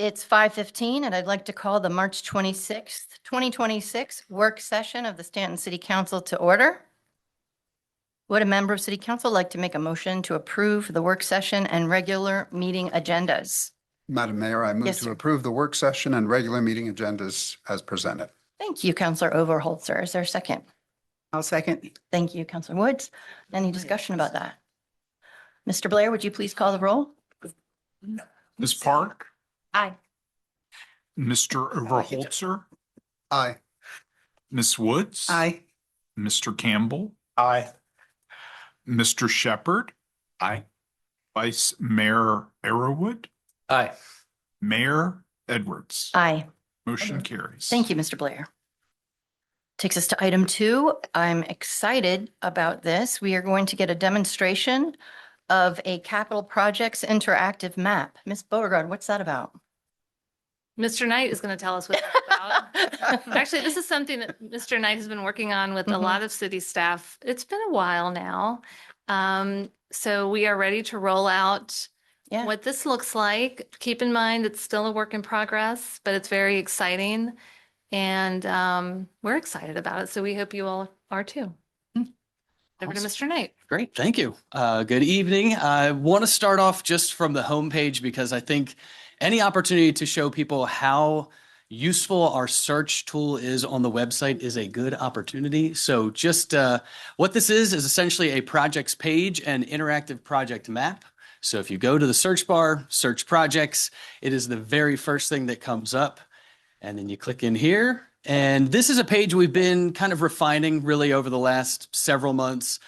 It's 5:15, and I'd like to call the March 26th, 2026 work session of the Staunton City Council to order. Would a member of City Council like to make a motion to approve the work session and regular meeting agendas? Madam Mayor, I move Yes, to sir. approve the work session and regular meeting agendas as presented. Thank you, Councilor Overholzer. Is there a second? I'll second. Thank you, Councilor Woods. Any discussion about that? Mr. Blair, would you please call the roll? Ms. Park, Aye. Mr. Overholzer, Aye. Ms. Woods. Aye. Mr. Campbell, Aye. Mr. Shepherd. Aye. Vice Mayor Arrowood, Aye. Mayor Edwards. Aye. Motion carries. Thank you, Mr. Blair. Takes us to item 2. I'm excited about this. We are going to get a demonstration of a capital projects interactive map. Ms. Beauregard, what's that about? Mr. Knight is going to tell us what that's about. Actually, this is something that Mr. Knight has been working on with a lot of city staff. It's been a while now. So we are ready to roll out Yeah. what this looks like. Keep in mind, it's still a work in progress, but it's very exciting. And we're excited about it. So we hope you all are too. Over to Mr. Knight. Great, thank you. Good evening. I want to start off just from the homepage because I think any opportunity to show people how useful our search tool is on the website is a good opportunity. So just what this is essentially a projects page and interactive project map. So if you go to the search bar, search projects, it is the very first thing that comes up. And then you click in here. And this is a page we've been kind of refining really over the last several months,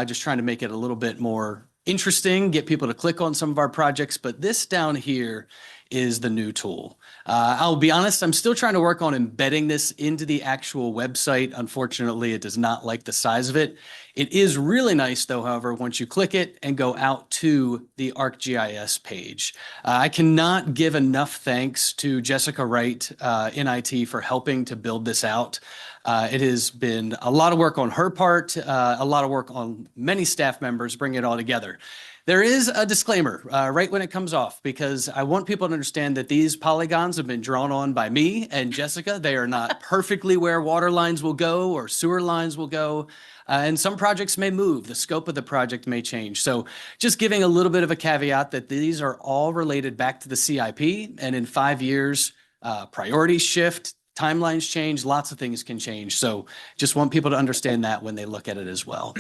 just trying to make it a little bit more interesting, get people to click on some of our projects. But this down here is the new tool. I'll be honest, I'm still trying to work on embedding this into the actual website. Unfortunately, it does not like the size of it. It is really nice though, however, once you click it and go out to the ArcGIS page. I cannot give enough thanks to Jessica Wright in IT for helping to build this out. It has been a lot of work on her part, a lot of work on many staff members bringing it all together. There is a disclaimer right when it comes off, because I want people to understand that these polygons have been drawn on by me and Jessica. They are not perfectly where water lines will go or sewer lines will go. And some projects may move. The scope of the project may change. So just giving a little bit of a caveat that these are all related back to the CIP. And in 5 years, priorities shift, timelines change, lots of things can change. So just want people to understand that when they look at it as well.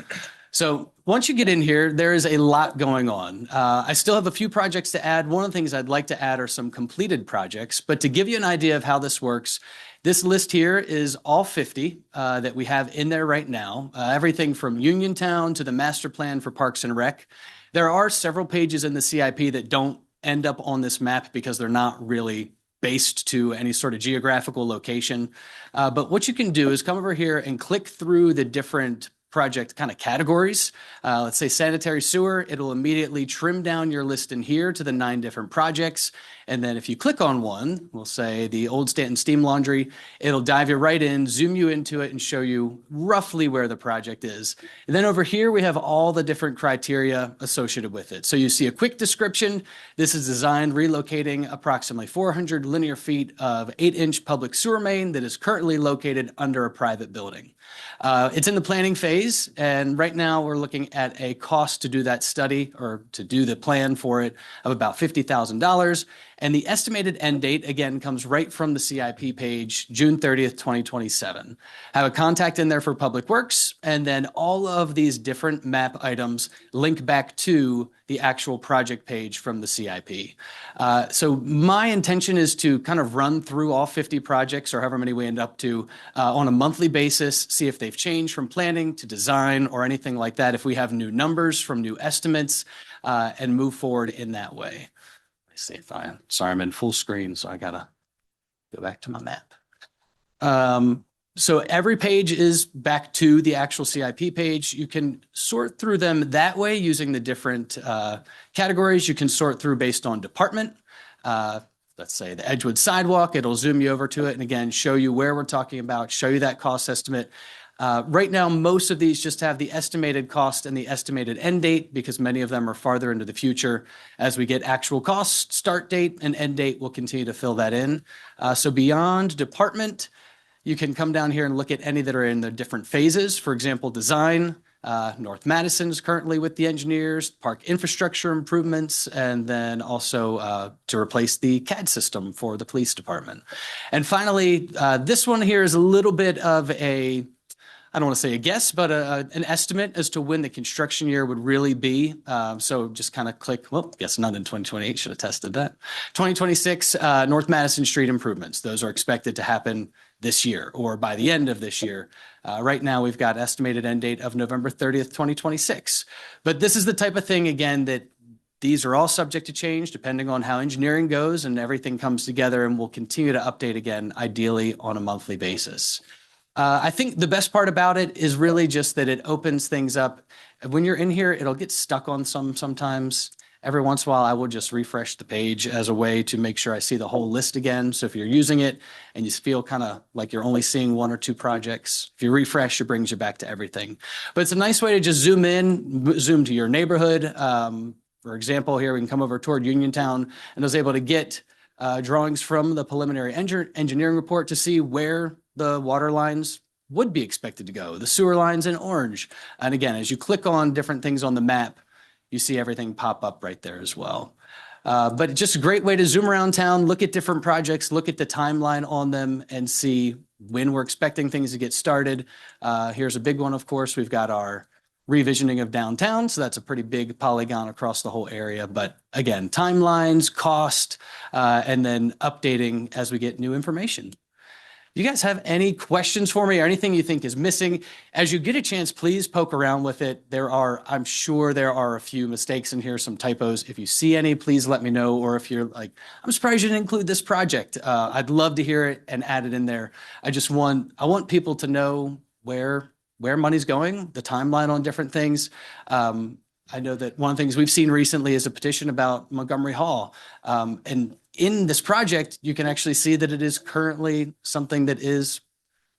So once you get in here, there is a lot going on. I still have a few projects to add. One of the things I'd like to add are some completed projects. But to give you an idea of how this works, this list here is all 50 that we have in there right now. Everything from Uniontown to the master plan for Parks and Rec. There are several pages in the CIP that don't end up on this map because they're not really based to any sort of geographical location. But what you can do is come over here and click through the different project kind of categories. Let's say sanitary sewer, it'll immediately trim down your list in here to the 9 different projects. And then if you click on one, we'll say the Old Staunton Steam Laundry, it'll dive you right in, zoom you into it and show you roughly where the project is. And then over here, we have all the different criteria associated with it. So you see a quick description. This is designed relocating approximately 400 linear feet of 8-inch public sewer main that is currently located under a private building. It's in the planning phase, and right now we're looking at a cost to do that study or to do the plan for it of about $50,000. And the estimated end date, again, comes right from the CIP page, June 30th, 2027. Have a contact in there for Public Works, and then all of these different map items link back to the actual project page from the CIP. So my intention is to kind of run through all 50 projects or however many we end up to on a monthly basis, see if they've changed from planning to design or anything like that, if we have new numbers from new estimates, and move forward in that way. See if sorry, I'm in full screen, so I gotta go back to my map. So every page is back to the actual CIP page. You can sort through them that way using the different categories. You can sort through based on department. Let's say the Edgewood sidewalk, it'll zoom you over to it and again, show you where we're talking about, show you that cost estimate. Right now, most of these just have the estimated cost and the estimated end date because many of them are farther into the future. As we get actual costs, start date and end date, we'll continue to fill that in. So beyond department, you can come down here and look at any that are in the different phases. For example, design. North Madison's currently with the engineers, park infrastructure improvements, and then also to replace the CAD system for the police department. And finally, this one here is a little bit of a, I don't want to say a guess, but an estimate as to when the construction year would really be. So just kind of click, well, guess not in 2028, should have tested that. 2026 North Madison Street improvements. Those are expected to happen this year or by the end of this year. Right now, we've got estimated end date of November 30th, 2026. But this is the type of thing, again, that these are all subject to change depending on how engineering goes and everything comes together, and we'll continue to update again, ideally on a monthly basis. I think the best part about it is really just that it opens things up. When you're in here, it'll get stuck on sometimes. Every once in a while, I will just refresh the page as a way to make sure I see the whole list again. So if you're using it and you feel kind of like you're only seeing one or two projects, if you refresh, it brings you back to everything. But it's a nice way to just zoom in, zoom to your neighborhood. For example, here we can come over toward Uniontown, and I was able to get drawings from the preliminary engineering report to see where the water lines would be expected to go, the sewer lines in orange. And again, as you click on different things on the map, you see everything pop up right there as well. But just a great way to zoom around town, look at different projects, look at the timeline on them, and see when we're expecting things to get started. Here's a big one, of course. We've got our revisioning of downtown, so that's a pretty big polygon across the whole area. But again, timelines, cost, and then updating as we get new information. You guys have any questions for me or anything you think is missing? As you get a chance, please poke around with it. I'm sure there are a few mistakes in here, some typos. If you see any, please let me know. Or if you're like, I'm surprised you didn't include this project. I'd love to hear it and add it in there. I want people to know where money's going, the timeline on different things. I know that one of the things we've seen recently is a petition about Montgomery Hall. And in this project, you can actually see that it is currently something that is,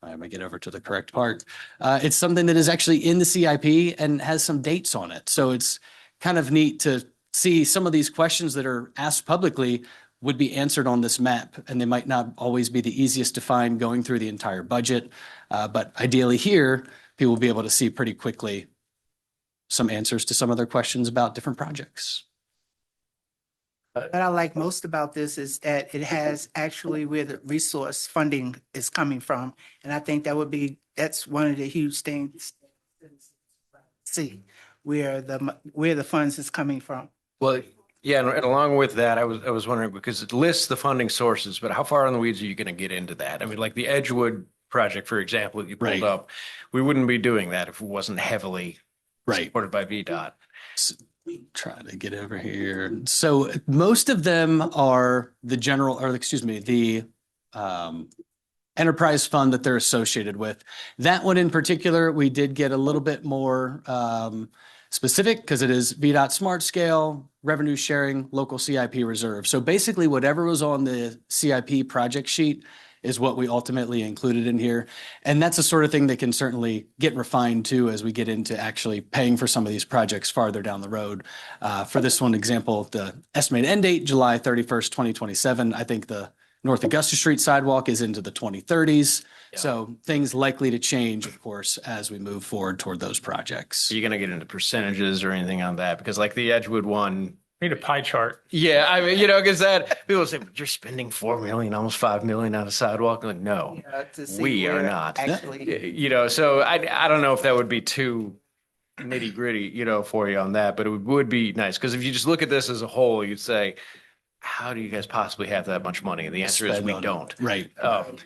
I might get over to the correct part. It's something that is actually in the CIP and has some dates on it. So it's kind of neat to see some of these questions that are asked publicly would be answered on this map, and they might not always be the easiest to find going through the entire budget. But ideally here, people will be able to see pretty quickly some answers to some of their questions about different projects. What I like most about this is that it has actually where the resource funding is coming from. And I think that's one of the huge things. See where the funds is coming from. Well, yeah, and along with that, I was wondering, because it lists the funding sources, but how far in the weeds are you going to get into that? I mean, like the Edgewood project, for example, that you pulled Right. up, we wouldn't be doing that if it wasn't heavily Right. supported by VDOT. Try to get over here. So most of them are the enterprise fund that they're associated with. That one in particular, we did get a little bit more specific because it is VDOT Smart Scale, revenue sharing, local CIP reserve. So basically whatever was on the CIP project sheet is what we ultimately included in here. And that's the sort of thing that can certainly get refined too as we get into actually paying for some of these projects farther down the road. For this one example, the estimated end date, July 31st, 2027. I think the North Augusta Street sidewalk is into the 2030s. Yeah. So things likely to change, of course, as we move forward toward those projects. Are you going to get into percentages or anything on that? Because like the Edgewood one, Need a pie chart. yeah, I mean, because that people say you're spending $4 million, almost $5 million on a sidewalk. Like, no, To see we are where not. Actually, So I don't know if that would be too nitty gritty, for you on that, but it would be nice. Because if you just look at this as a whole, you'd say, how do you guys possibly have that much money? And the answer is Spend we on it. don't. Right.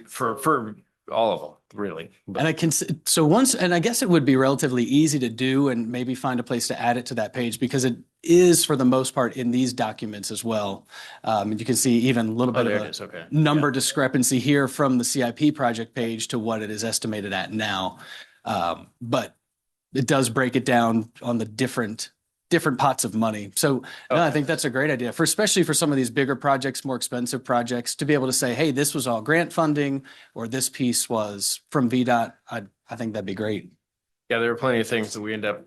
For all of them, really. And I guess it would be relatively easy to do and maybe find a place to add it to that page because it is for the most part in these documents as well. And you can see even a little bit there of it is. Okay. number discrepancy here from the CIP project page to what it is estimated at now. But it does break it down on the different pots of money. So no, I think that's a great idea especially for some of these bigger projects, more expensive projects, to be able to say, hey, this was all grant funding or this piece was from VDOT. I'd I think that'd be great. Yeah, there are plenty of things that we end up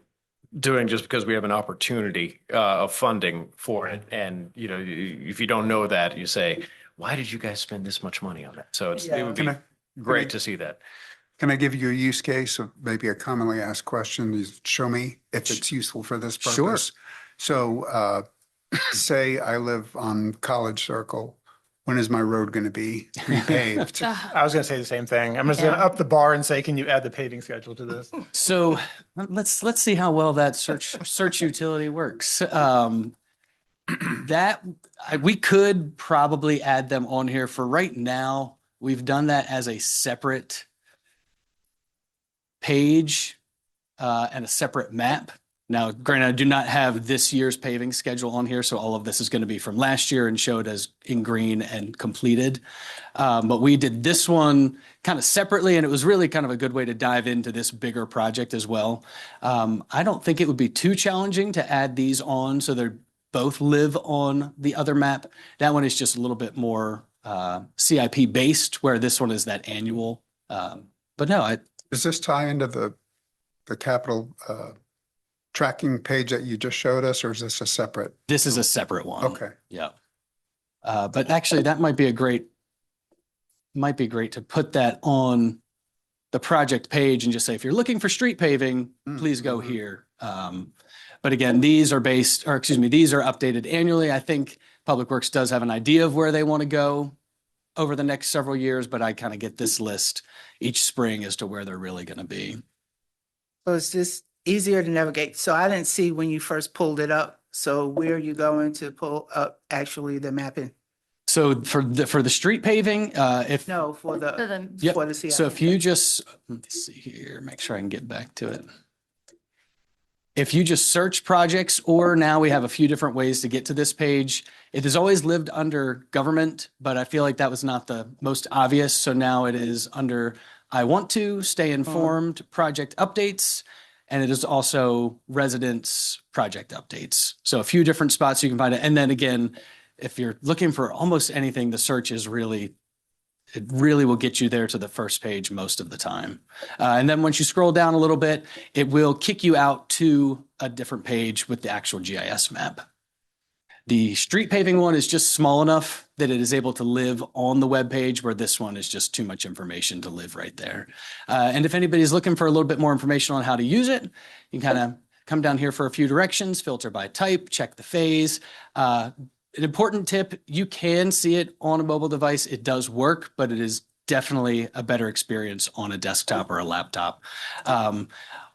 doing just because we have an opportunity of funding for it. And, you know, if you don't know that, you say, why did you guys spend this much money on that? So it would be Can I- great to see that. Can I give you a use case of maybe a commonly asked question? You show me if it's useful for this Sure. purpose. So say I live on College Circle. When is my road going to be repaved? I was gonna say the same thing. I'm just gonna Yeah. up the bar and say, can you add the paving schedule to this? So let's see how well that search utility works. We could probably add them on here for right now. We've done that as a separate page and a separate map. Now, granted, I do not have this year's paving schedule on here, so all of this is going to be from last year and showed as in green and completed. But we did this one kind of separately, and it was really kind of a good way to dive into this bigger project as well. I don't think it would be too challenging to add these on, so they're both live on the other map. That one is just a little bit more CIP based, where this one is that annual. But no, Does this tie into the capital tracking page that you just showed us, or is this a separate? this is a separate one. Okay. Yeah. But actually that might be great to put that on the project page and just say, if you're looking for street paving, please go here. But again, these are updated annually. I think Public Works does have an idea of where they want to go over the next several years, but I kind of get this list each spring as to where they're really going to be. So it's just easier to navigate. So I didn't see when you first pulled it up. So where are you going to pull up actually the mapping? So for the street paving, if No, for For the, the- Yep. for the CIP. So if you just, let's see here, make sure I can get back to it. If you just search projects, or now we have a few different ways to get to this page. It has always lived under government, but I feel like that was not the most obvious. So now it is under I want to stay informed project updates. And it is also residents project updates. So a few different spots you can find it. And then again, if you're looking for almost anything, the search is it really will get you there to the first page most of the time. And then once you scroll down a little bit, it will kick you out to a different page with the actual GIS map. The street paving one is just small enough that it is able to live on the web page, where this one is just too much information to live right there. And if anybody's looking for a little bit more information on how to use it, you can kind of come down here for a few directions, filter by type, check the phase. An important tip, you can see it on a mobile device. It does work, but it is definitely a better experience on a desktop or a laptop.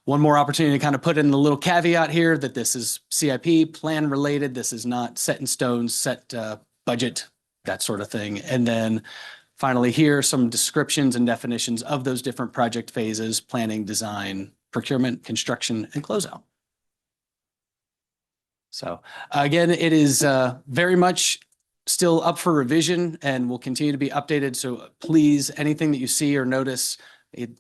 One more opportunity to kind of put in the little caveat here that this is CIP plan related. This is not set in stone, set budget, that sort of thing. And then finally here, some descriptions and definitions of those different project phases: planning, design, procurement, construction, and closeout. So again, it is very much still up for revision and will continue to be updated. So please, anything that you see or notice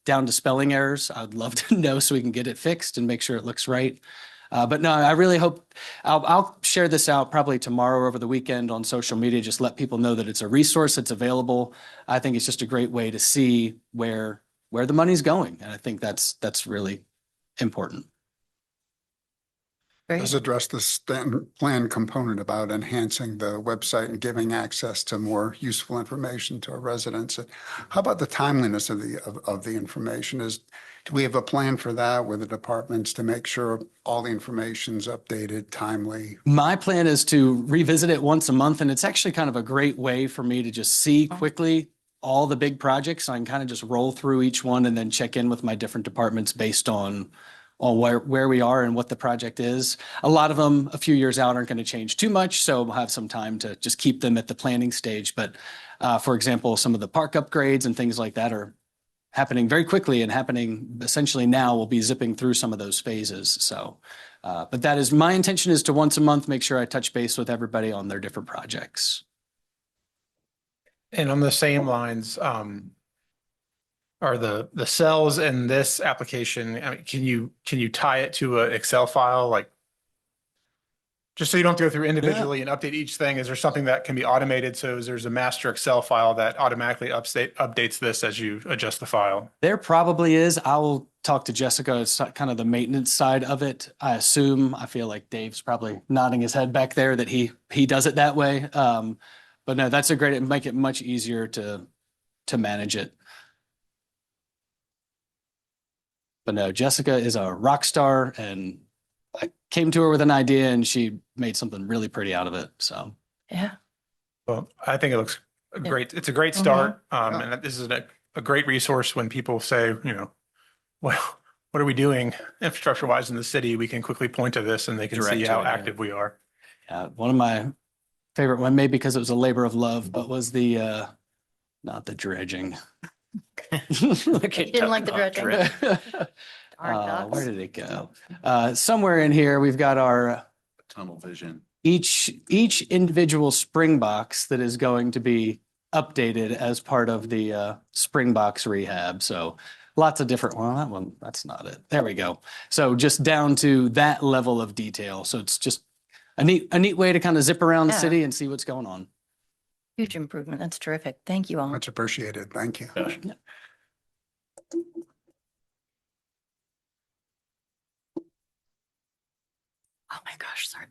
down to spelling errors, I'd love to know so we can get it fixed and make sure it looks right. But no, I really hope I'll share this out probably tomorrow or over the weekend on social media. Just let people know that it's a resource that's available. I think it's just a great way to see where the money's going. And I think that's really important. Does address the Staunton plan component about enhancing the website and giving access to more useful information to our residents. How about the timeliness of the information? Do we have a plan for that with the departments to make sure all the information's updated, timely? My plan is to revisit it once a month, and it's actually kind of a great way for me to just see quickly all the big projects. I can kind of just roll through each one and then check in with my different departments based on where we are and what the project is. A lot of them a few years out aren't going to change too much, so we'll have some time to just keep them at the planning stage. But for example, some of the park upgrades and things like that are happening very quickly and happening essentially now. We'll be zipping through some of those phases. So, but that is my intention, is to once a month make sure I touch base with everybody on their different projects. And on the same lines, are the cells in this application, I mean, can you tie it to an Excel file? Like Just so you don't have to go through individually and update each thing, is there something that can be automated? So there's a master Excel file that automatically updates this as you adjust the file? There probably is. I'll talk to Jessica. It's kind of the maintenance side of it. I assume, I feel like Dave's probably nodding his head back there that he does it that way. But no, that's a great, it'd make it much easier to manage it. But no, Jessica is a rock star, and I came to her with an idea and she made something really pretty out of it. So Yeah. Well, I think it looks great. It's a great start. And this is a great resource when people say, you know, well, what are we doing infrastructure wise in the city? We can quickly point to this and they can Direct see to how it, yeah. active we are. one of my favorite one, maybe because it was a labor of love, but was the not the dredging. You didn't like the dredging? Darn ducks. Where did it go? Somewhere in here, we've got our Tunnel vision. each individual spring box that is going to be updated as part of the spring box rehab. So lots of different, well, that's not it. There we go. So just down to that level of detail. So it's just a neat way to kind of zip around the Yeah. city and see what's going on. Huge improvement. That's terrific. Thank you all. Much appreciated. Thank you. Oh my gosh, sorry.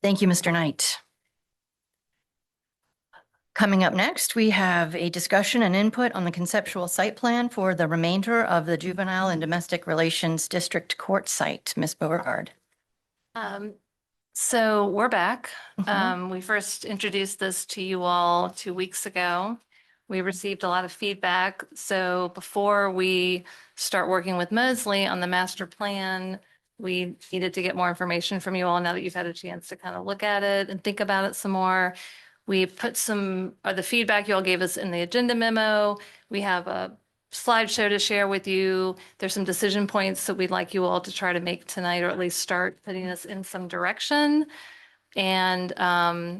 Thank you, Mr. Knight. Coming up next, we have a discussion and input on the conceptual site plan for the remainder of the Juvenile and Domestic Relations District Court site. Ms. Beauregard. So we're back. Mhm. We first introduced this to you all 2 weeks ago. We received a lot of feedback. So before we start working with Mosley on the master plan, we needed to get more information from you all now that you've had a chance to kind of look at it and think about it some more. We put some of the feedback you all gave us in the agenda memo. We have a slideshow to share with you. There's some decision points that we'd like you all to try to make tonight, or at least start putting us in some direction. And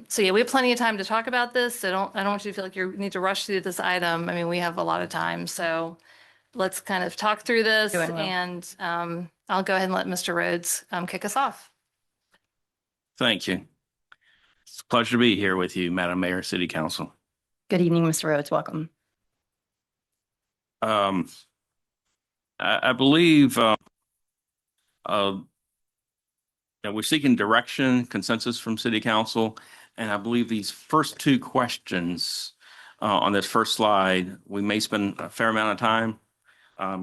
so yeah, we have plenty of time to talk about this. So I don't want you to feel like you need to rush through this item. I mean, we have a lot of time. So let's kind of talk through this, Doing well. and I'll go ahead and let Mr. Rhodes kick us off. Thank you. It's a pleasure to be here with you, Madam Mayor, City Council. Good evening, Mr. Rhodes. Welcome. I believe we're seeking direction, consensus from City Council, and I believe these first two questions on this first slide, we may spend a fair amount of time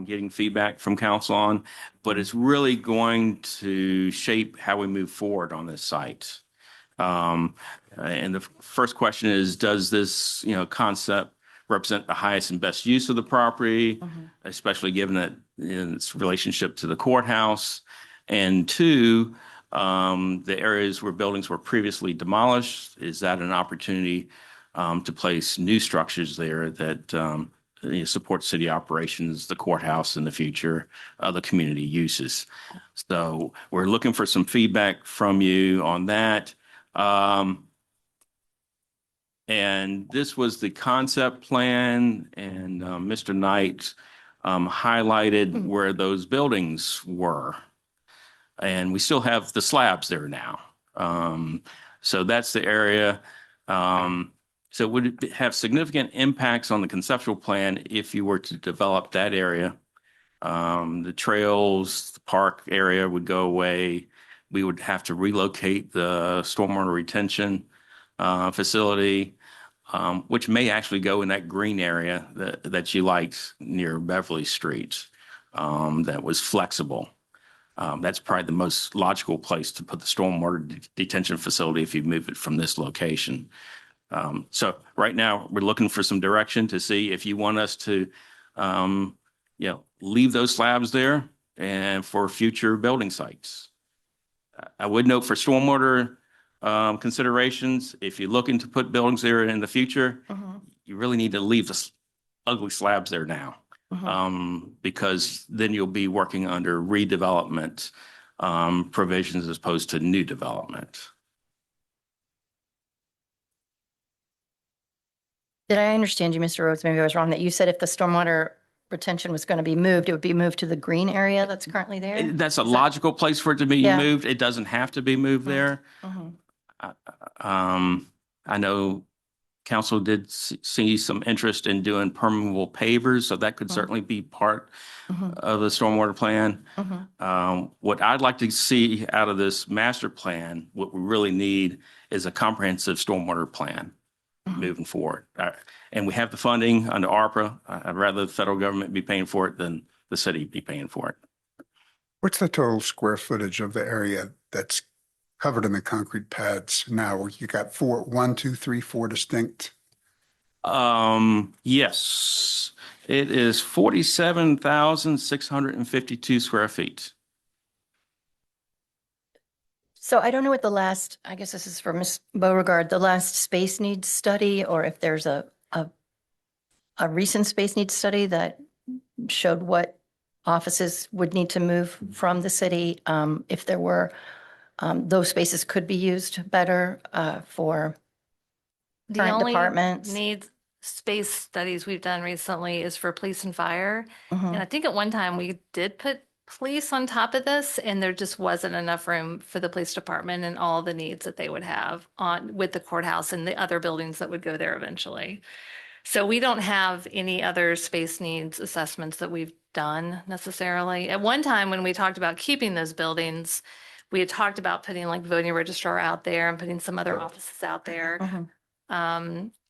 getting feedback from council on, but it's really going to shape how we move forward on this site. And the first question is, does this, concept represent the highest and best use of the property, especially given that in its relationship to the courthouse? And two, the areas where buildings were previously demolished, is that an opportunity to place new structures there that support city operations, the courthouse in the future, other community uses? So we're looking for some feedback from you on that. And this was the concept plan, and Mr. Knight highlighted where those buildings were. And we still have the slabs there now. So that's the area. So it would have significant impacts on the conceptual plan if you were to develop that area. The trails, the park area would go away. We would have to relocate the stormwater retention facility, which may actually go in that green area that you liked near Beverly Street, that was flexible. That's probably the most logical place to put the stormwater detention facility if you move it from this location. So right now we're looking for some direction to see if you want us to, leave those slabs there and for future building sites. I would note for stormwater considerations, if you're looking to put buildings there in the future, you really need to leave the ugly slabs there now. Because then you'll be working under redevelopment provisions as opposed to new development. Did I understand you, Mr. Rhodes? Maybe I was wrong, that you said if the stormwater retention was going to be moved, it would be moved to the green area that's currently there? That's a logical place for it to be Yeah. moved. It doesn't have to be moved there. Mhm. I know council did see some interest in doing permeable pavers, so that could certainly be part Mhm. of the stormwater plan. Mhm. What I'd like to see out of this master plan, what we really need is a comprehensive stormwater plan Mhm. moving forward. And we have the funding under ARPA. I'd rather the federal government be paying for it than the city be paying for it. What's the total square footage of the area that's covered in the concrete pads now? You got four distinct. Yes, it is 47,652 square feet. So I don't know what the last, I guess this is for Ms. Beauregard, the last space needs study, or if there's a recent space needs study that showed what offices would need to move from the city, if there were, those spaces could be used better for The current only departments. needs space studies we've done recently is for police and fire. Mhm. And I think at one time we did put police on top of this, and there just wasn't enough room for the police department and all the needs that they would have on with the courthouse and the other buildings that would go there eventually. So we don't have any other space needs assessments that we've done necessarily. At one time, when we talked about keeping those buildings, we had talked about putting like voting registrar out there and putting some other offices out there. Mhm.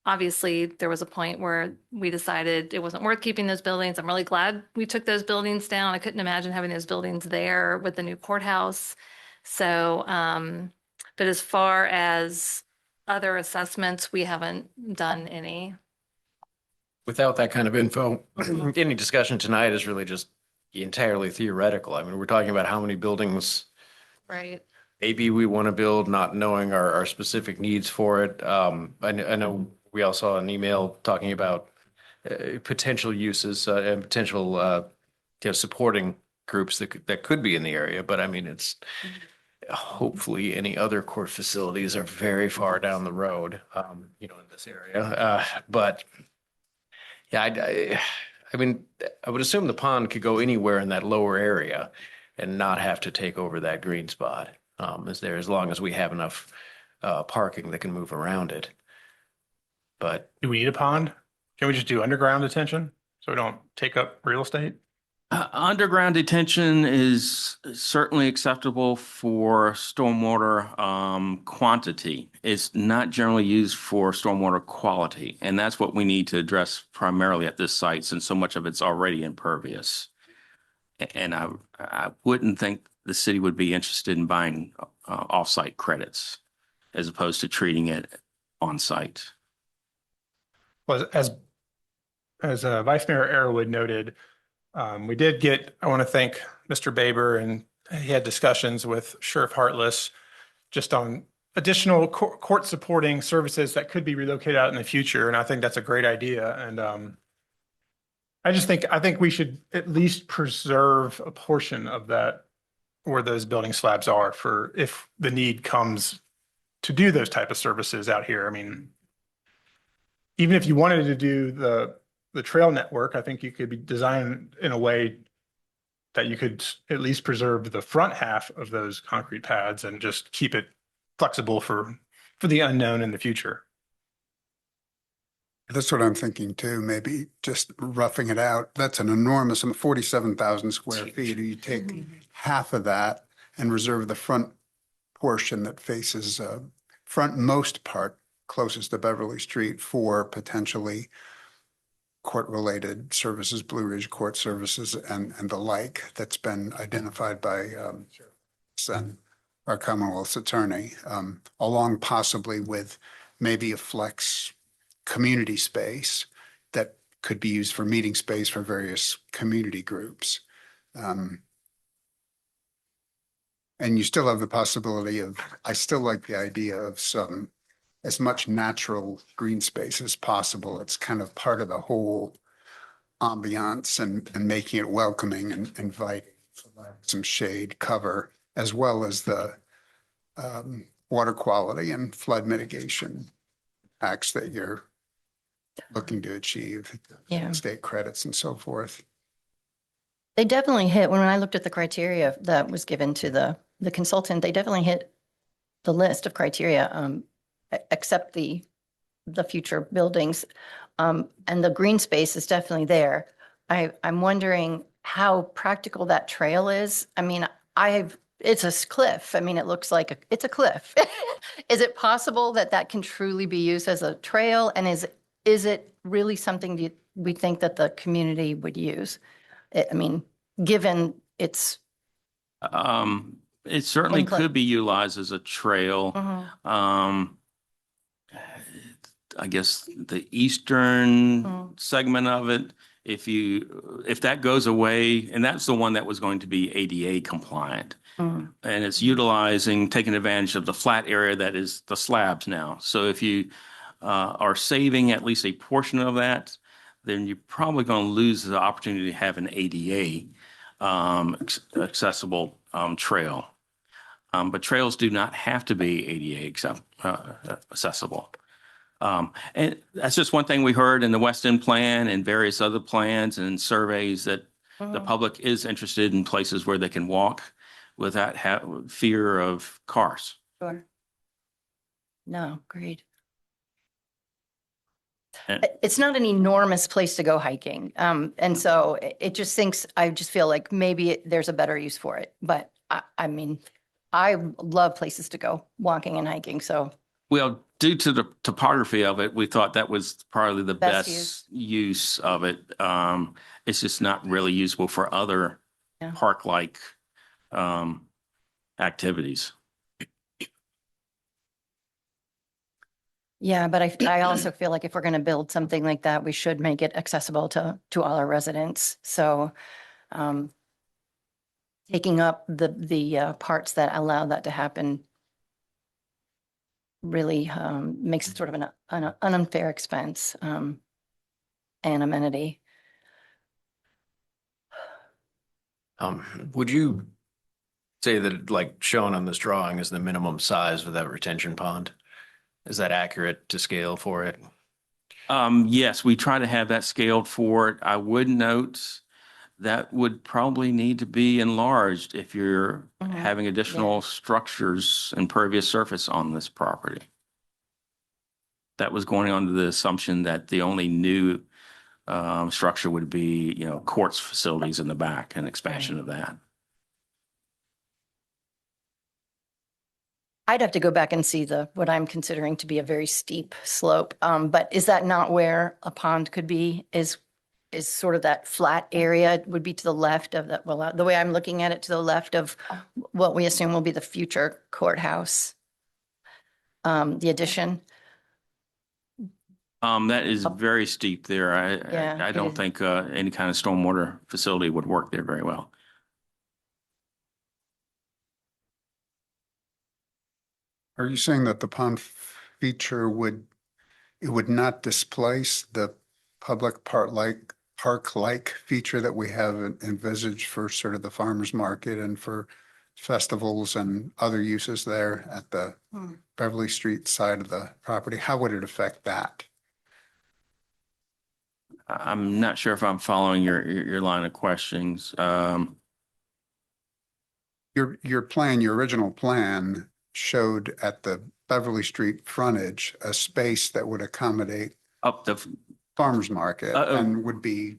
Obviously, there was a point where we decided it wasn't worth keeping those buildings. I'm really glad we took those buildings down. I couldn't imagine having those buildings there with the new courthouse. So, but as far as other assessments, we haven't done any. Without that kind of info, any discussion tonight is really just entirely theoretical. I mean, we're talking about how many buildings Right. maybe we want to build, not knowing our specific needs for it. I know we all saw an email talking about potential uses and potential supporting groups that could be in the area. But I mean, it's hopefully any other court facilities are very far down the road, in this area. But yeah, I mean, I would assume the pond could go anywhere in that lower area and not have to take over that green spot. As long as we have enough parking that can move around it. But Do we need a pond? Can we just do underground detention so we don't take up real estate? Underground detention is certainly acceptable for stormwater quantity. It's not generally used for stormwater quality, and that's what we need to address primarily at this site, since so much of it's already impervious. And I wouldn't think the city would be interested in buying off-site credits as opposed to treating it on-site. Well, as Vice Mayor Arrowood noted, we did get, I want to thank Mr. Baber, and he had discussions with Sheriff Hartless just on additional court supporting services that could be relocated out in the future. And I think that's a great idea. And I think we should at least preserve a portion of that where those building slabs are for if the need comes to do those type of services out here. I mean, even if you wanted to do the trail network, I think you could be designed in a way that you could at least preserve the front half of those concrete pads and just keep it flexible for the unknown in the future. That's what I'm thinking too, maybe just roughing it out. That's an enormous, 47,000 square feet. You take half of that and reserve the front portion that faces frontmost part closest to Beverly Street for potentially court-related services, Blue Ridge Court services and the like that's been identified by our Commonwealth's attorney, along possibly with maybe a flex community space that could be used for meeting space for various community groups. And you still have the possibility of, I still like the idea of some, as much natural green space as possible. It's kind of part of the whole ambiance and making it welcoming and inviting some shade cover, as well as the water quality and flood mitigation acts that you're looking to achieve. Yeah. State credits and so forth. They definitely hit, when I looked at the criteria that was given to the consultant, they definitely hit the list of criteria, except the future buildings. And the green space is definitely there. I'm wondering how practical that trail is. I mean, it's a cliff. I mean, it looks like it's a cliff. Is it possible that that can truly be used as a trail? And is it really something we think that the community would use? I mean, given its, It certainly Input. could be utilized as a trail. Um, I guess the eastern segment of it, if that goes away, and that's the one that was going to be ADA compliant. And it's utilizing, taking advantage of the flat area that is the slabs now. So if you are saving at least a portion of that, then you're probably going to lose the opportunity to have an ADA accessible trail. But trails do not have to be ADA accessible. And that's just one thing we heard in the West End plan and various other plans and surveys that the public is interested in places where they can walk without fear of cars. sure. No, great. And- It's not an enormous place to go hiking. And so it just thinks, I just feel like maybe there's a better use for it. But I mean, I love places to go walking and hiking. So Well, due to the topography of it, we thought that was probably the Best best use of it. It's just not really usable for other Yeah. park-like activities. yeah, but I also feel like if we're going to build something like that, we should make it accessible to all our residents. So taking up the parts that allow that to happen really makes it sort of an unfair expense and amenity. Would you say that like shown on this drawing is the minimum size of that retention pond? Is that accurate to scale for it? Yes, we try to have that scaled for it. I would note that would probably need to be enlarged if you're having additional structures, impervious surface on this property. That was going under the assumption that the only new structure would be, courts facilities in the back and expansion of that. I'd have to go back and see what I'm considering to be a very steep slope. But is that not where a pond could be? Is sort of that flat area would be to the left of that, well, the way I'm looking at it, to the left of what we assume will be the future courthouse, the addition. That is very steep there. Yeah, I it don't is. think any kind of stormwater facility would work there very well. Are you saying that the pond feature would not displace the public park-like feature that we have envisaged for sort of the farmer's market and for festivals and other uses there at the Beverly Street side of the property? How would it affect that? I'm not sure if I'm following your line of questions. Your original plan showed at the Beverly Street frontage a space that would accommodate Up the, farmer's market and would be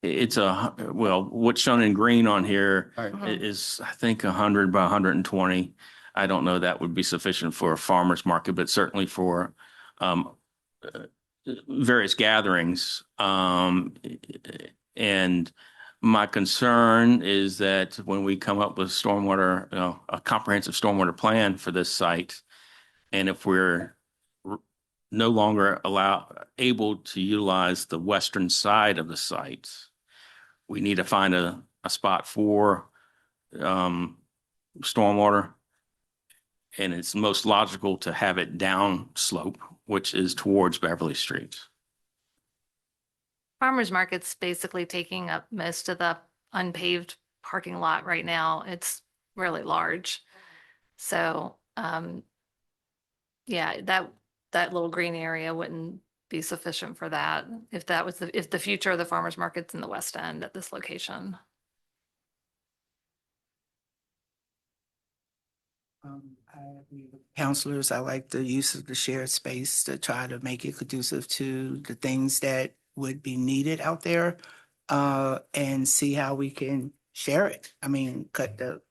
what's shown in green on here Right. is, I think, 100 by 120. I don't know that would be sufficient for a farmer's market, but certainly for various gatherings. And my concern is that when we come up with stormwater, a comprehensive stormwater plan for this site, and if we're no longer able to utilize the western side of the site, we need to find a spot for stormwater. And it's most logical to have it down slope, which is towards Beverly Street. Farmers Market's basically taking up most of the unpaved parking lot right now. It's really large. So, yeah, that little green area wouldn't be sufficient for that. If that was if the future of the farmer's market's in the West End at this location. I agree with counselors, I like the use of the shared space to try to make it conducive to the things that would be needed out there. And see how we can share it. I mean, cut the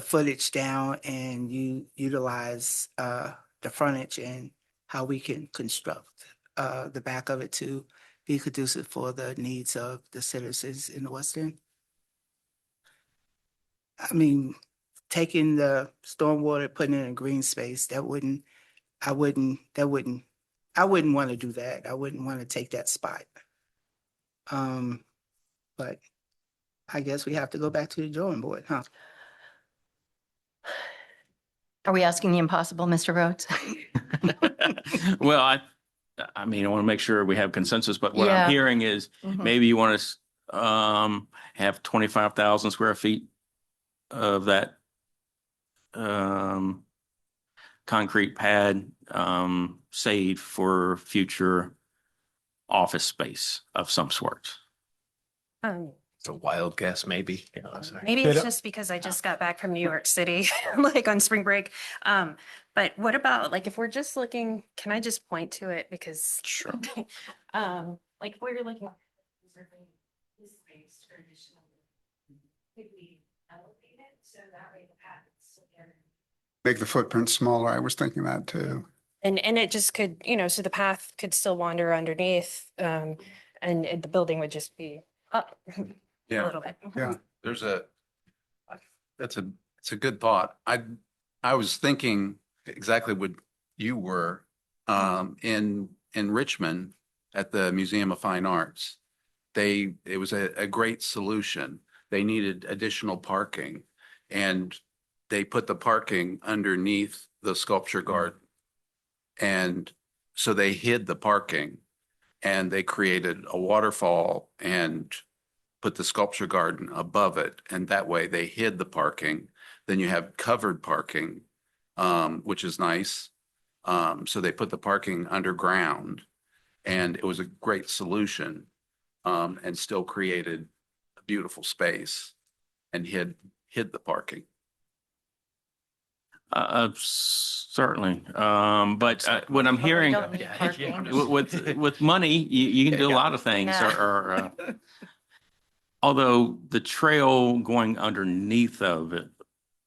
footage down and utilize the frontage and how we can construct the back of it to be conducive for the needs of the citizens in the West End. I mean, taking the stormwater, putting it in green space, I wouldn't want to do that. I wouldn't want to take that spot. But I guess we have to go back to the drawing board, huh? Are we asking the impossible, Mr. Rhodes? Well, I mean, I want to make sure we have consensus, but what Yeah. I'm hearing is Mhm. maybe you want to have 25,000 square feet of that concrete pad saved for future office space of some sort. It's a wild guess, maybe. Maybe Did it's it- just because I just got back from New York City, like on spring break. But what about, like, if we're just looking, can I just point to it? Because Sure. like if we're looking. This space traditionally, could we elevate it so that way the path is still there? Make the footprint smaller. I was thinking that too. And it just could, so the path could still wander underneath, and the building would just be up a Yeah, little bit. Yeah. there's it's a good thought. I was thinking exactly what you were, in Richmond at the Museum of Fine Arts. It was a great solution. They needed additional parking and they put the parking underneath the sculpture garden. And so they hid the parking and they created a waterfall and put the sculpture garden above it. And that way they hid the parking. Then you have covered parking, which is nice. So they put the parking underground and it was a great solution, and still created a beautiful space and hid the parking. Certainly. But what I'm hearing don't need parking. with money, you can do a lot of things. Yeah. Although the trail going underneath of it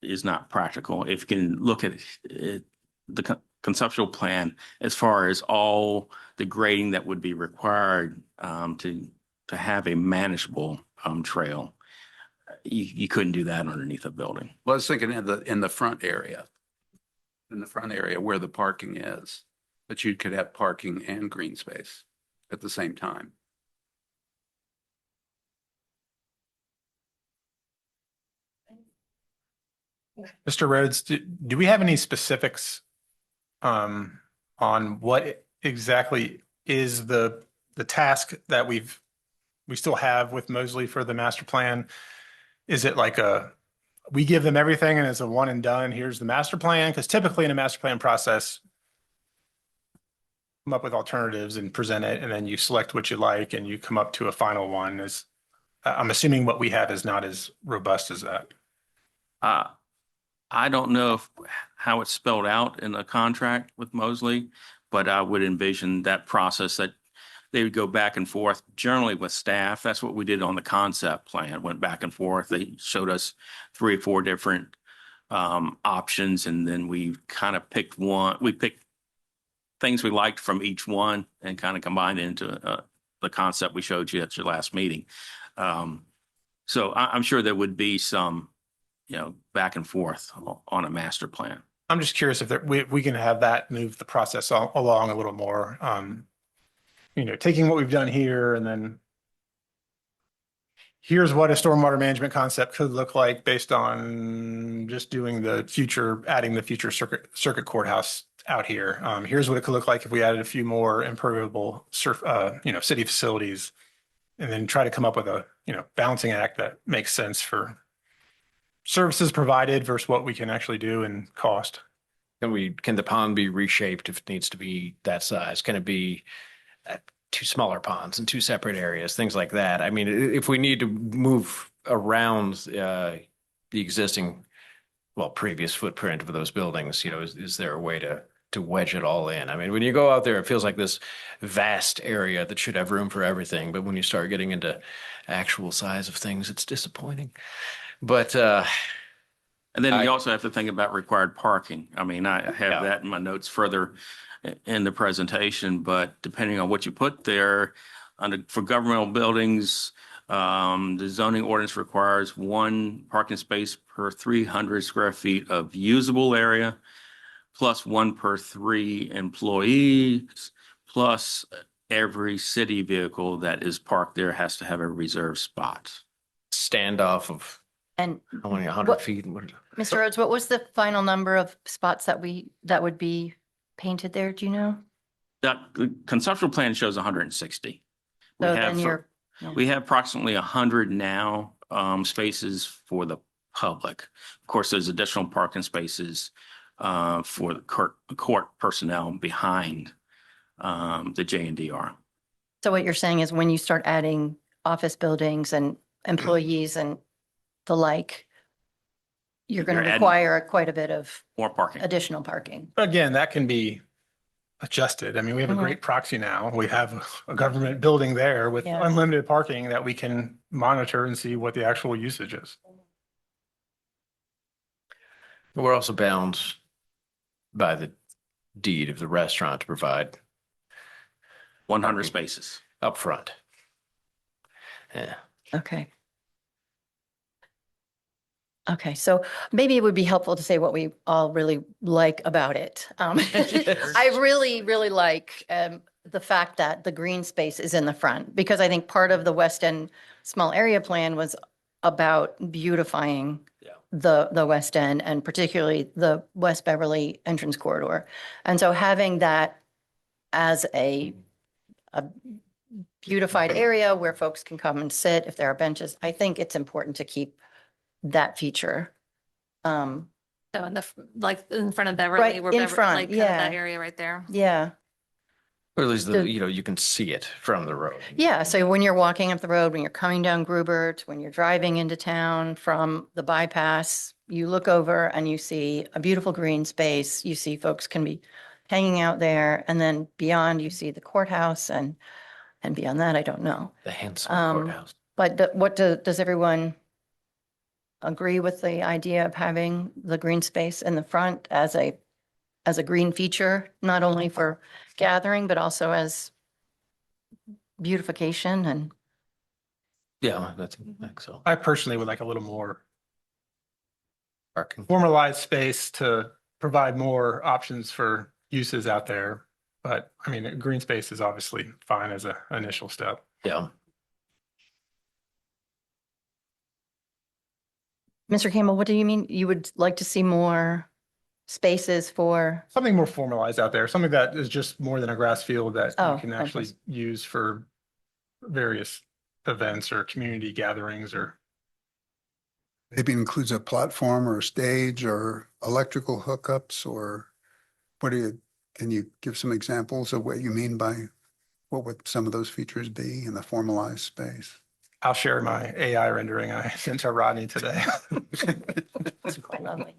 is not practical. If you can look at it, the conceptual plan as far as all the grading that would be required to have a manageable trail, you couldn't do that underneath a building. Well, I was thinking in the front area, where the parking is, but you could have parking and green space at the same time. Mr. Rhodes, do we have any specifics on what exactly is the task that we still have with Mosley for the master plan? Is it like we give them everything and it's a one and done, here's the master plan? Because typically in a master plan process, come up with alternatives and present it, and then you select what you like and you come up to a final one. I'm assuming what we have is not as robust as that. I don't know how it's spelled out in the contract with Mosley, but I would envision that process that they would go back and forth, generally with staff. That's what we did on the concept plan, went back and forth. They showed us 3 or 4 different options, and then we kind of picked one. We picked things we liked from each one and kind of combined it into the concept we showed you at your last meeting. So I'm sure there would be some back and forth on a master plan. I'm just curious if we can have that move the process along a little more. Taking what we've done here and then here's what a stormwater management concept could look like based on just doing adding the future circuit courthouse out here. Here's what it could look like if we added a few more improvable city facilities, and then try to come up with a balancing act that makes sense for services provided versus what we can actually do and cost. Can the pond be reshaped if it needs to be that size? Can it be two smaller ponds in two separate areas, things like that? I mean, if we need to move around the existing, well, previous footprint of those buildings, is there a way to wedge it all in? I mean, when you go out there, it feels like this vast area that should have room for everything, but when you start getting into actual size of things, it's disappointing. But And then I- you also have to think about required parking. I mean, I Yeah. have that in my notes further in the presentation, but depending on what you put there, for governmental buildings, the zoning ordinance requires 1 parking space per 300 square feet of usable area, plus 1 per 3 employees, plus every city vehicle that is parked there has to have a reserved spot. standoff of And how many, 100 What- feet? Mr. Rhodes, what was the final number of spots that would be painted there? Do you know? The conceptual plan shows 160. We So have then you're, We have approximately 100 now, spaces for the public. Of course, there's additional parking spaces for the court personnel behind the J&DR. so what you're saying is when you start adding office buildings and employees and the like, you're going You're to adding- require quite a bit of More parking. additional parking. Again, that can be adjusted. I mean, we have a Mhm. great proxy now. We have a government building there with Yeah. unlimited parking that we can monitor and see what the actual usage is. We're also bound by the deed of the restaurant to provide 100 spaces. upfront. Yeah. Okay. Okay, so maybe it would be helpful to say what we all really like about it. I really, really like the fact that the green space is in the front, because I think part of the West End small area plan was about beautifying Yeah. the West End and particularly the West Beverly entrance corridor. And so having that as a beautified area where folks can come and sit if there are benches, I think it's important to keep that feature. So like in front of Beverly, Right, where in Beverly, front, like kind of that yeah. area right there. Yeah, Or at least, The- you can see it from the road. yeah. So when you're walking up the road, when you're coming down Grubert, when you're driving into town from the bypass, you look over and you see a beautiful green space. You see folks can be hanging out there. And then beyond, you see the courthouse and beyond that, I don't know. The handsome Um, courthouse. But does everyone agree with the idea of having the green space in the front as a green feature, not only for gathering, but also as beautification and, Yeah, I think so. I personally would like a little more Parking. formalized space to provide more options for uses out there. But I mean, a green space is obviously fine as an initial step. Yeah. Mr. Campbell, what do you mean? You would like to see more spaces for, Something more formalized out there, something that is just more than a grass field that Oh, you can actually okay. use for various events or community gatherings or. Maybe includes a platform or a stage or electrical hookups or can you give some examples of what you mean by what would some of those features be in the formalized space? I'll share my AI rendering I sent to Rodney today. it's quite lovely.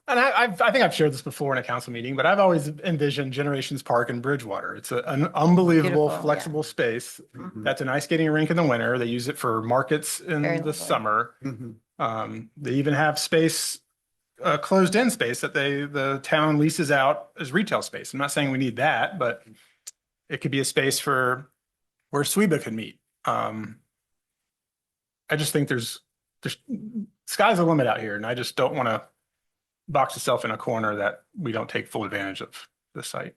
And I think I've shared this before in a council meeting, but I've always envisioned Generations Park in Bridgewater. It's an unbelievable, Beautiful, yeah. flexible space. Mhm. That's an ice skating rink in the winter. They use it for markets in Very the lovely. summer. Mhm. They even have space, closed-in space that the town leases out as retail space. I'm not saying we need that, but it could be a space for where SWEBA could meet. I just think there's sky's the limit out here, and I just don't want to box itself in a corner that we don't take full advantage of the site.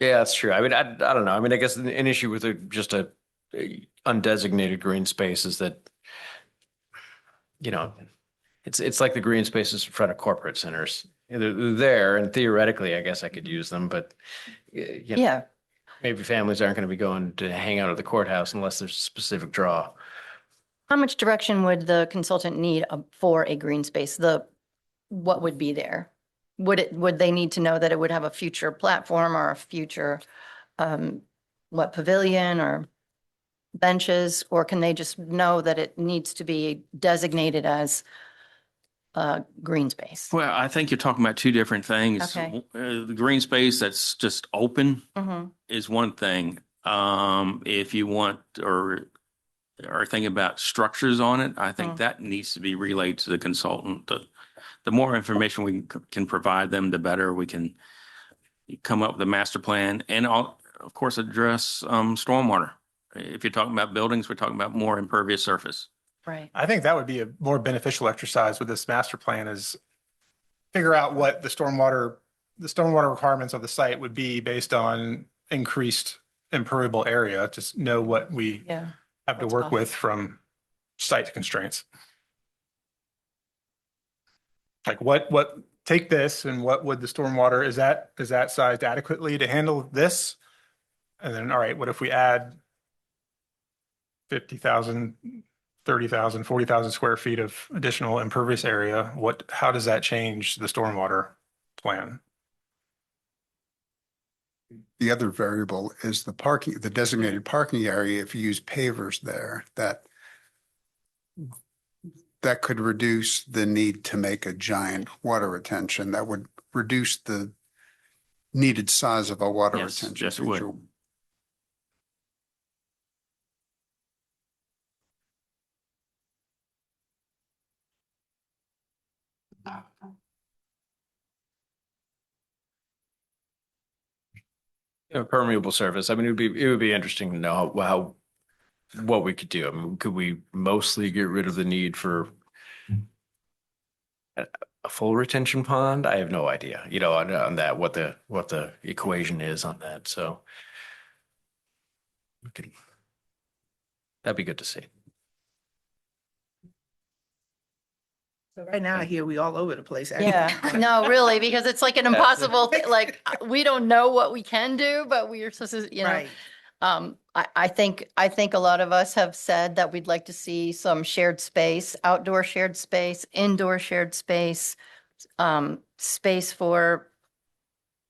Yeah, that's true. I mean, I don't know. I mean, I guess an issue with just a undesignated green space is that, it's like the green spaces in front of corporate centers. They're there, and theoretically, I guess I could use them, but Yeah, maybe families aren't going to be going to hang out at the courthouse unless there's a specific draw. how much direction would the consultant need for a green space? What would be there? would they need to know that it would have a future platform or a future, pavilion or benches? Or can they just know that it needs to be designated as green space? Well, I think you're talking about two different things. Okay. The green space that's just open Mhm. is one thing. If you want or are thinking about structures on it, I think that needs to be relayed to the consultant. The more information we can provide them, the better we can come up with a master plan and of course address stormwater. If you're talking about buildings, we're talking about more impervious surface. Right. I think that would be a more beneficial exercise with this master plan is figure out what the stormwater requirements of the site would be based on increased impermeable area. Just know what we Yeah. have to What's work possible. with from site constraints. Like take this and what would the stormwater, is that sized adequately to handle this? And then, all right, what if we add 50,000, 30,000, 40,000 square feet of additional impervious area? How does that change the stormwater plan? The other variable is the parking, the designated parking area. If you use pavers there, that could reduce the need to make a giant water retention. That would reduce the needed size of a water Yes, retention. yes, it would. feature. Permeable surface. I mean, it would be interesting to know what we could do. I mean, could we mostly get rid of the need for a full retention pond? I have no idea, on that, what the equation is on that. So that'd be good to see. So right now, I hear we all over the place. Yeah, no, really, because it's like an impossible, like, we don't know what we can do, but we are supposed to, Right. I think a lot of us have said that we'd like to see some shared space, outdoor shared space, indoor shared space, space for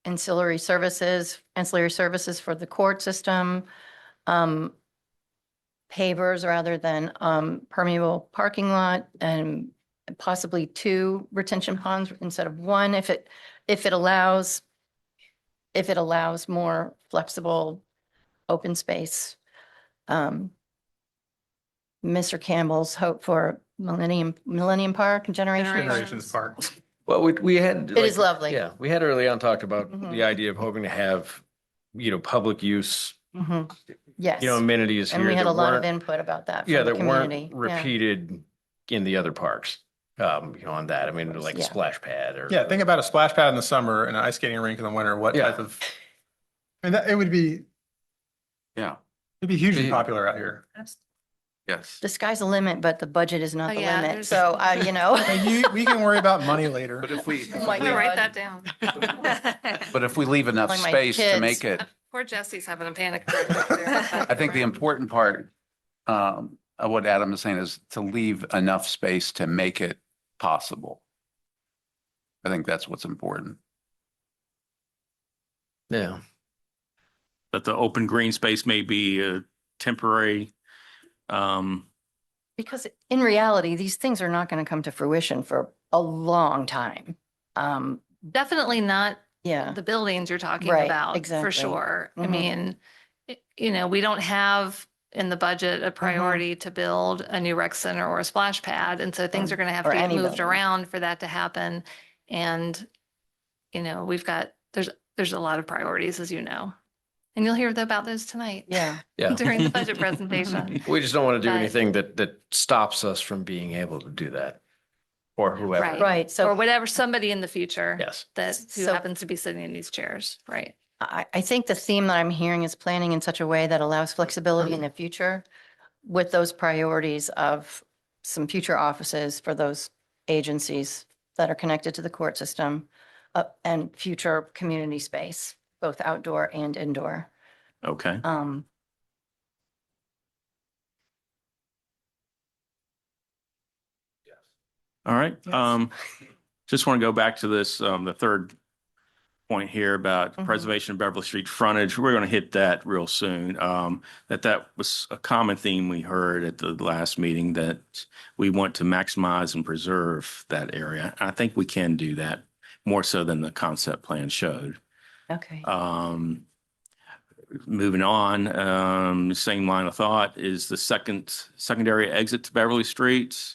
ancillary services for the court system, pavers rather than, permeable parking lot, and possibly 2 retention ponds instead of 1 if it allows more flexible open space. Mr. Campbell's hope for Millennium Park and Generations Park. Well, we had. It is lovely. Yeah, we had early on talked about Mhm. the idea of hoping to have, public use, Mhm. Yes. amenities here. And we had that a lot of weren't- input about that Yeah, from the that weren't community. Yeah. repeated in the other parks, on that. I mean, like a Yeah. splash pad or. Yeah, think about a splash pad in the summer and an ice skating rink in the winter. What Yeah. type of, I mean, it would be, Yeah, it'd be hugely Yeah. popular out here. yes. The sky's the limit, but the budget is not Oh, the yeah, limit. there's- So, We can worry about money later. But if we, Oh my I'm gonna write God. that down. but if we leave enough Like my space to kids. make it, Poor Jesse's having a panic attack. I think the important part of what Adam is saying is to leave enough space to make it possible. I think that's what's important. Yeah. But the open green space may be a temporary. because in reality, these things are not going to come to fruition for a long time. Definitely not Yeah. the buildings you're talking Right, about, exactly. for sure. I Mhm. mean, we don't have in the budget Mm-hmm. a priority to build a new rec center or a splash pad. And so things are going to have Or to get any moved building. around for that to happen. And, there's a lot of priorities, as you know. And you'll hear about those tonight Yeah. Yeah. during the budget presentation. We just don't want to do But- anything that stops us from being able to do that. Or whoever. Right. Right. Or So whatever, somebody in the future. Yes. Who So- happens to be sitting in these chairs, right? I think the theme that I'm hearing is planning in such a way that allows flexibility in the future with those priorities of some future offices for those agencies that are connected to the court system, and future community space, both outdoor and indoor. Okay. All right. Yes. just want to go back to this, the third point here about Mhm. preservation of Beverly Street frontage. We're going to hit that real soon. That was a common theme we heard at the last meeting, that we want to maximize and preserve that area. I think we can do that more so than the concept plan showed. Okay. Moving on, same line of thought is the secondary exit to Beverly Street.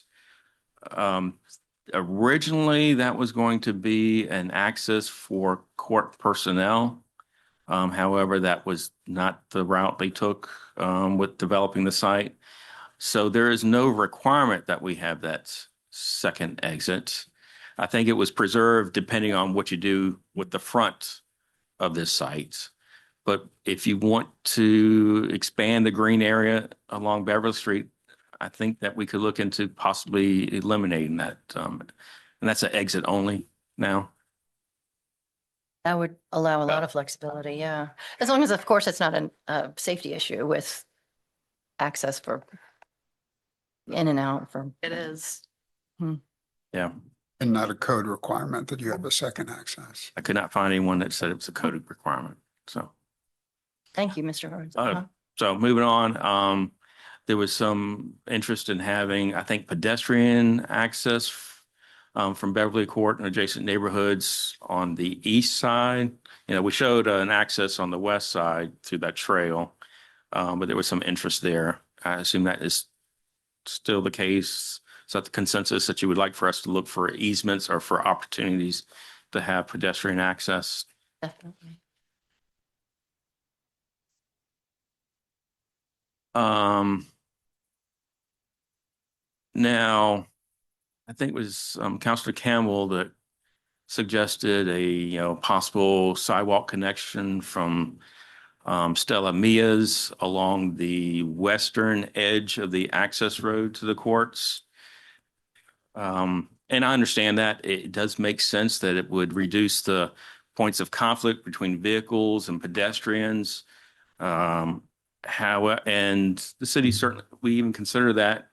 Originally, that was going to be an access for court personnel. However, that was not the route they took with developing the site. So there is no requirement that we have that second exit. I think it was preserved depending on what you do with the front of this site. But if you want to expand the green area along Beverly Street, I think that we could look into possibly eliminating that. And that's an exit only now. That would allow a lot of flexibility, yeah. As long as, of course, it's not a safety issue with access for in and out from. It is. Yeah. And not a code requirement that you have a second access. I could not find anyone that said it was a coded requirement. So, Thank you, Mr. Horns. so moving on, there was some interest in having, I think, pedestrian access from Beverly Court and adjacent neighborhoods on the east side. You know, we showed an access on the west side through that trail, but there was some interest there. I assume that is still the case. Is that the consensus that you would like for us to look for easements or for opportunities to have pedestrian access? Definitely. Now, I think it was Councilor Campbell that suggested a possible sidewalk connection from Stella Mia's along the western edge of the access road to the courts. And I understand that it does make sense that it would reduce the points of conflict between vehicles and pedestrians. And the city certainly, we even consider that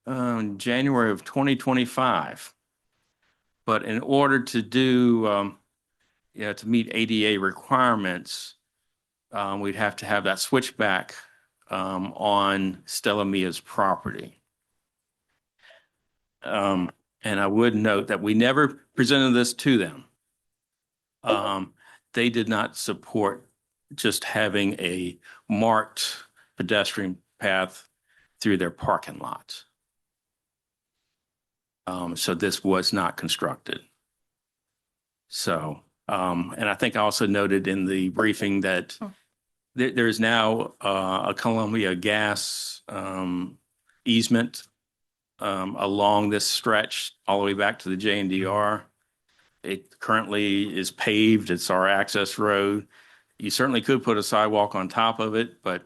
in January of 2025. But in order to do, to meet ADA requirements, we'd have to have that switchback on Stella Mia's property. And I would note that we never presented this to them. They did not support just having a marked pedestrian path through their parking lot. So this was not constructed. So, and I think I also noted in the briefing that there is now a Columbia Gas easement along this stretch all the way back to the JNDR. It currently is paved. It's our access road. You certainly could put a sidewalk on top of it, but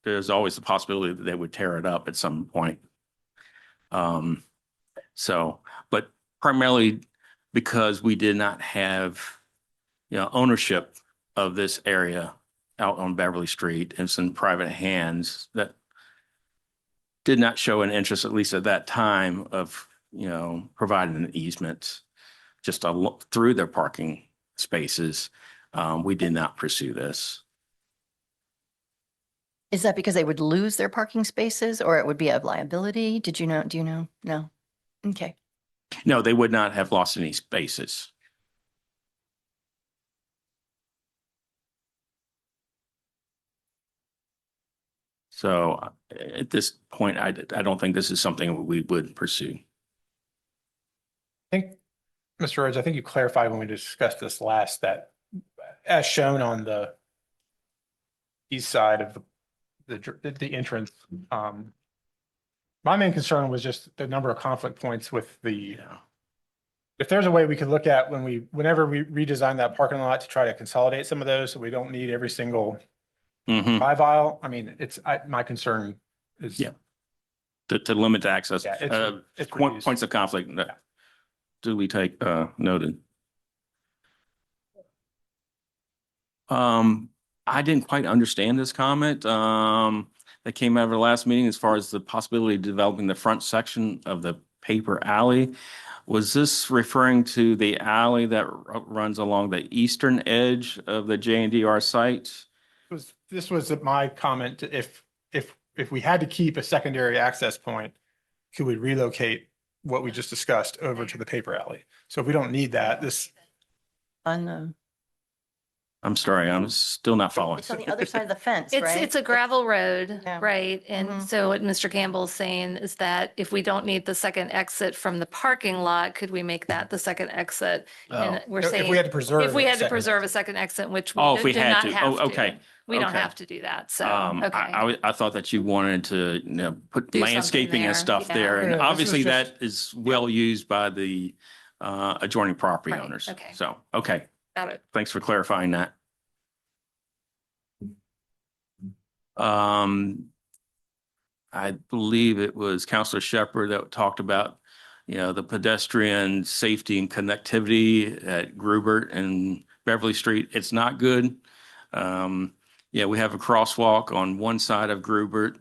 there's always the possibility that they would tear it up at some point. But primarily because we did not have, ownership of this area out on Beverly Street. It's in private hands that did not show an interest, at least at that time, of, providing an easement just through their parking spaces. We did not pursue this. Is that because they would lose their parking spaces or it would be a liability? Do you know? No. Okay. No, they would not have lost any spaces. So at this point, I don't think this is something we would pursue. I think, Mr. Rhodes, I think you clarified when we discussed this last that as shown on the east side of the entrance, my main concern was just the number of conflict points with the, if there's a way we could look at whenever we redesign that parking lot to try to consolidate some of those so we don't need every single drive aisle. I mean, my concern is. Yeah. To limit the access. Yeah, it's points of conflict. Do we take noted? I didn't quite understand this comment that came out of the last meeting as far as the possibility of developing the front section of the paper alley. Was this referring to the alley that runs along the eastern edge of the JNDR site? This was my comment. If we had to keep a secondary access point, could we relocate what we just discussed over to the paper alley? So if we don't need that, this, On the, I'm sorry, I'm still not following. it's on the other side of the fence, It's, right? it's a gravel road, Yeah. right? And Mhm. so what Mr. Campbell's saying is that if we don't need the second exit from the parking lot, could we make that the second exit? And we're if saying, we had to preserve. if we a had to second- preserve a second exit, which Oh, we if we do had not to. have Oh, to. okay. We don't Okay. have to do that, so, okay. I thought that you wanted to, put Do something landscaping there, and stuff yeah. there. Yeah, And this obviously was just- that is well used by the adjoining property Right, owners. okay. So, okay, Got it. thanks for clarifying that. I believe it was Counselor Shepherd that talked about, the pedestrian safety and connectivity at Grubert and Beverly Street. It's not good. We have a crosswalk on one side of Grubert,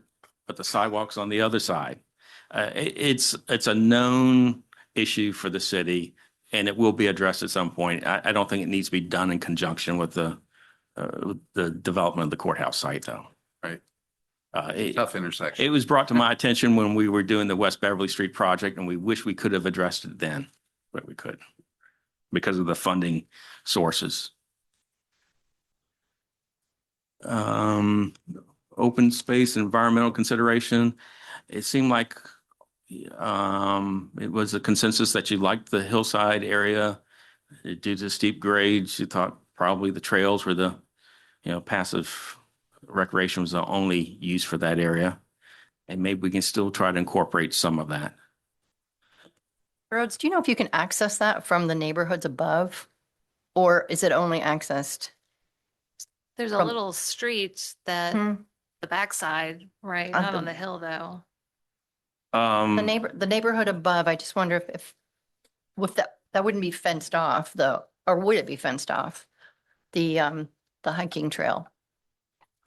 but the sidewalk's on the other side. It's a known issue for the city, and it will be addressed at some point. I don't think it needs to be done in conjunction with the development of the courthouse site, though. Right. It Tough intersection. was brought to my attention when we were doing the West Beverly Street project, and we wish we could have addressed it then, but we couldn't because of the funding sources. Open space, environmental consideration. It seemed like it was a consensus that you liked the hillside area due to steep grades. You thought probably the trails were the, passive recreation was the only use for that area. And maybe we can still try to incorporate some of that. Rhodes, do you know if you can access that from the neighborhoods above? Or is it only accessed? There's a From- little street that, Hmm. the backside, right? On Not the- on the hill, though. The neighborhood above, I just wonder if with that wouldn't be fenced off though, or would it be fenced off? The hiking trail?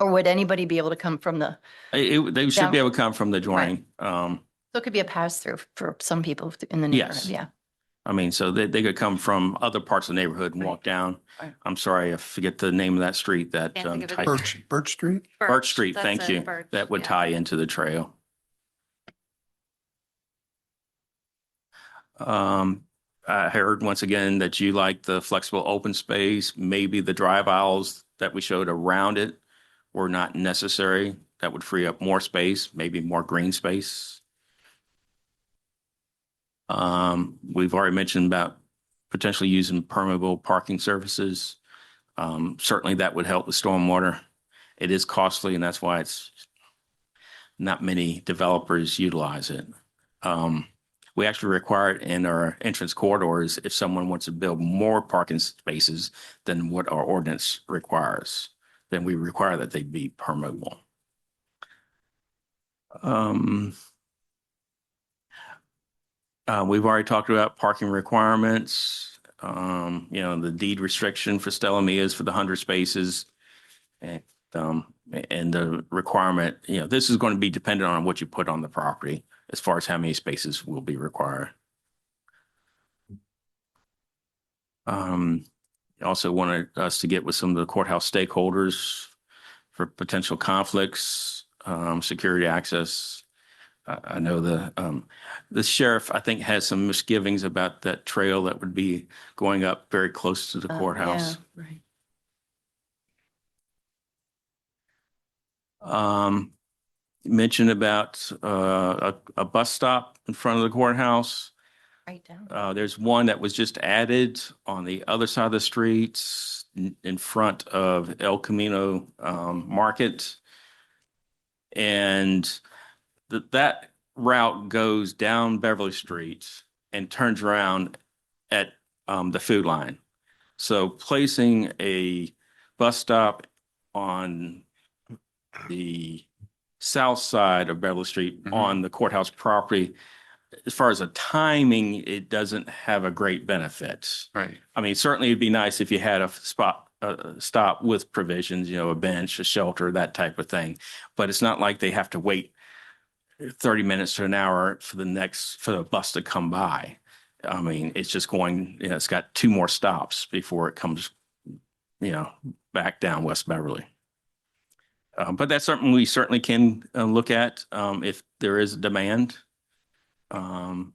Or would anybody be able to come from the, They should be able to come from the joining. so it could be a pass through for some people in the Yes. neighborhood, yeah. I mean, so they could come from other parts of the neighborhood and walk down. Right. I'm sorry, I forget the name of that street that. Can't think of it ties- either. Birch Street? Birch Street, That's thank it, you. Birch, That would yeah. tie into the trail. I heard once again that you like the flexible open space, maybe the drive aisles that we showed around it were not necessary. That would free up more space, maybe more green space. We've already mentioned about potentially using permeable parking surfaces. Certainly that would help with stormwater. It is costly, and that's why it's not many developers utilize it. We actually require it in our entrance corridors if someone wants to build more parking spaces than what our ordinance requires, then we require that they be permeable. We've already talked about parking requirements, the deed restriction for Stella Mia's for the 100 spaces. And the requirement, this is going to be dependent on what you put on the property as far as how many spaces will be required. Also wanted us to get with some of the courthouse stakeholders for potential conflicts, security access. I know the sheriff, I think, has some misgivings about that trail that would be going up very close to the courthouse. Yeah, right. Mentioned about a bus stop in front of the courthouse. Right down. There's one that was just added on the other side of the streets in front of El Camino Market. And that route goes down Beverly Street and turns around at the food line. So placing a bus stop on the south side of Beverly Street on the courthouse property, as far as a timing, it doesn't have a great benefit. Right. I mean, certainly it'd be nice if you had a stop with provisions, a bench, a shelter, that type of thing. But it's not like they have to wait 30 minutes to an hour for the bus to come by. I mean, it's just going, it's got 2 more stops before it comes, back down West Beverly. But that's something we certainly can look at if there is a demand. And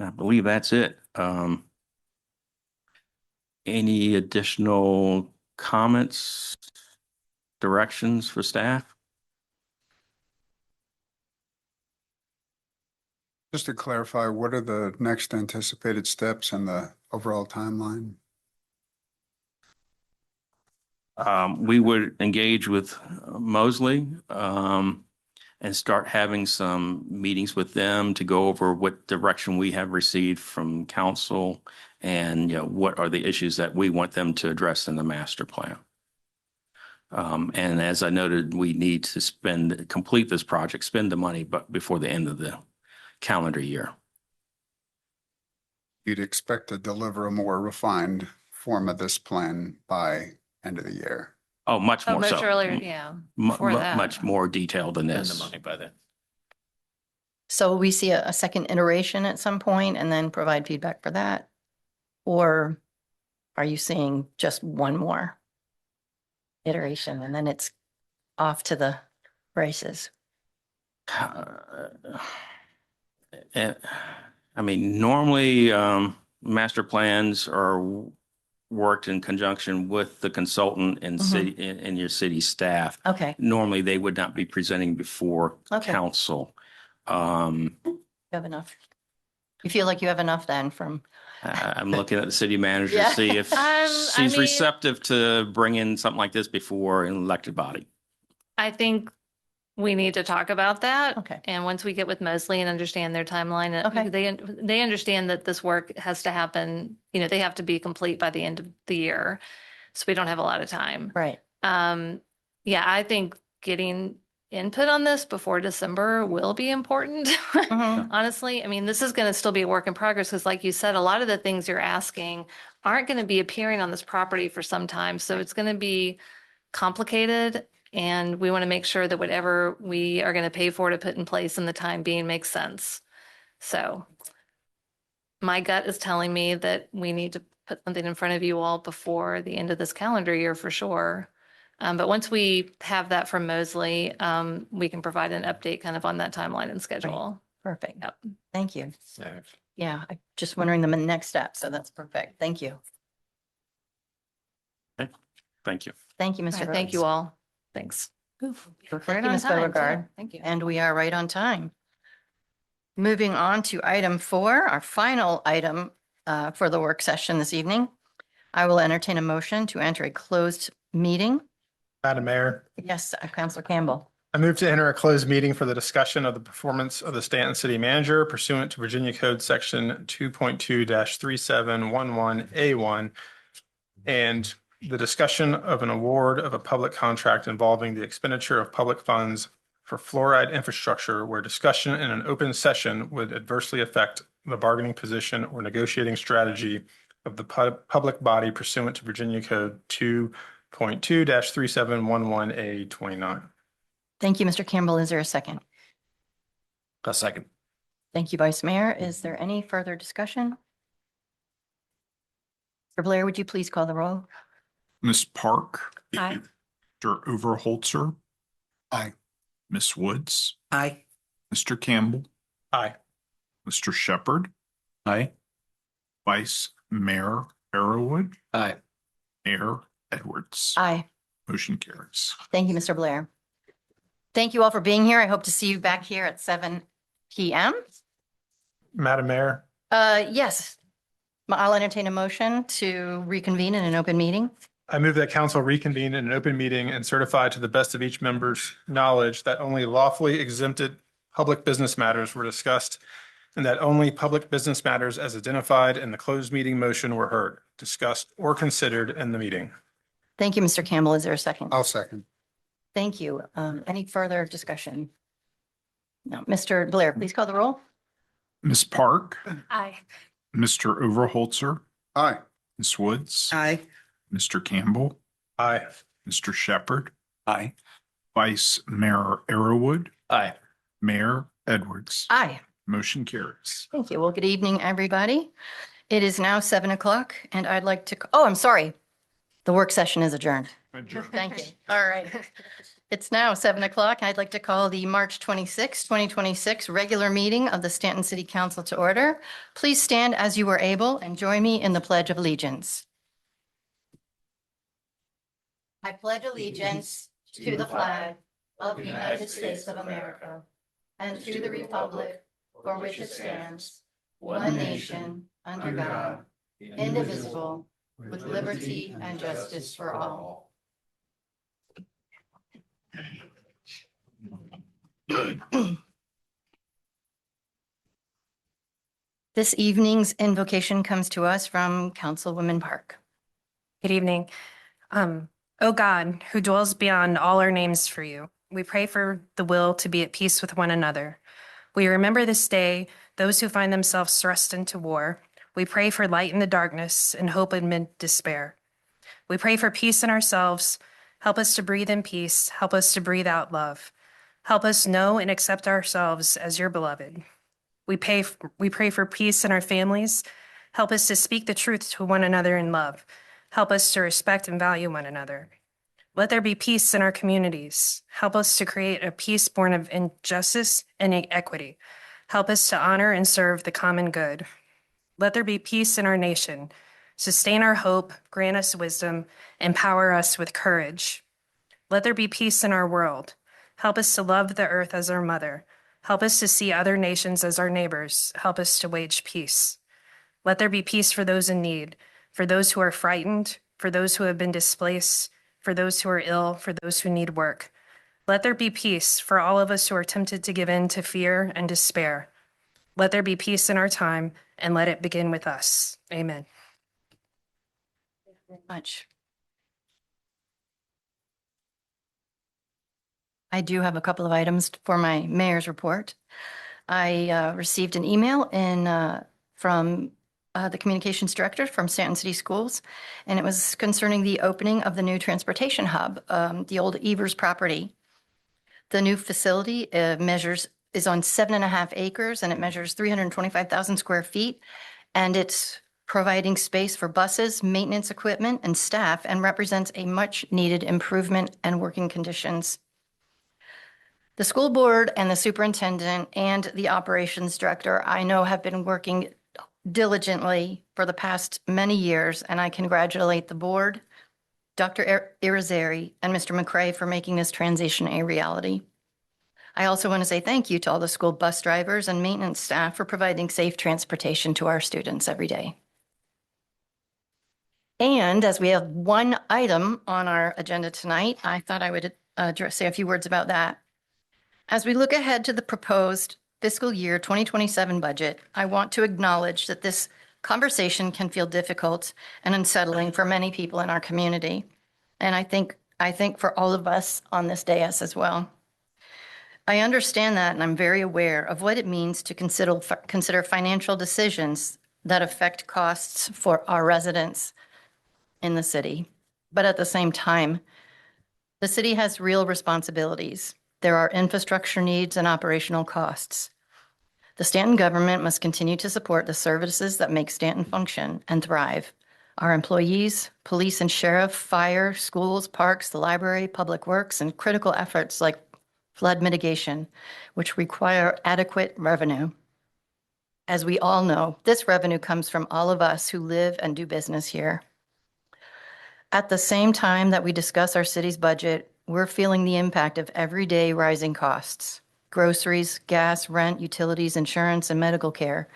I believe that's it. Any additional comments, directions for staff? Just to clarify, what are the next anticipated steps and the overall timeline? We would engage with Mosley and start having some meetings with them to go over what direction we have received from council and, what are the issues that we want them to address in the master plan. And as I noted, we need to complete this project, spend the money, but before the end of the calendar year. You'd expect to deliver a more refined form of this plan by end of the year. Oh, much more so. Much earlier, yeah. before that. Much more detailed than Spend the this. money by then. So we see a second iteration at some point and then provide feedback for that? Or are you seeing just one more iteration and then it's off to the races? I mean, normally, master plans are worked in conjunction with the consultant and and your city staff. Okay, Normally, they would not be presenting before Okay. council. you have enough. You feel like you have enough then from, I'm looking at the city manager Yeah. to see if I she's mean- receptive to bring in something like this before an elected body. I think we need to talk about that. Okay. And once we get with Mosley and understand their timeline, Okay. they understand that this work has to happen, they have to be complete by the end of the year. So we don't have a lot of time. right, Yeah, I think getting input on this before December will be important. Mhm. Honestly, I mean, this is going to still be a work in progress because like you said, a lot of the things you're asking aren't going to be appearing on this property for some time. So it's going to be complicated. And we want to make sure that whatever we are going to pay for to put in place in the time being makes sense. So my gut is telling me that we need to put something in front of you all before the end of this calendar year for sure. But once we have that from Mosley, we can provide an update kind of on that timeline and schedule. perfect. Yep. Thank you. Yeah. Yeah, I'm just wondering the next step, so that's perfect. Thank you. Thank you. Thank you, All Mr. right, thank you Rhodes. all. Thanks. Thank Right you, on Ms. time, too. Beauregard. Thank you. And we are right on time. Moving on to item 4, our final item for the work session this evening. I will entertain a motion to enter a closed meeting. Madam Mayor, Yes, Counselor Campbell. I move to enter a closed meeting for the discussion of the performance of the Stanton City Manager pursuant to Virginia Code Section 2.2-3711A1 and the discussion of an award of a public contract involving the expenditure of public funds for fluoride infrastructure where discussion in an open session would adversely affect the bargaining position or negotiating strategy of the public body pursuant to Virginia Code 2.2-3711A29. Thank you, Mr. Campbell. Is there a second? A second. Thank you, Vice Mayor. Is there any further discussion? Mr. Blair, would you please call the roll? Ms. Park, Aye. Mr. Overholzer, Aye. Ms. Woods, Aye. Mr. Campbell, Aye. Mr. Shepherd, Aye. Vice Mayor Arrowood, Aye. Mayor Edwards. Aye. Motion carries. Thank you, Mr. Blair. Thank you all for being here. I hope to see you back here at 7 PM. Madam Mayor, Yes. I'll entertain a motion to reconvene in an open meeting. I move that council reconvene in an open meeting and certify to the best of each member's knowledge that only lawfully exempted public business matters were discussed and that only public business matters as identified in the closed meeting motion were heard, discussed, or considered in the meeting. Thank you, Mr. Campbell. Is there a second? I'll second. Thank you. Any further discussion? No. Mr. Blair, please call the roll. Ms. Park, Aye. Mr. Overholzer, Aye. Ms. Woods, Aye. Mr. Campbell, Aye. Mr. Shepherd, Aye. Vice Mayor Arrowood, Aye. Mayor Edwards. Aye. Motion carries. Thank you. Well, good evening, everybody. It is now 7 o'clock and I'd like to, oh, I'm sorry. The work session is adjourned. Thank you. All right. It's now 7 o'clock. I'd like to call the March 26, 2026 regular meeting of the Staunton City Council to order. Please stand as you are able and join me in the Pledge of Allegiance. I pledge allegiance to the flag of the United States of America and to the republic for which it stands, one nation, under God, indivisible, with liberty and justice for all. This evening's invocation comes to us from Councilwoman Park. Good evening. O God, who dwells beyond all our names for you, we pray for the will to be at peace with one another. We remember this day those who find themselves thrust into war. We pray for light in the darkness and hope amid despair. We pray for peace in ourselves. Help us to breathe in peace. Help us to breathe out love. Help us know and accept ourselves as your beloved. We pray for peace in our families. Help us to speak the truth to one another in love. Help us to respect and value one another. Let there be peace in our communities. Help us to create a peace born of injustice and equity. Help us to honor and serve the common good. Let there be peace in our nation. Sustain our hope, grant us wisdom, empower us with courage. Let there be peace in our world. Help us to love the earth as our mother. Help us to see other nations as our neighbors. Help us to wage peace. Let there be peace for those in need, for those who are frightened, for those who have been displaced, for those who are ill, for those who need work. Let there be peace for all of us who are tempted to give in to fear and despair. Let there be peace in our time, and let it begin with us. Amen. Thank you very much. I do have a couple of items for my mayor's report. I received an email from the communications director from Staunton City Schools, and it was concerning the opening of the new transportation hub, the old Evers property. The new facility is on 7.5 acres, and it measures 325,000 square feet, and it's providing space for buses, maintenance equipment, and staff, and represents a much-needed improvement and working conditions. The school board and the superintendent and the operations director, I know, have been working diligently for the past many years, and I congratulate the board, Dr. Irizarry, and Mr. McCray for making this transition a reality. I also want to say thank you to all the school bus drivers and maintenance staff for providing safe transportation to our students every day. And as we have one item on our agenda tonight, I thought I would say a few words about that. As we look ahead to the proposed fiscal year 2027 budget, I want to acknowledge that this conversation can feel difficult and unsettling for many people in our community. And I think for all of us on this dais as well. I understand that, and I'm very aware of what it means to consider financial decisions that affect costs for our residents in the city. But at the same time, the city has real responsibilities. There are infrastructure needs and operational costs. The Staunton government must continue to support the services that make Staunton function and thrive. Our employees, police and sheriff, fire, schools, parks, the library, public works, and critical efforts like flood mitigation, which require adequate revenue. As we all know, this revenue comes from all of us who live and do business here. At the same time that we discuss our city's budget, we're feeling the impact of everyday rising costs. Groceries, gas, rent, utilities, insurance, and medical care.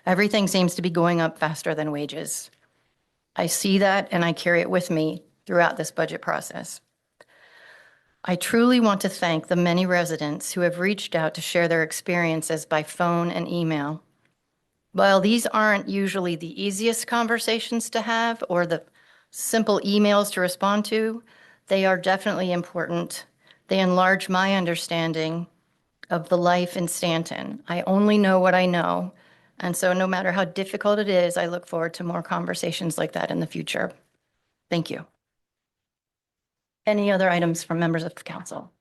Everything seems to be going up faster than wages. I see that and I carry it with me throughout this budget process. I truly want to thank the many residents who have reached out to share their experiences by phone and email. While these aren't usually the easiest conversations to have or the simple emails to respond to, they are definitely important. They enlarge my understanding of the life in Staunton. I only know what I know. And so no matter how difficult it is, I look forward to more conversations like that in the future. Thank you. Any other items from members of the council?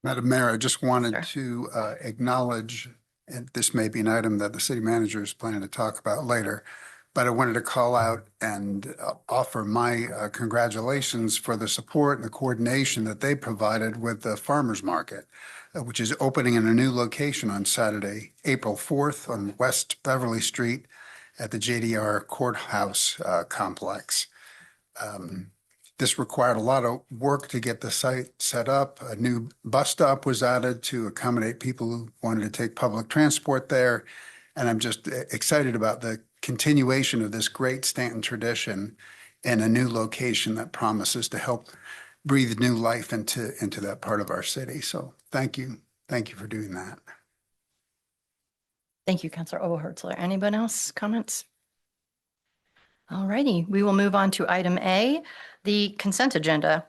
Madam Mayor, I just Sure. wanted to acknowledge, and this may be an item that the city manager is planning to talk about later, but I wanted to call out and offer my congratulations for the support and the coordination that they provided with the farmers market, which is opening in a new location on Saturday, April 4th on West Beverly Street at the JDR Courthouse complex. This required a lot of work to get the site set up. A new bus stop was added to accommodate people who wanted to take public transport there. And I'm just excited about the continuation of this great Staunton tradition in a new location that promises to help breathe new life into that part of our city. So thank you. Thank you for doing that. Thank you, Councilor Oberholzer. Anyone else comments? All righty, we will move on to item A, the consent agenda.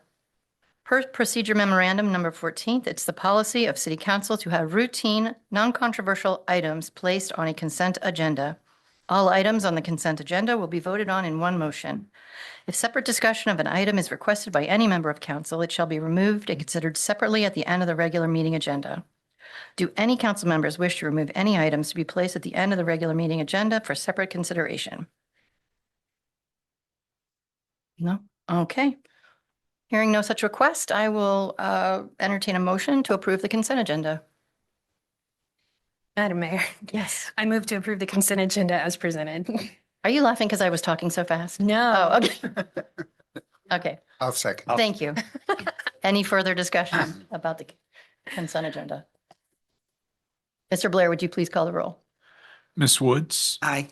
Per procedure memorandum number 14th, it's the policy of City Council to have routine, non-controversial items placed on a consent agenda. All items on the consent agenda will be voted on in one motion. If separate discussion of an item is requested by any member of council, it shall be removed and considered separately at the end of the regular meeting agenda. Do any council members wish to remove any items to be placed at the end of the regular meeting agenda for separate consideration? No? Okay. Hearing no such request, I will entertain a motion to approve the consent agenda. Madam Mayor, Yes. I move to approve the consent agenda as presented. Are you laughing because I was talking so fast? No. Oh, okay. Okay, I'll second. thank you. Any further discussion about the consent agenda? Mr. Blair, would you please call the roll? Ms. Woods, Aye.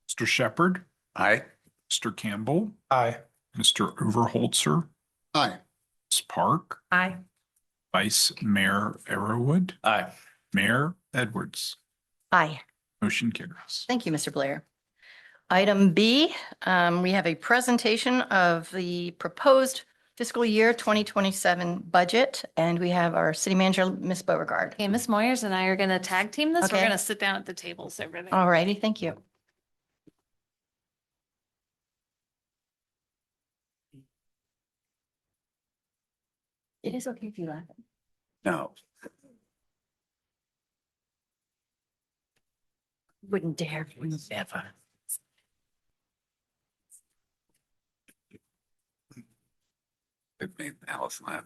Mr. Shepherd, Aye. Mr. Campbell, Aye. Mr. Overholtzer, Aye. Ms. Park, Aye. Vice Mayor Arrowood, Aye. Mayor Edwards. Aye. Motion carries. Thank you, Mr. Blair. Item B, we have a presentation of the proposed fiscal year 2027 budget, and we have our city manager, Ms. Beauregard. Okay, Ms. Moyers and I are going to tag team this. We're Okay. going to sit down at the tables over there. All righty, thank you. It is okay if you laugh. No. Wouldn't dare. Never. It made Alice laugh.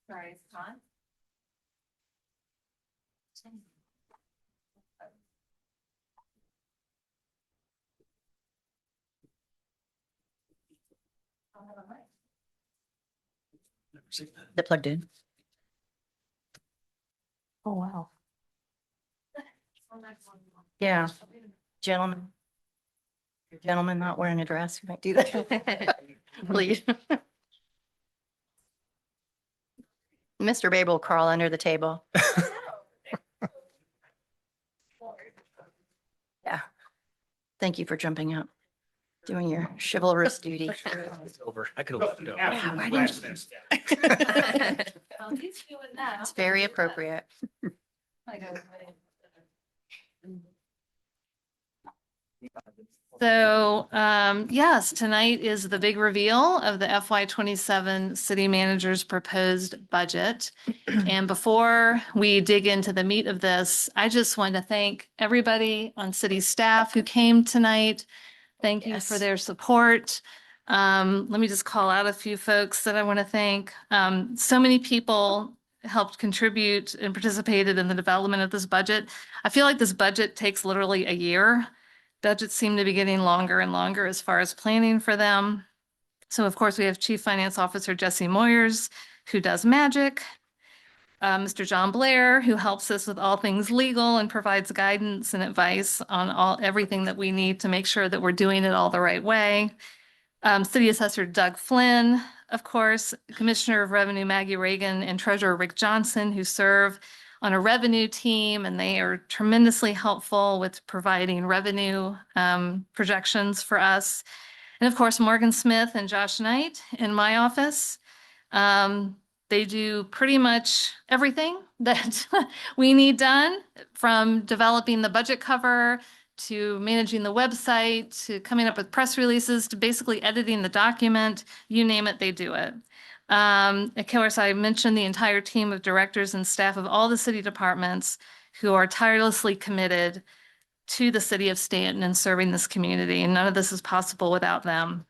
Sorry, it's on. That plugged in. Oh, wow. Yeah, gentlemen. Your gentleman not wearing a dress, you might do that. Please. Mr. Babe will crawl under the table. Yeah. Thank you for jumping up, doing your chivalrous duty. It's over. I could have left it over. Yeah, why didn't you- It's very appropriate. So, yes, tonight is the big reveal of the FY27 city manager's proposed budget. And before we dig into the meat of this, I just want to thank everybody on city staff who came tonight. Thank you for Yes. their support. Let me just call out a few folks that I want to thank. So many people helped contribute and participated in the development of this budget. I feel like this budget takes literally a year. Budgets seem to be getting longer and longer as far as planning for them. So of course, we have Chief Finance Officer Jesse Moyers, who does magic. Mr. John Blair, who helps us with all things legal and provides guidance and advice on everything that we need to make sure that we're doing it all the right way. City Assessor Doug Flynn, of course, Commissioner of Revenue Maggie Reagan, and Treasurer Rick Johnson, who serve on a revenue team, and they are tremendously helpful with providing revenue projections for us. And of course, Morgan Smith and Josh Knight in my office. They do pretty much everything that we need done, from developing the budget cover to managing the website, to coming up with press releases, to basically editing the document, you name it, they do it. Of course, I mentioned the entire team of directors and staff of all the city departments who are tirelessly committed to the city of Staunton and serving this community. And none of this is possible without them.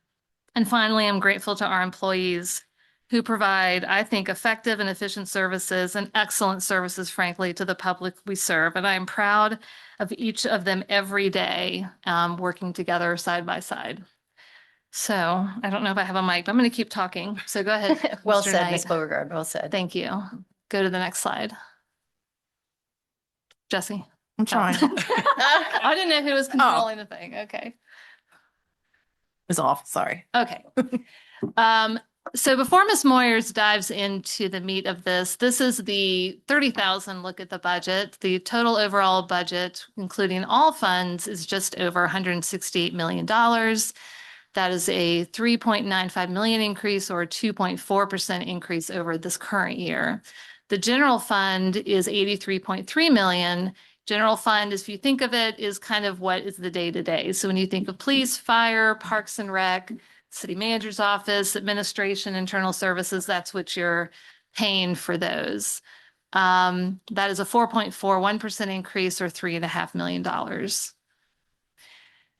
And finally, I'm grateful to our employees who provide, I think, effective and efficient services and excellent services, frankly, to the public we serve. And I am proud of each of them every day, working together side by side. So I don't know if I have a mic, but I'm going to keep talking. So go ahead. Well Mr. said, Knight. Ms. Beauregard, well said. Thank you. Go to the next slide. Jesse. I'm trying. I didn't know who was controlling the thing. Okay. It's off, sorry. Okay. So before Ms. Moyers dives into the meat of this, this is the 30,000 look at the budget. The total overall budget, including all funds, is just over $168 million. That is a 3.95 million increase or a 2.4% increase over this current year. The general fund is 83.3 million. General fund, if you think of it, is kind of what is the day-to-day. So when you think of police, fire, parks and rec, city manager's office, administration, internal services, that's what you're paying for those. That is a 4.41% increase or $3.5 million.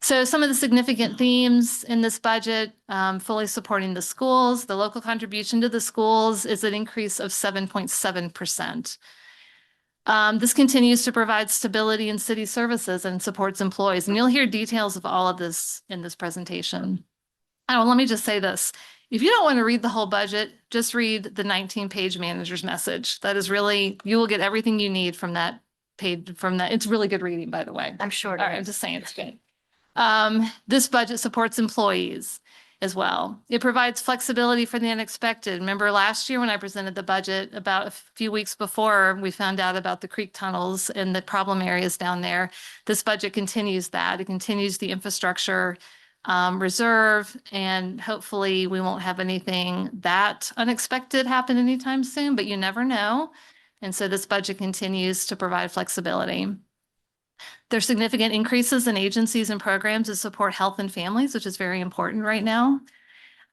So some of the significant themes in this budget, fully supporting the schools, the local contribution to the schools is an increase of 7.7%. This continues to provide stability in city services and supports employees. And you'll hear details of all of this in this presentation. Oh, let me just say this. If you don't want to read the whole budget, just read the 19-page manager's message. That is really, you will get everything you need from that page, from that. It's really good reading, by the way. I'm sure. All right, I'm just saying it's good. This budget supports employees as well. It provides flexibility for the unexpected. Remember last year when I presented the budget, about a few weeks before we found out about the creek tunnels and the problem areas down there, this budget continues that. It continues the infrastructure reserve, and hopefully we won't have anything that unexpected happen anytime soon, but you never know. And so this budget continues to provide flexibility. There's significant increases in agencies and programs to support health and families, which is very important right now.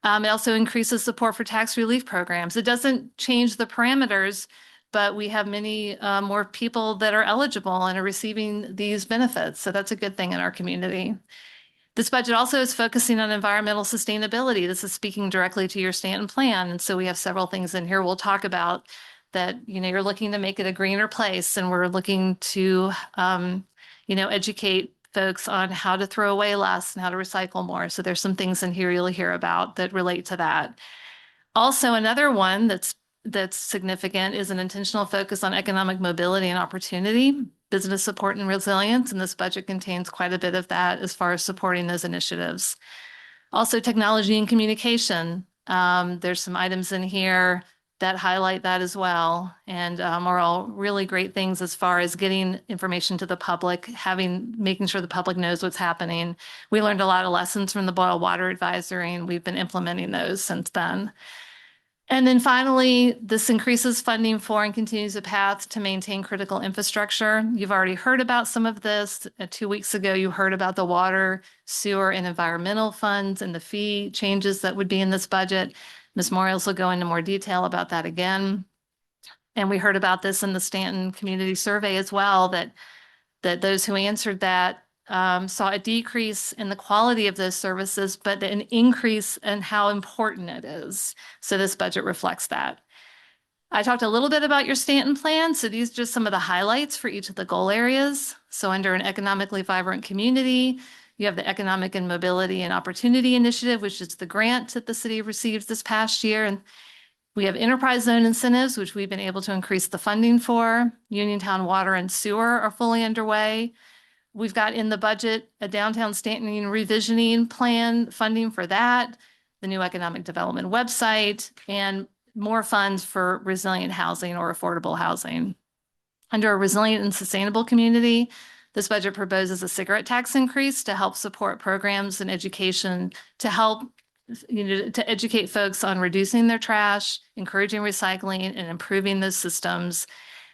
It also increases support for tax relief programs. It doesn't change the parameters, but we have many more people that are eligible and are receiving these benefits. So that's a good thing in our community. This budget also is focusing on environmental sustainability. This is speaking directly to your Staunton plan. And so we have several things in here we'll talk about that, you know, you're looking to make it a greener place, and we're looking to, you know, educate folks on how to throw away less and how to recycle more. So there's some things in here you'll hear about that relate to that. Also, another one that's significant is an intentional focus on economic mobility and opportunity, business support and resilience. And this budget contains quite a bit of that as far as supporting those initiatives. Also, technology and communication. There's some items in here that highlight that as well, and are all really great things as far as getting information to the public, making sure the public knows what's happening. We learned a lot of lessons from the Boil Water Advisory, and we've been implementing those since then. And then finally, this increases funding for and continues a path to maintain critical infrastructure. You've already heard about some of this. 2 weeks ago, you heard about the water, sewer, and environmental funds and the fee changes that would be in this budget. Ms. Morales will go into more detail about that again. And we heard about this in the Staunton Community Survey as well, that those who answered that saw a decrease in the quality of those services, but an increase in how important it is. So this budget reflects that. I talked a little bit about your Staunton plan. So these are just some of the highlights for each of the goal areas. So under an economically vibrant community, you have the Economic and Mobility and Opportunity Initiative, which is the grant that the city received this past year. And we have enterprise zone incentives, which we've been able to increase the funding for. Uniontown Water and Sewer are fully underway. We've got in the budget a downtown Staunton revisioning plan, funding for that, the new economic development website, and more funds for resilient housing or affordable housing. Under a resilient and sustainable community, this budget proposes a cigarette tax increase to help support programs and education to help, to educate folks on reducing their trash, encouraging recycling, and improving those systems.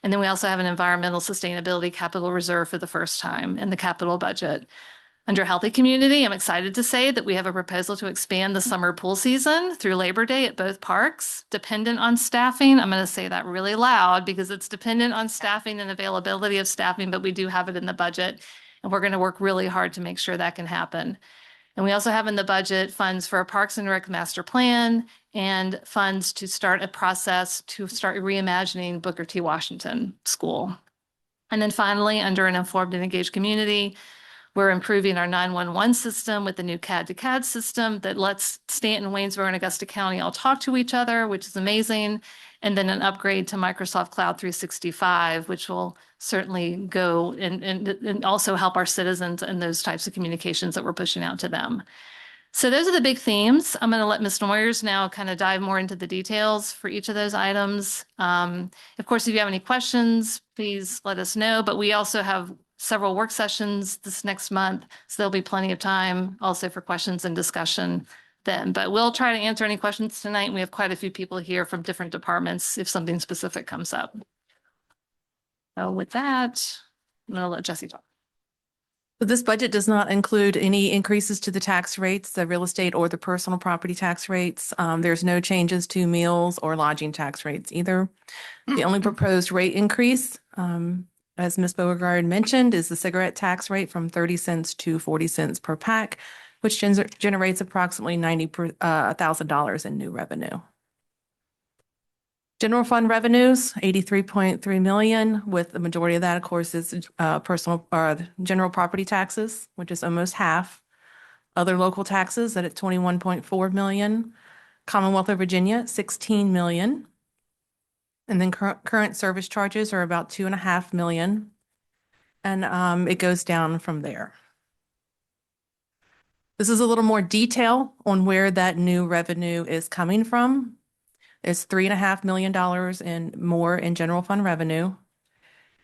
And then we also have an environmental sustainability capital reserve for the first time in the capital budget. Under Healthy Community, I'm excited to say that we have a proposal to expand the summer pool season through Labor Day at both parks, dependent on staffing. I'm going to say that really loud because it's dependent on staffing and availability of staffing, but we do have it in the budget. And we're going to work really hard to make sure that can happen. And we also have in the budget funds for a Parks and Rec master plan and funds to start a process to start reimagining Booker T. Washington School. And then finally, under an informed and engaged community, we're improving our 911 system with the new CAD to CAD system that lets Staunton, Waynesboro, and Augusta County all talk to each other, which is amazing. And then an upgrade to Microsoft Cloud 365, which will certainly go and also help our citizens in those types of communications that we're pushing out to them. So those are the big themes. I'm going to let Ms. Noyers now kind of dive more into the details for each of those items. Of course, if you have any questions, please let us know. But we also have several work sessions this next month, so there'll be plenty of time also for questions and discussion then. But we'll try to answer any questions tonight. We have quite a few people here from different departments if something specific comes up. So with that, I'm going to let Jesse talk. So this budget does not include any increases to the tax rates, the real estate or the personal property tax rates. There's no changes to meals or lodging tax rates either. The only proposed rate increase, as Ms. Beauregard mentioned, is the cigarette tax rate from 30 cents to 40 cents per pack, which generates approximately $90,000 in new revenue. General fund revenues, 83.3 million, with the majority of that, of course, is general property taxes, which is almost half. Other local taxes at 21.4 million. Commonwealth of Virginia, 16 million. And then current service charges are about 2.5 million. And it goes down from there. This is a little more detail on where that new revenue is coming from. It's $3.5 million and more in general fund revenue.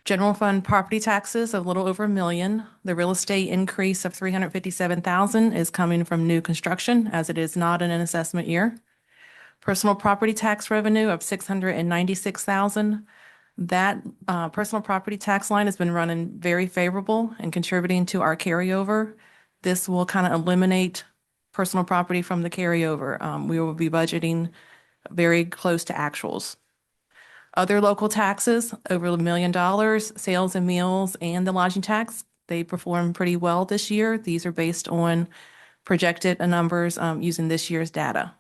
General fund property taxes, a little over $1 million. The real estate increase of $357,000 is coming from new construction, as it is not in an assessment year. Personal property tax revenue of $696,000. That personal property tax line has been running very favorable and contributing to our carryover. This will kind of eliminate personal property from the carryover. We will be budgeting very close to actuals. Other local taxes, over $1 million, sales and meals and the lodging tax, they perform pretty well this year. These are based on projected numbers using this year's data.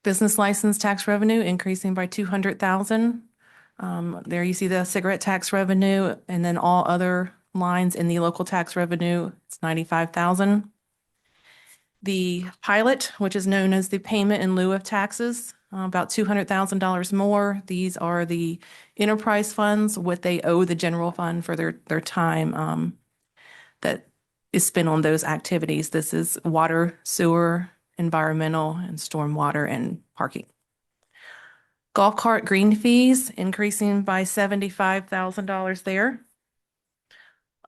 Business license tax revenue increasing by $200,000. There you see the cigarette tax revenue, and then all other lines in the local tax revenue, it's $95,000. The pilot, which is known as the payment in lieu of taxes, about $200,000 more. These are the enterprise funds, what they owe the general fund for their time that is spent on those activities. This is water, sewer, environmental, and stormwater and parking. Golf cart green fees increasing by $75,000 there.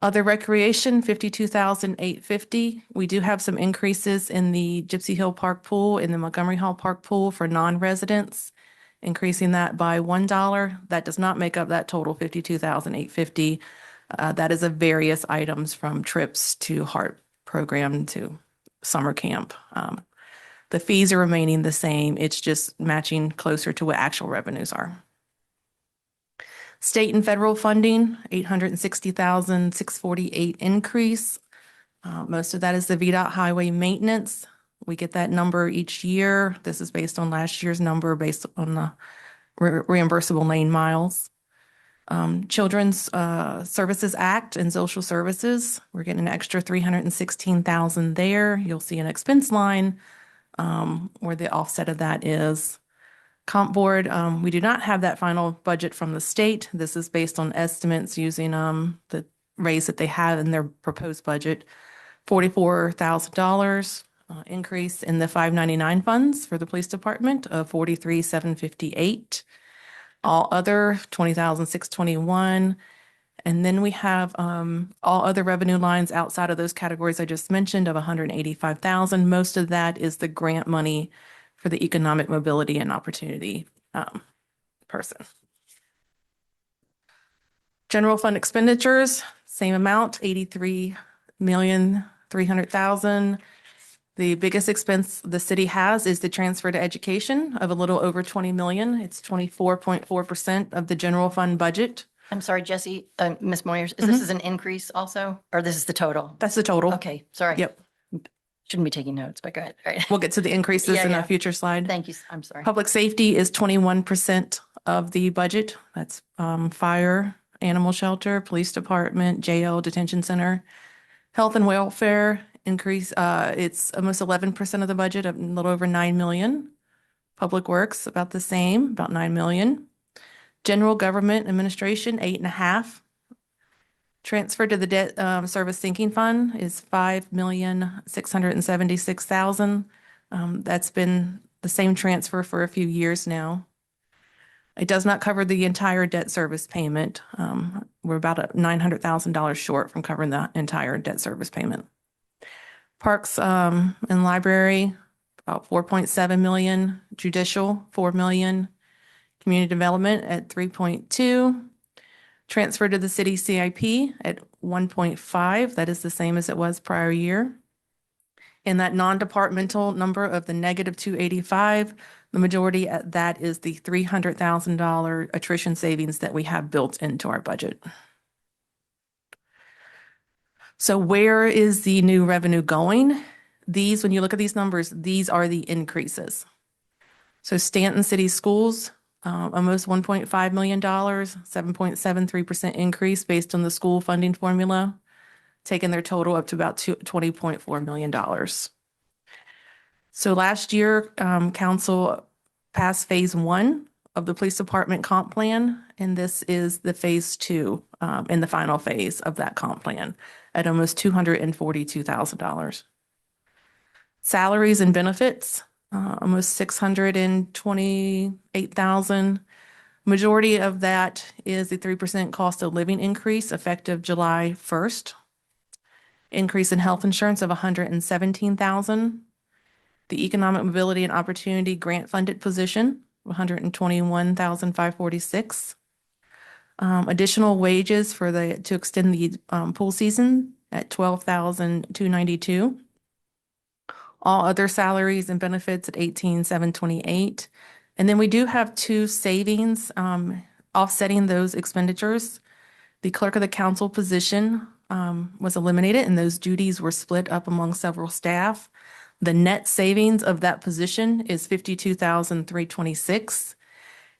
Other recreation, $52,850. We do have some increases in the Gypsy Hill Park pool, in the Montgomery Hall Park pool for non-residents, increasing that by $1. That does not make up that total $52,850. That is of various items from trips to heart program to summer camp. The fees are remaining the same. It's just matching closer to what actual revenues are. State and federal funding, $860,648 increase. Most of that is the VDOT highway maintenance. We get that number each year. This is based on last year's number based on the reimbursable lane miles. Children's Services Act and Social Services, we're getting an extra $316,000 there. You'll see an expense line where the offset of that is. Comp board, we do not have that final budget from the state. This is based on estimates using the raise that they have in their proposed budget. $44,000 increase in the 599 funds for the police department of $43,758. All other $20,621. And then we have all other revenue lines outside of those categories I just mentioned of $185,000. Most of that is the grant money for the economic mobility and opportunity person. General fund expenditures, same amount, 83,300,000. The biggest expense the city has is the transfer to education of a little over 20 million. It's 24.4% of the general fund budget. I'm sorry, Jesse, Ms. Moyers, is Mhm. this is an increase also, or this is the total? That's the total. Okay, sorry. Yep. Shouldn't be taking notes, but go ahead. All right. We'll get to the increases Yeah, in yeah. a future slide. Thank you. I'm sorry. Public safety is 21% of the budget. That's fire, animal shelter, police department, jail, detention center. Health and welfare increase, it's almost 11% of the budget, a little over 9 million. Public works, about the same, about 9 million. General government administration, 8.5. Transfer to the debt service sinking fund is 5,676,000. That's been the same transfer for a few years now. It does not cover the entire debt service payment. We're about $900,000 short from covering the entire debt service payment. Parks and library, about 4.7 million. Judicial, 4 million. Community development at 3.2. Transfer to the city CIP at 1.5. That is the same as it was prior year. And that non-departmental number of the negative 285, the majority of that is the $300,000 attrition savings that we have built into our budget. So where is the new revenue going? These, when you look at these numbers, these are the increases. So Staunton City Schools, almost $1.5 million, 7.73% increase based on the school funding formula, taking their total up to about $20.4 million. So last year, council passed phase 1 of the police department comp plan, and this is the phase 2 in the final phase of that comp plan at almost $242,000. Salaries and benefits, almost $628,000. Majority of that is the 3% cost of living increase effective July 1st. Increase in health insurance of $117,000. The economic mobility and opportunity grant funded position, $121,546. Additional wages to extend the pool season at $12,292. All other salaries and benefits at $18,728. And then we do have 2 savings offsetting those expenditures. The clerk of the council position was eliminated, and those duties were split up among several staff. The net savings of that position is $52,326.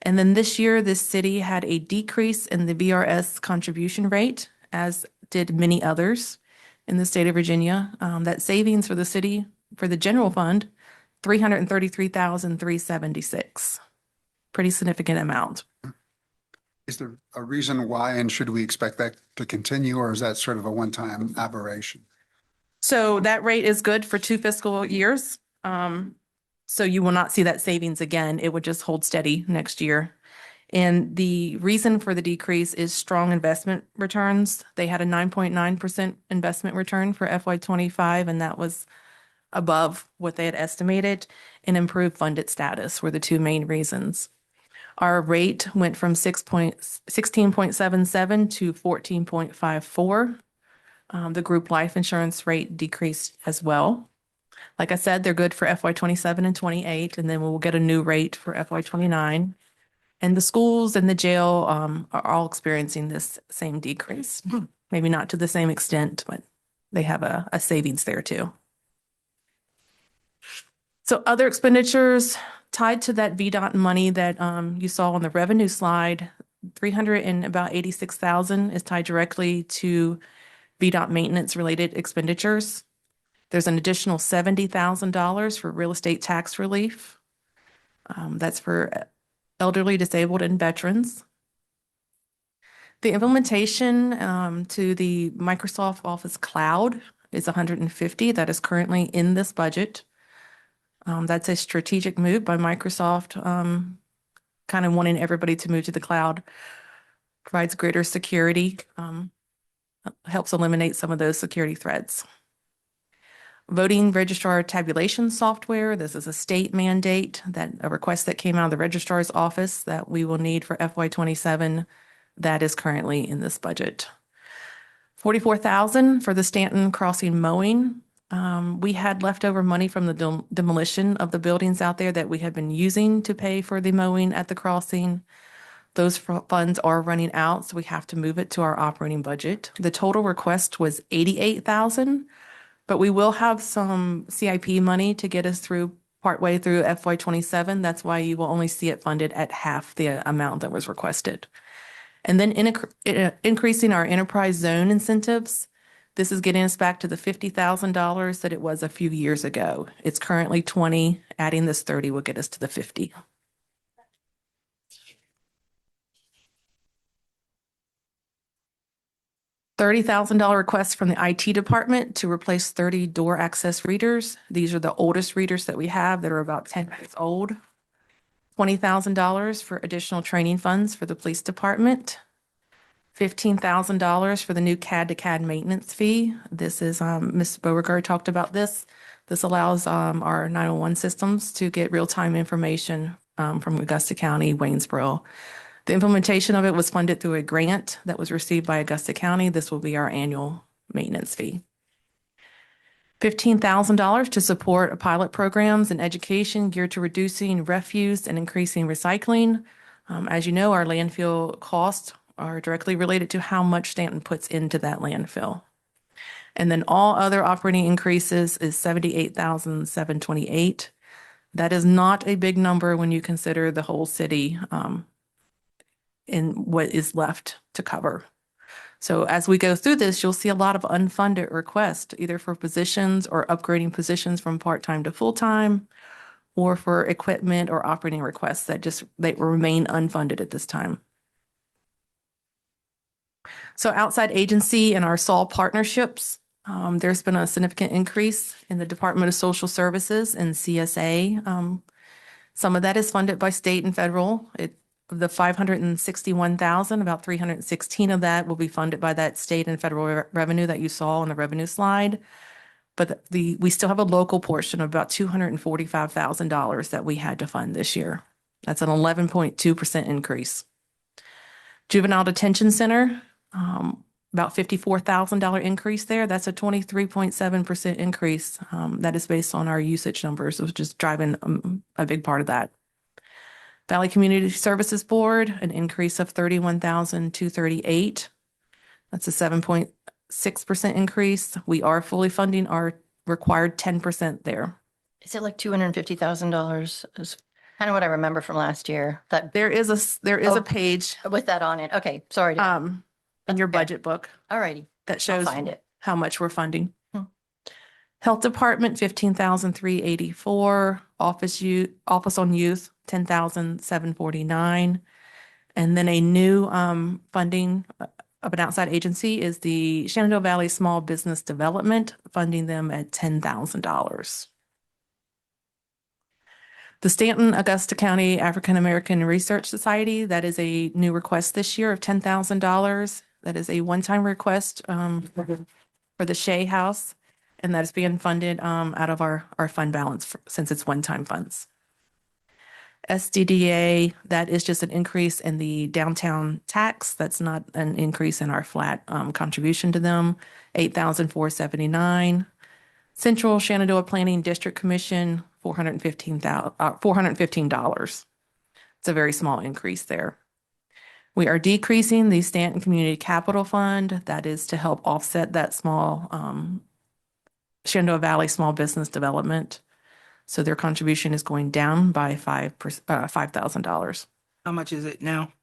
And then this year, this city had a decrease in the VRS contribution rate, as did many others in the state of Virginia. That savings for the city, for the general fund, $333,376. Pretty significant amount. Is there a reason why, and should we expect that to continue, or is that sort of a one-time aberration? So that rate is good for 2 fiscal years. So you will not see that savings again. It would just hold steady next year. And the reason for the decrease is strong investment returns. They had a 9.9% investment return for FY25, and that was above what they had estimated, and improved funded status were the 2 main reasons. Our rate went from 16.77 to 14.54. The group life insurance rate decreased as well. Like I said, they're good for FY27 and 28, and then we'll get a new rate for FY29. And the schools and the jail are all experiencing this same decrease. Maybe not to the same extent, but they have a savings there too. So other expenditures tied to that VDOT money that you saw on the revenue slide, $386,000 is tied directly to VDOT maintenance related expenditures. There's an additional $70,000 for real estate tax relief. That's for elderly, disabled, and veterans. The implementation to the Microsoft Office Cloud is $150,000. That is currently in this budget. That's a strategic move by Microsoft, kind of wanting everybody to move to the cloud. Provides greater security, helps eliminate some of those security threats. Voting registrar tabulation software. This is a state mandate, that a request that came out of the registrar's office that we will need for FY27 That is currently in this budget. 44,000 for the Staunton crossing mowing. We had leftover money from the demolition of the buildings out there that we had been using to pay for the mowing at the crossing. Those funds are running out, so we have to move it to our operating budget. The total request was 88,000, but we will have some CIP money to get us through partway through FY '27. That's why you will only see it funded at half the amount that was requested. And then increasing our enterprise zone incentives. This is getting us back to the $50,000 that it was a few years ago. It's currently 20. Adding this 30 will get us to the 50. $30,000 request from the IT department to replace 30 door access readers. These are the oldest readers that we have that are about 10 years old. $20,000 for additional training funds for the police department. $15,000 for the new CAD to CAD maintenance fee. This is, Ms. Beauregard talked about this. This allows our 911 systems to get real-time information from Augusta County, Waynesboro. The implementation of it was funded through a grant that was received by Augusta County. This will be our annual maintenance fee. $15,000 to support pilot programs and education geared to reducing refuse and increasing recycling. As you know, our landfill costs are directly related to how much Staunton puts into that landfill. And then all other operating increases is $78,728. That is not a big number when you consider the whole city in what is left to cover. So as we go through this, you'll see a lot of unfunded requests, either for positions or upgrading positions from part-time to full-time, or for equipment or operating requests that remain unfunded at this time. So outside agency and our SOL partnerships, there's been a significant increase in the Department of Social Services and CSA. Some of that is funded by state and federal. Of the 561,000, about 316 of that will be funded by that state and federal revenue that you saw on the revenue slide. But we still have a local portion of about $245,000 that we had to fund this year. That's an 11.2% increase. Juvenile Detention Center, about $54,000 increase there. That's a 23.7% increase. That is based on our usage numbers, which is driving a big part of that. Valley Community Services Board, an increase of $31,238. That's a 7.6% increase. We are fully funding our required 10% there. Is it like $250,000 is kind of what I remember from last year? That There is a page with that on it. Okay, sorry. in your Okay. budget book All righty. that shows find it. how much we're funding. Hmm. Health Department, $15,384. Office on Youth, $10,749. And then a new funding of an outside agency is the Shenandoah Valley Small Business Development, funding them at $10,000. The Staunton Augusta County African American Research Society, that is a new request this year of $10,000. That is a one-time request for the Shea House, and that is being funded out of our fund balance since it's one-time funds. SDDA, that is just an increase in the downtown tax. That's not an increase in our flat contribution to them, $8,479. Central Shenandoah Planning District Commission, $415. It's a very small increase there. We are decreasing the Staunton Community Capital Fund. That is to help offset that small Shenandoah Valley Small Business Development. So their contribution is going down by $5,000. How much is it now?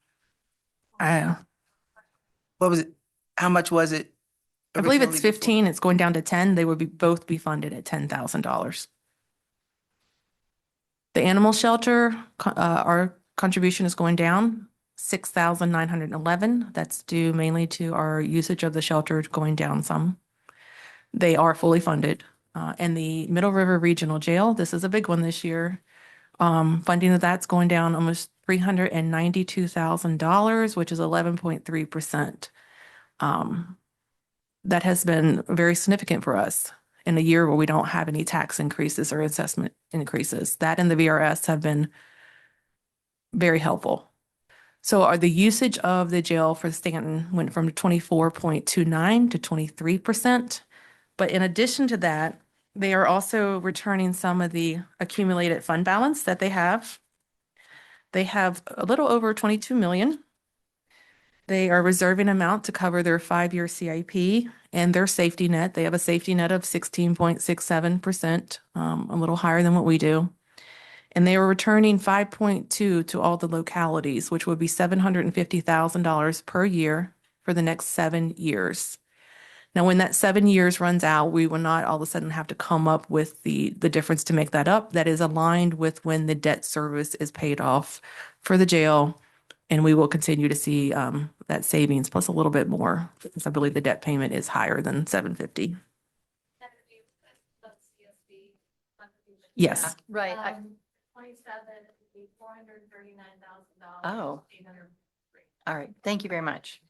I What was it? How much was it? believe it's originally before? 15. It's going down to 10. They would both be funded at $10,000. The animal shelter, our contribution is going down $6,911. That's due mainly to our usage of the shelter going down some. They are fully funded. And the Middle River Regional Jail, this is a big one this year. Funding of that's going down almost $392,000, which is 11.3%. That has been very significant for us in a year where we don't have any tax increases or assessment increases. That and the VRS have been very helpful. So the usage of the jail for Stanton went from 24.29 to 23%. But in addition to that, they are also returning some of the accumulated fund balance that they have. They have a little over 22 million. They are reserving amount to cover their 5-year CIP and their safety net. They have a safety net of 16.67%, a little higher than what we do. And they are returning 5.2 to all the localities, which would be $750,000 per year for the next 7 years. Now, when that 7 years runs out, we will not all of a sudden have to come up with the difference to make that up. That is aligned with when the debt service is paid off for the jail. And we will continue to see that savings plus a little bit more, because I believe the debt payment is higher than 750. Yes. Right. 27, $439,000. Oh. All right. Thank you very much.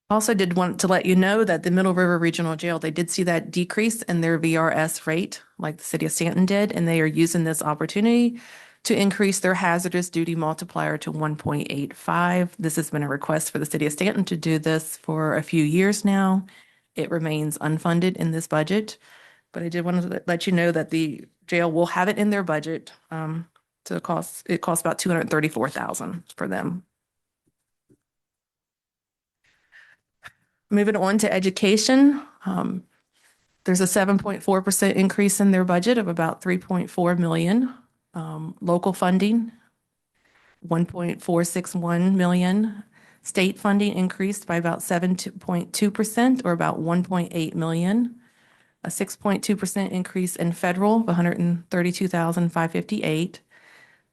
Also did want to let you know that the Middle River Regional Jail, they did see that decrease in their VRS rate, like the city of Stanton did, and they are using this opportunity to increase their hazardous duty multiplier to 1.85. This has been a request for the city of Stanton to do this for a few years now. It remains unfunded in this budget, but I did want to let you know that the jail will have it in their budget. So it costs about $234,000 for them. Moving on to education, there's a 7.4% increase in their budget of about 3.4 million. Local funding, 1.461 million. State funding increased by about 7.2% or about 1.8 million. A 6.2% increase in federal of 132,558.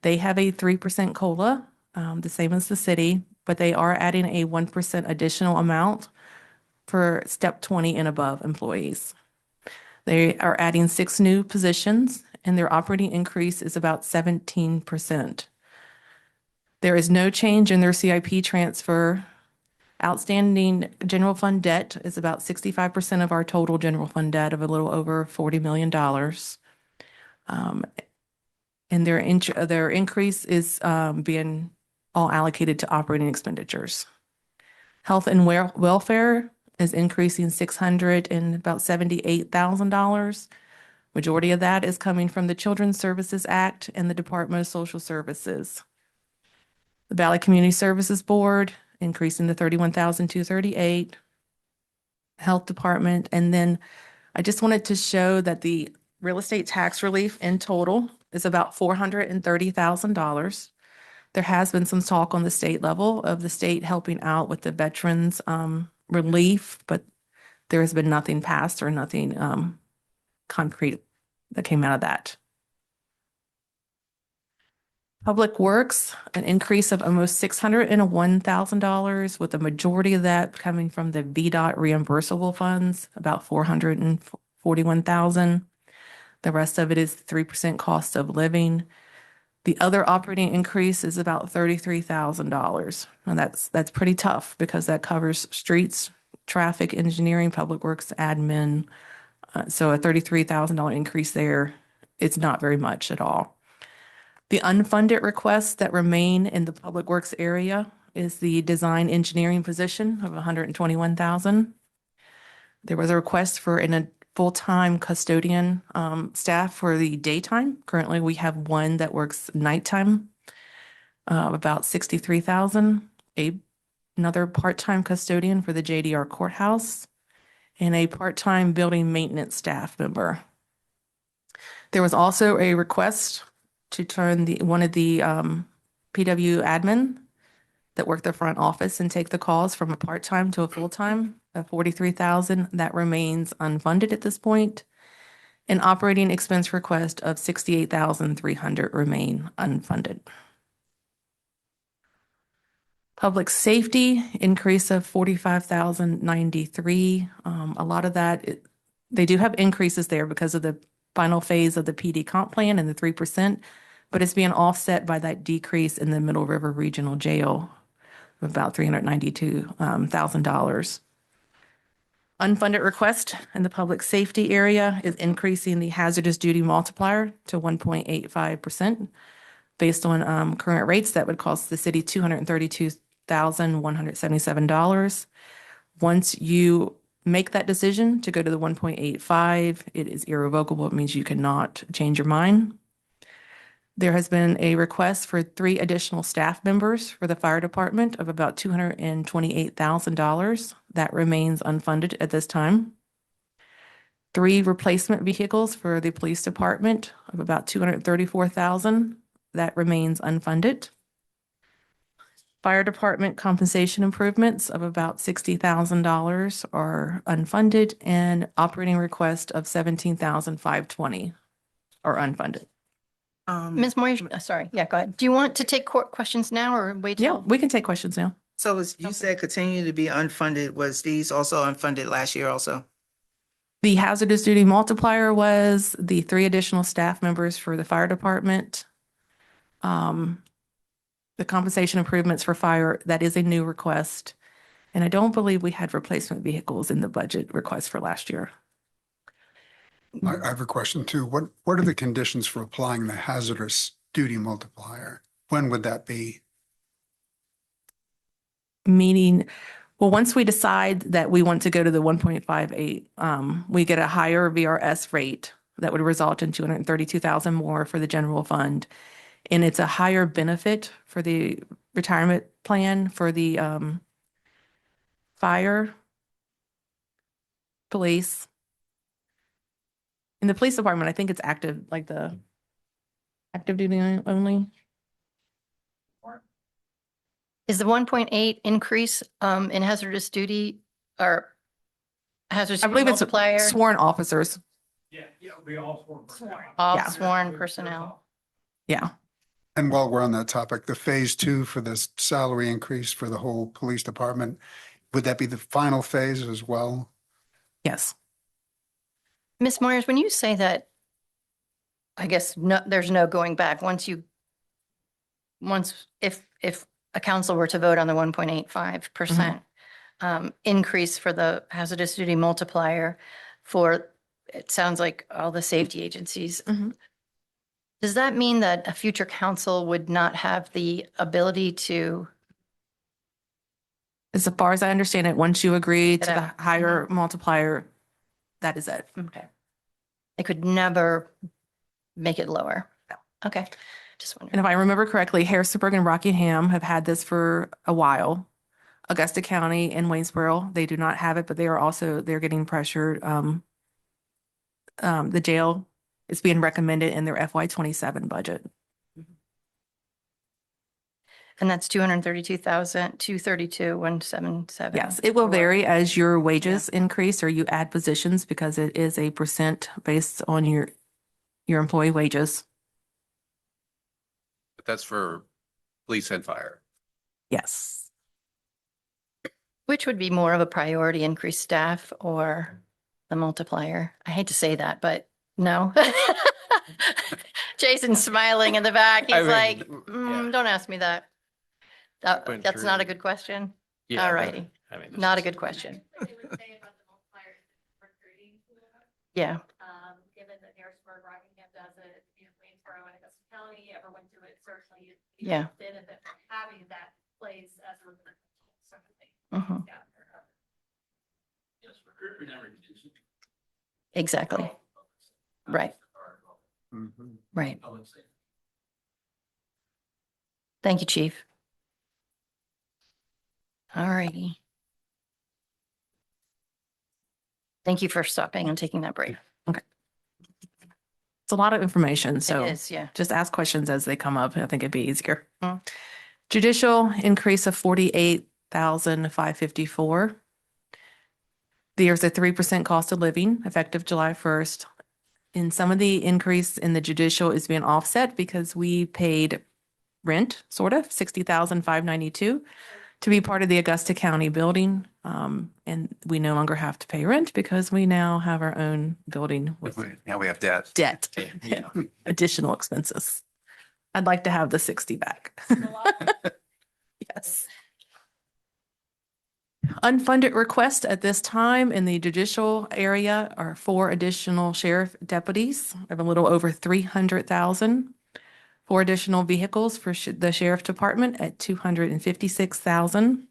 They have a 3% COLA, the same as the city, but they are adding a 1% additional amount for step 20 and above employees. They are adding 6 new positions and their operating increase is about 17%. There is no change in their CIP transfer. Outstanding general fund debt is about 65% of our total general fund debt of a little over $40 million. And their increase is being all allocated to operating expenditures. Health and welfare is increasing $678,000. Majority of that is coming from the Children's Services Act and the Department of Social Services. The Valley Community Services Board increasing to $31,238. Health Department, and then I just wanted to show that the real estate tax relief in total is about $430,000. There has been some talk on the state level of the state helping out with the veterans relief, but there has been nothing passed or nothing concrete that came out of that. Public Works, an increase of almost $601,000, with the majority of that coming from the VDOT reimbursable funds, about $441,000. The rest of it is 3% cost of living. The other operating increase is about $33,000. And that's pretty tough because that covers streets, traffic, engineering, public works, admin. So a $33,000 increase there, it's not very much at all. The unfunded requests that remain in the public works area is the design engineering position of $121,000. There was a request for a full-time custodian staff for the daytime. Currently, we have one that works nighttime, about $63,000. Another part-time custodian for the JDR courthouse, and a part-time building maintenance staff member. There was also a request to turn one of the PW admin that worked the front office and take the calls from a part-time to a full-time of $43,000. That remains unfunded at this point. An operating expense request of $68,300 remain unfunded. Public safety increase of $45,093. A lot of that, they do have increases there because of the final phase of the PD comp plan and the 3%, but it's being offset by that decrease in the Middle River Regional Jail of about $392,000. Unfunded request in the public safety area is increasing the hazardous duty multiplier to 1.85%. Based on current rates, that would cost the city $232,177. Once you make that decision to go to the 1.85, it is irrevocable. It means you cannot change your mind. There has been a request for 3 additional staff members for the fire department of about $228,000. That remains unfunded at this time. 3 replacement vehicles for the police department of about $234,000. That remains unfunded. Fire department compensation improvements of about $60,000 are unfunded, and operating request of $17,520 are unfunded. Ms. Moyer, sorry, yeah, go ahead. Do you want to take court questions now or wait Yeah, till? we can take questions now. So as you said, continue to be unfunded. Was these also unfunded last year also? The hazardous duty multiplier was the 3 additional staff members for the fire department. The compensation improvements for fire, that is a new request. And I don't believe we had replacement vehicles in the budget request for last year. I have a question too. What are the conditions for applying the hazardous duty multiplier? When would that be? Meaning, well, once we decide that we want to go to the 1.58, we get a higher VRS rate that would result in 232,000 more for the general fund. And it's a higher benefit for the retirement plan for the fire, police. In the police department, I think it's active, like the active duty only. Is the 1.8 increase in hazardous duty or hazardous I believe it's multiplier? sworn officers. All yeah. sworn personnel. Yeah. And while we're on that topic, the phase 2 for the salary increase for the whole police department, would that be the final phase as well? Yes. Ms. Moyers, when you say that, I guess no, there's no going back. If a council were to vote on the 1.85% increase for the hazardous duty multiplier for, it sounds like all the safety agencies. Mhm. Does that mean that a future council would not have the ability to? As far as I understand it, once you agree to the Yeah. higher multiplier, that is it. Okay. They could never make it lower. No. Okay, just And wondering. if I remember correctly, Harrisonburg and Rockingham have had this for a while. Augusta County and Waynesboro, they do not have it, but they're getting pressured. The jail is being recommended in their FY27 budget. And that's 232,000, 232,177. Yes, it will vary as your wages increase or you add positions because it is a percent based on your employee wages. But that's for police and fire. Yes. Which would be more of a priority, increased staff or the multiplier? I hate to say that, but no. Jason's smiling in the back. He's I mean, like, yeah. don't ask me that. Went That's not a through- good question. Yeah, All but, righty. I mean, Not a this good is- question. They would say about the multiplier is recruiting. Yeah. Given that Harrisburg, Rockingham does it, Waynesboro and Augusta County ever went through it, certainly you'd Yeah. benefit from having that place as a recruitment tool, sort of thing. Mhm. Yeah. Exactly. Right. Right. Thank you, Chief. All righty. Thank you for stopping and taking that break. It's a lot of information, so It is, yeah. just ask questions as they come up. I think it'd be easier. Mm. Judicial increase of 48,554. There's a 3% cost of living effective July 1st. And some of the increase in the judicial is being offset because we paid rent, sort of, 60,592 to be part of the Augusta County building. And we no longer have to pay rent because we now have our own building with Now we have debt. debt, additional expenses. I'd like to have the 60 back. Yes. Unfunded requests at this time in the judicial area are 4 additional sheriff deputies of a little over 300,000. 4 additional vehicles for the sheriff department at $256,000.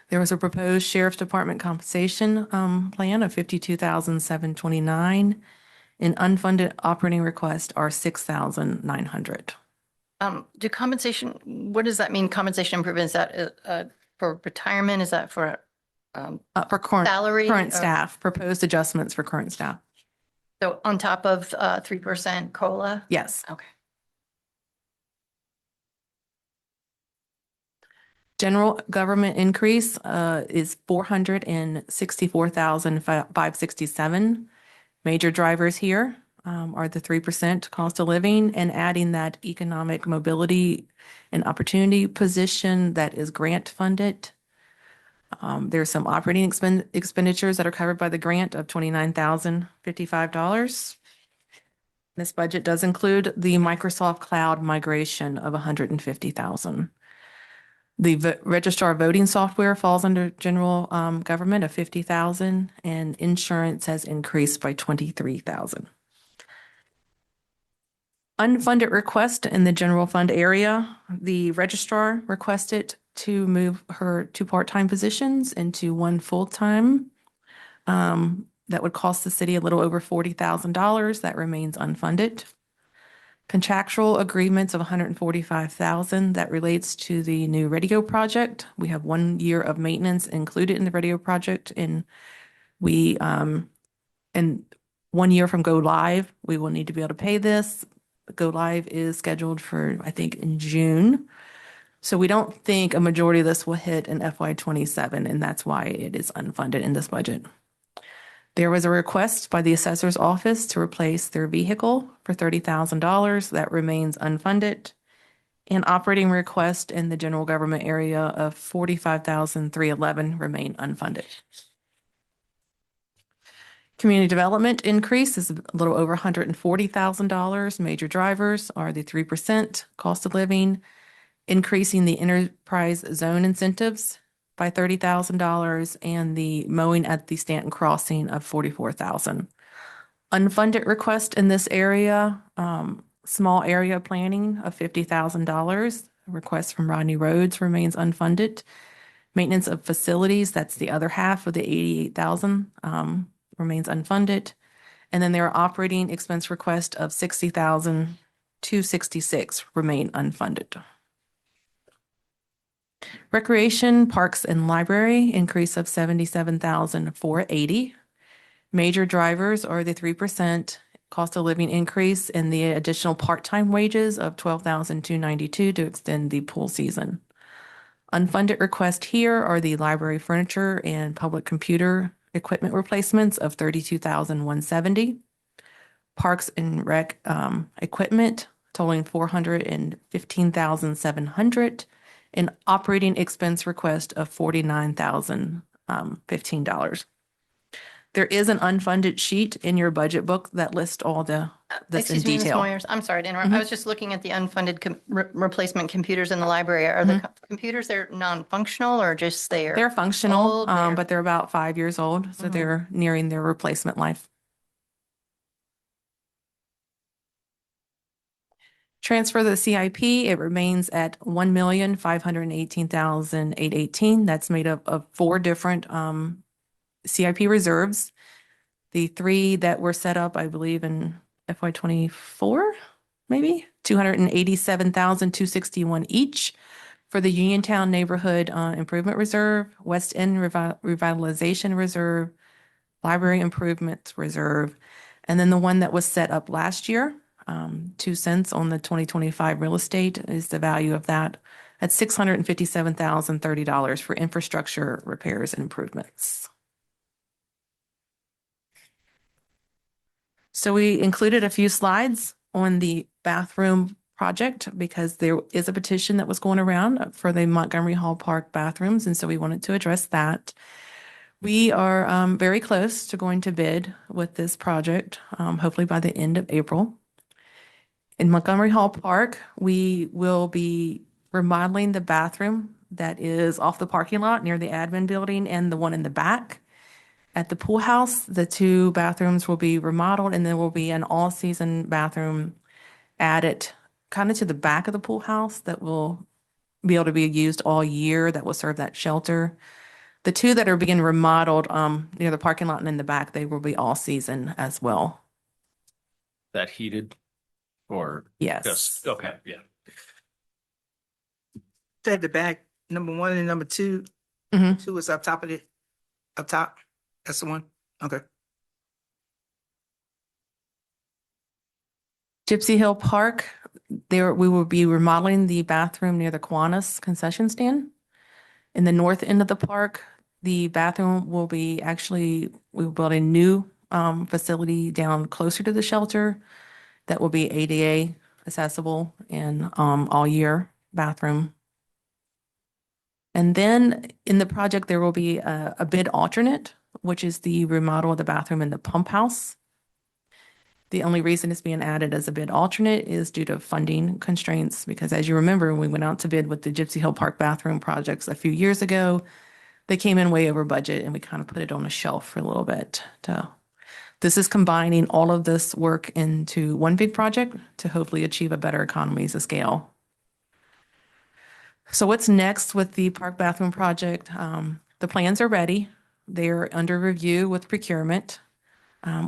There was a proposed sheriff's department compensation plan of $52,729, and unfunded operating requests are $6,900. Do compensation, what does that mean? Compensation improvement, is that for retirement? Is that for For current salary? current staff, proposed adjustments for current staff. So on top of 3% COLA? Yes. Okay. General government increase is 464,567. Major drivers here are the 3% cost of living, and adding that economic mobility and opportunity position that is grant funded. There's some operating expenditures that are covered by the grant of $29,055. This budget does include the Microsoft Cloud migration of $150,000. The registrar voting software falls under general government of $50,000, and insurance has increased by $23,000. Unfunded request in the general fund area, the registrar requested to move her 2 part-time positions into 1 full-time. That would cost the city a little over $40,000. That remains unfunded. Contractual agreements of $145,000 that relates to the new radio project. We have 1 year of maintenance included in the radio project, and we and 1 year from go live, we will need to be able to pay this. Go live is scheduled for, I think, in June. So we don't think a majority of this will hit in FY27, and that's why it is unfunded in this budget. There was a request by the assessor's office to replace their vehicle for $30,000. That remains unfunded. An operating request in the general government area of $45,311 remain unfunded. Community development increase is a little over $140,000. Major drivers are the 3% cost of living, increasing the enterprise zone incentives by $30,000, and the mowing at the Staunton crossing of $44,000. Unfunded request in this area, small area planning of $50,000. Request from Rodney Rhodes remains unfunded. Maintenance of facilities, that's the other half of the $88,000, remains unfunded. And then there are operating expense requests of $60,266 remain unfunded. Recreation, parks, and library increase of $77,480. Major drivers are the 3% cost of living increase and the additional part-time wages of $12,292 to extend the pool season. Unfunded requests here are the library furniture and public computer equipment replacements of $32,170. Parks and rec equipment totaling $415,700. An operating expense request of $49,015. There is an unfunded sheet in your budget book that lists all this in Excuse me, Ms. detail. Moyers, I'm sorry to interrupt. I was just looking at the unfunded replacement computers in the library. Are the computers there non-functional or just there? They're functional, old, they're- but they're about 5 years old, so they're nearing their replacement life. Transfer the CIP, it remains at $1,518,818. That's made up of 4 different CIP reserves. The 3 that were set up, I believe, in FY24, maybe $287,261 each for the Uniontown Neighborhood Improvement Reserve, West End Revitalization Reserve, Library Improvements Reserve, and then the one that was set up last year, 2 cents on the 2025 real estate is the value of that at $657,030 for infrastructure repairs and improvements. So we included a few slides on the bathroom project because there is a petition that was going around for the Montgomery Hall Park bathrooms, and so we wanted to address that. We are very close to going to bid with this project, hopefully by the end of April. In Montgomery Hall Park, we will be remodeling the bathroom that is off the parking lot near the admin building and the one in the back. At the pool house, the 2 bathrooms will be remodeled, and there will be an all-season bathroom added kind of to the back of the pool house that will be able to be used all year, that will serve that shelter. The two that are being remodeled near the parking lot and in the back, they will be all season as well. That heated or Yes. just, okay, yeah. At the back, number one and number two. Mhm. Two is up top of it. Up top. That's the one. Okay. Gypsy Hill Park, there, we will be remodeling the bathroom near the Kiwanis concession stand. In the north end of the park, the bathroom will be actually, we will build a new facility down closer to the shelter that will be ADA accessible and all year bathroom. And then in the project, there will be a bid alternate, which is the remodel of the bathroom in the pump house. The only reason it's being added as a bid alternate is due to funding constraints, because as you remember, when we went out to bid with the Gypsy Hill Park bathroom projects a few years ago, they came in way over budget and we kind of put it on a shelf for a little bit. This is combining all of this work into one big project to hopefully achieve a better economies of scale. So what's next with the park bathroom project? The plans are ready. They're under review with procurement.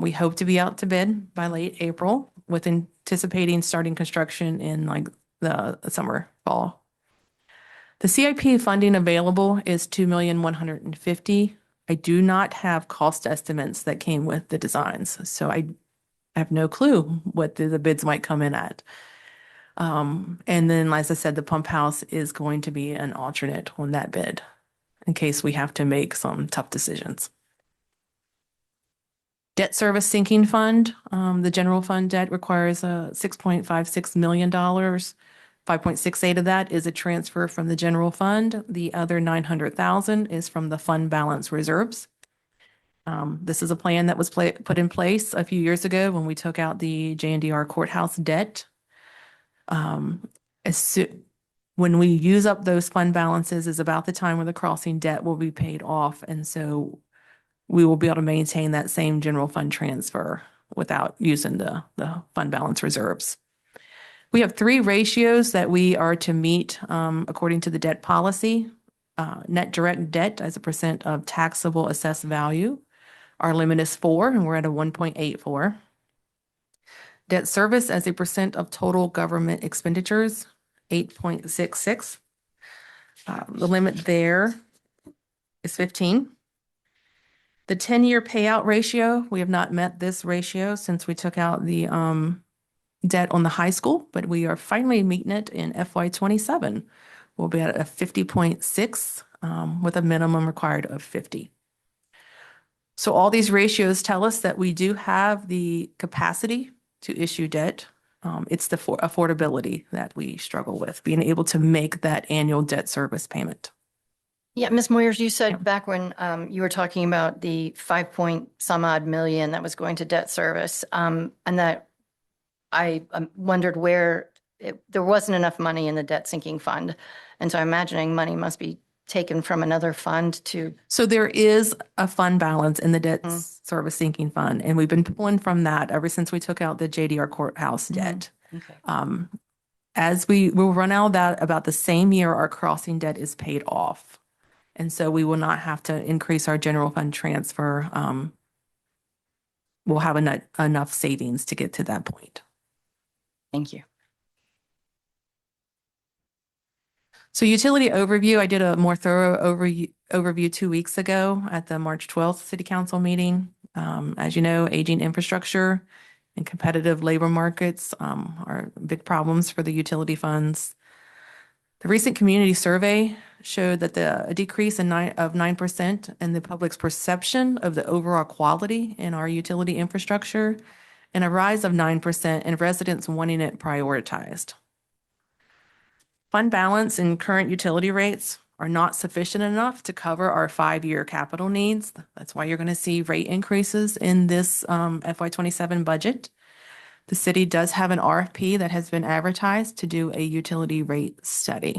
We hope to be out to bid by late April with anticipating starting construction in like the summer, fall. The CIP funding available is $2,150,000. I do not have cost estimates that came with the designs, so I have no clue what the bids might come in at. And then, as I said, the pump house is going to be an alternate on that bid in case we have to make some tough decisions. Debt service sinking fund, the general fund debt requires $6.56 million. 5.68 of that is a transfer from the general fund. The other 900,000 is from the fund balance reserves. This is a plan that was put in place a few years ago when we took out the JNDR courthouse debt. When we use up those fund balances is about the time when the crossing debt will be paid off. And so we will be able to maintain that same general fund transfer without using the fund balance reserves. We have three ratios that we are to meet according to the debt policy. Net direct debt as a percent of taxable assessed value. Our limit is 4, and we're at a 1.84. Debt service as a percent of total government expenditures, 8.66. The limit there is 15. The 10-year payout ratio, we have not met this ratio since we took out the debt on the high school, but we are finally meeting it in FY27. We'll be at a 50.6 with a minimum required of 50. So all these ratios tell us that we do have the capacity to issue debt. It's the affordability that we struggle with, being able to make that annual debt service payment. Yeah, Ms. Moyers, you said back when you were talking about the 5-point-some odd million that was going to debt service, and that I wondered where there wasn't enough money in the debt sinking fund. And so I'm imagining money must be taken from another fund to. So there is a fund balance in the debt service sinking fund, and we've been pulling from that ever since we took out the JDR courthouse debt. Okay. As we will run out of that about the same year our crossing debt is paid off. And so we will not have to increase our general fund transfer. We'll have enough savings to get to that point. Thank you. So utility overview, I did a more thorough overview 2 weeks ago at the March 12th City Council meeting. As you know, aging infrastructure and competitive labor markets are big problems for the utility funds. The recent community survey showed that a decrease of 9% in the public's perception of the overall quality in our utility infrastructure and a rise of 9% in residents wanting it prioritized. Fund balance and current utility rates are not sufficient enough to cover our 5-year capital needs. That's why you're going to see rate increases in this FY27 budget. The city does have an RFP that has been advertised to do a utility rate study.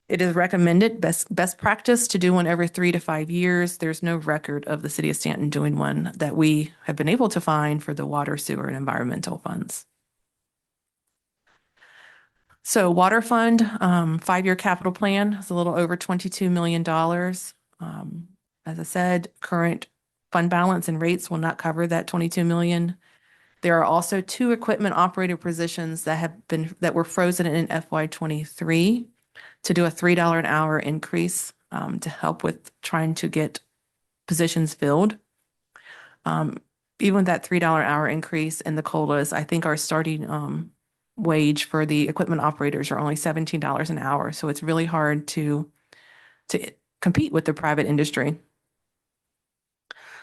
It is recommended best practice to do one every 3 to 5 years. There's no record of the city of Staunton doing one that we have been able to find for the water, sewer, and environmental funds. So water fund, 5-year capital plan is a little over $22 million. As I said, current fund balance and rates will not cover that 22 million. There are also 2 equipment operator positions that were frozen in FY '23 to do a $3 an hour increase to help with trying to get positions filled. Even with that $3 hour increase in the COLAs, I think our starting wage for the equipment operators are only $17 an hour. So it's really hard to compete with the private industry.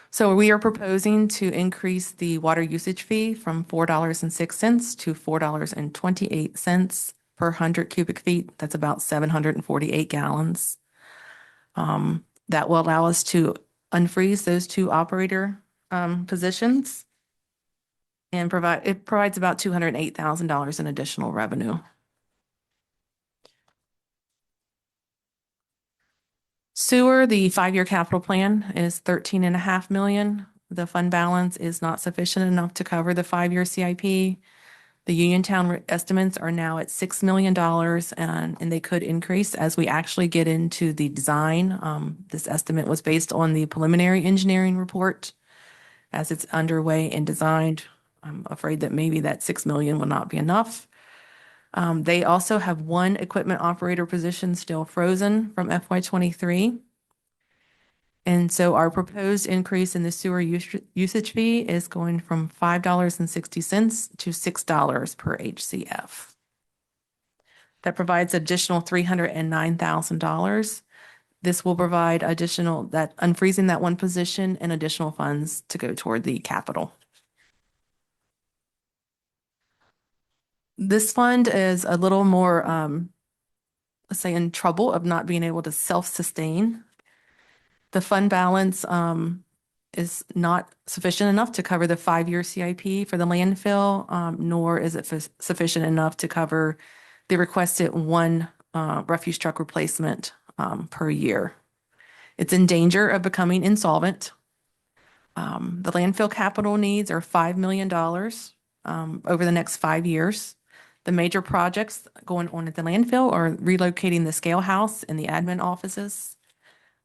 So we are proposing to increase the water usage fee from $4.06 to $4.28 per 100 cubic feet. That's about 748 gallons. That will allow us to unfreeze those 2 operator positions and provides about $208,000 in additional revenue. Sewer, the 5-year capital plan is 13.5 million. The fund balance is not sufficient enough to cover the 5-year CIP. The Uniontown estimates are now at $6 million and they could increase as we actually get into the design. This estimate was based on the preliminary engineering report. As it's underway and designed, I'm afraid that maybe that 6 million will not be enough. They also have 1 equipment operator position still frozen from FY '23. And so our proposed increase in the sewer usage fee is going from $5.60 to $6 per HCF. That provides additional $309,000. This will provide unfreezing that 1 position and additional funds to go toward the capital. This fund is a little more, let's say, in trouble of not being able to self-sustain. The fund balance is not sufficient enough to cover the 5-year CIP for the landfill, nor is it sufficient enough to cover the requested 1 refuse truck replacement per year. It's in danger of becoming insolvent. The landfill capital needs are $5 million over the next 5 years. The major projects going on at the landfill are relocating the scale house and the admin offices.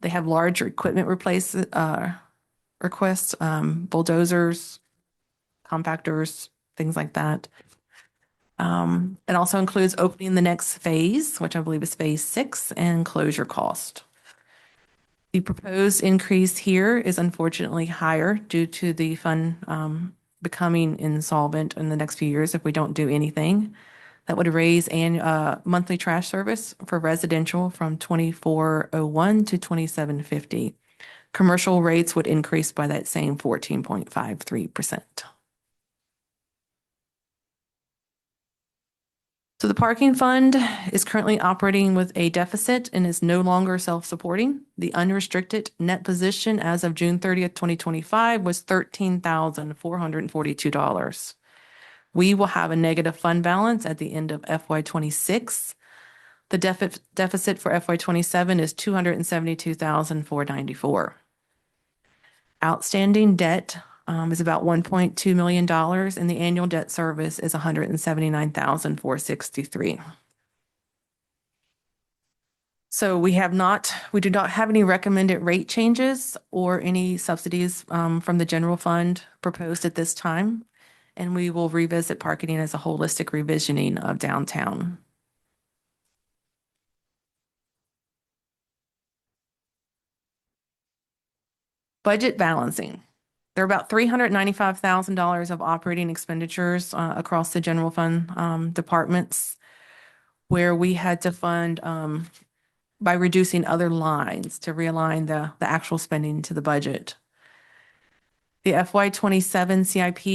They have large equipment requests, bulldozers, compactors, things like that. It also includes opening the next phase, which I believe is phase 6, and closure cost. The proposed increase here is unfortunately higher due to the fund becoming insolvent in the next few years if we don't do anything. That would raise monthly trash service for residential from $24.01 to $27.50. Commercial rates would increase by that same 14.53%. So the parking fund is currently operating with a deficit and is no longer self-supporting. The unrestricted net position as of June 30th, 2025 was $13,442. We will have a negative fund balance at the end of FY '26. The deficit for FY '27 is $272,494. Outstanding debt is about $1.2 million, and the annual debt service is $179,463. So we do not have any recommended rate changes or any subsidies from the general fund proposed at this time. And we will revisit parking as a holistic revisioning of downtown. Budget balancing. There are about $395,000 of operating expenditures across the general fund departments where we had to fund by reducing other lines to realign the actual spending to the budget. The FY '27 CIP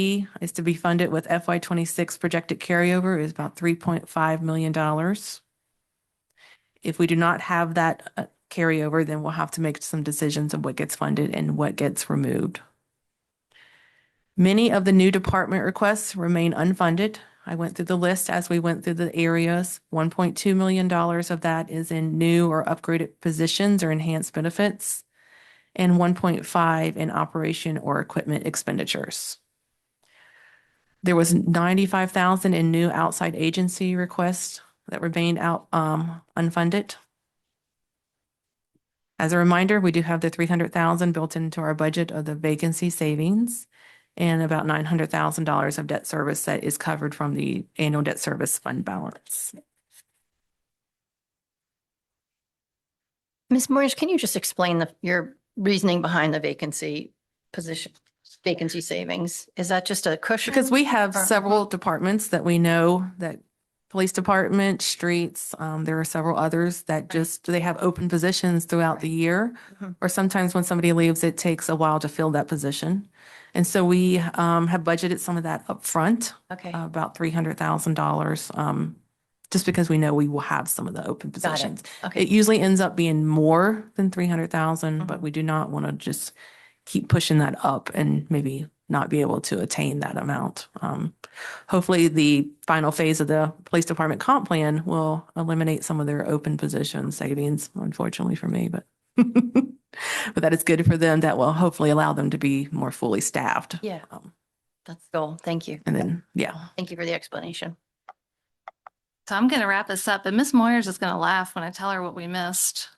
is to be funded with FY '26 projected carryover is about $3.5 million. If we do not have that carryover, then we'll have to make some decisions of what gets funded and what gets removed. Many of the new department requests remain unfunded. I went through the list as we went through the areas. $1.2 million of that is in new or upgraded positions or enhanced benefits, and 1.5 in operation or equipment expenditures. There was 95,000 in new outside agency requests that remained out unfunded. As a reminder, we do have the 300,000 built into our budget of the vacancy savings and about $900,000 of debt service that is covered from the annual debt service fund balance. Ms. Moyers, can you just explain your reasoning behind the vacancy savings? Is that just a cushion? Because we have Or- several departments that we know that police department, streets, there are several others that just, they have open positions throughout the year. Mhm. Or sometimes when somebody leaves, it takes a while to fill that position. And so we have budgeted some of that up front, Okay, about $300,000, just because we know we will have some of the open got it. positions. It Okay, usually ends up being more than 300,000, but Mhm. we do not want to just keep pushing that up and maybe not be able to attain that amount. Hopefully, the final phase of the police department comp plan will eliminate some of their open position savings, unfortunately for me, but but that is good for them. That will hopefully allow them to be more fully staffed. Yeah. that's the goal. Thank you. And then, yeah. Thank you for the explanation. So I'm going to wrap this up, and Ms. Moyers is going to laugh when I tell her what we missed.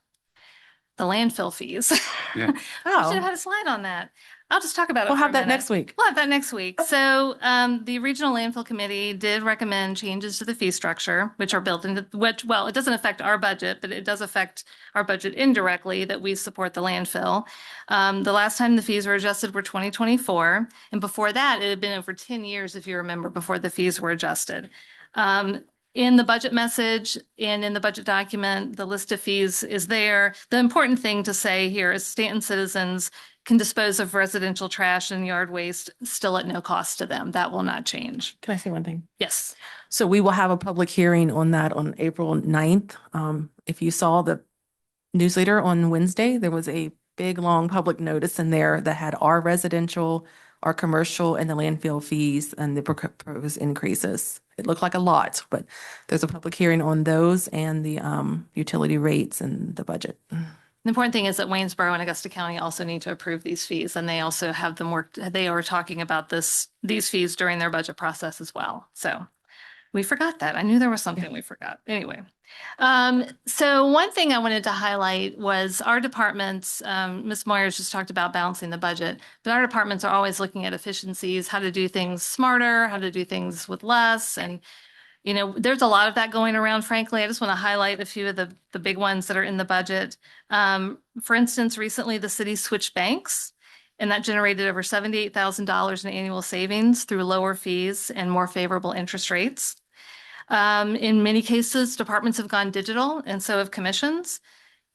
The landfill fees. Yeah. I should have had a slide on that. I'll just talk about it We'll for a have that minute. next week. We'll have that next week. So the Regional Landfill Committee did recommend changes to the fee structure, which are built into, which, well, it doesn't affect our budget, but it does affect our budget indirectly that we support the landfill. The last time the fees were adjusted were 2024. And before that, it had been over 10 years, if you remember, before the fees were adjusted. In the budget message and in the budget document, the list of fees is there. The important thing to say here is Staunton citizens can dispose of residential trash and yard waste still at no cost to them. That will not change. Can I say one thing? Yes. So we will have a public hearing on that on April 9th. If you saw the newsletter on Wednesday, there was a big, long public notice in there that had our residential, our commercial, and the landfill fees and the proposed increases. It looked like a lot, but there's a public hearing on those and the utility rates and the budget. The important thing is that Waynesboro and Augusta County also need to approve these fees, and they also have them work. They are talking about these fees during their budget process as well. So we forgot that. I knew there was something we forgot. Anyway. So one thing I wanted to highlight was our departments, Ms. Moyers just talked about balancing the budget, but our departments are always looking at efficiencies, how to do things smarter, how to do things with less. And, you know, there's a lot of that going around, frankly. I just want to highlight a few of the big ones that are in the budget. For instance, recently the city switched banks, and that generated over $78,000 in annual savings through lower fees and more favorable interest rates. In many cases, departments have gone digital, and so have commissions,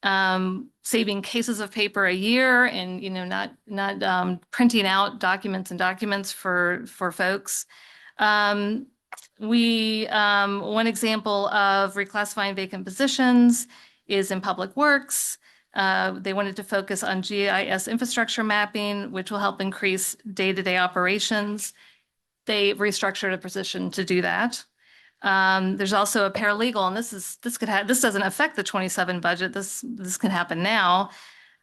saving cases of paper a year and, you know, not printing out documents and documents for folks. One example of reclassifying vacant positions is in Public Works. They wanted to focus on GIS infrastructure mapping, which will help increase day-to-day operations. They restructured a position to do that. There's also a paralegal, and this doesn't affect the 27 budget. This can happen now.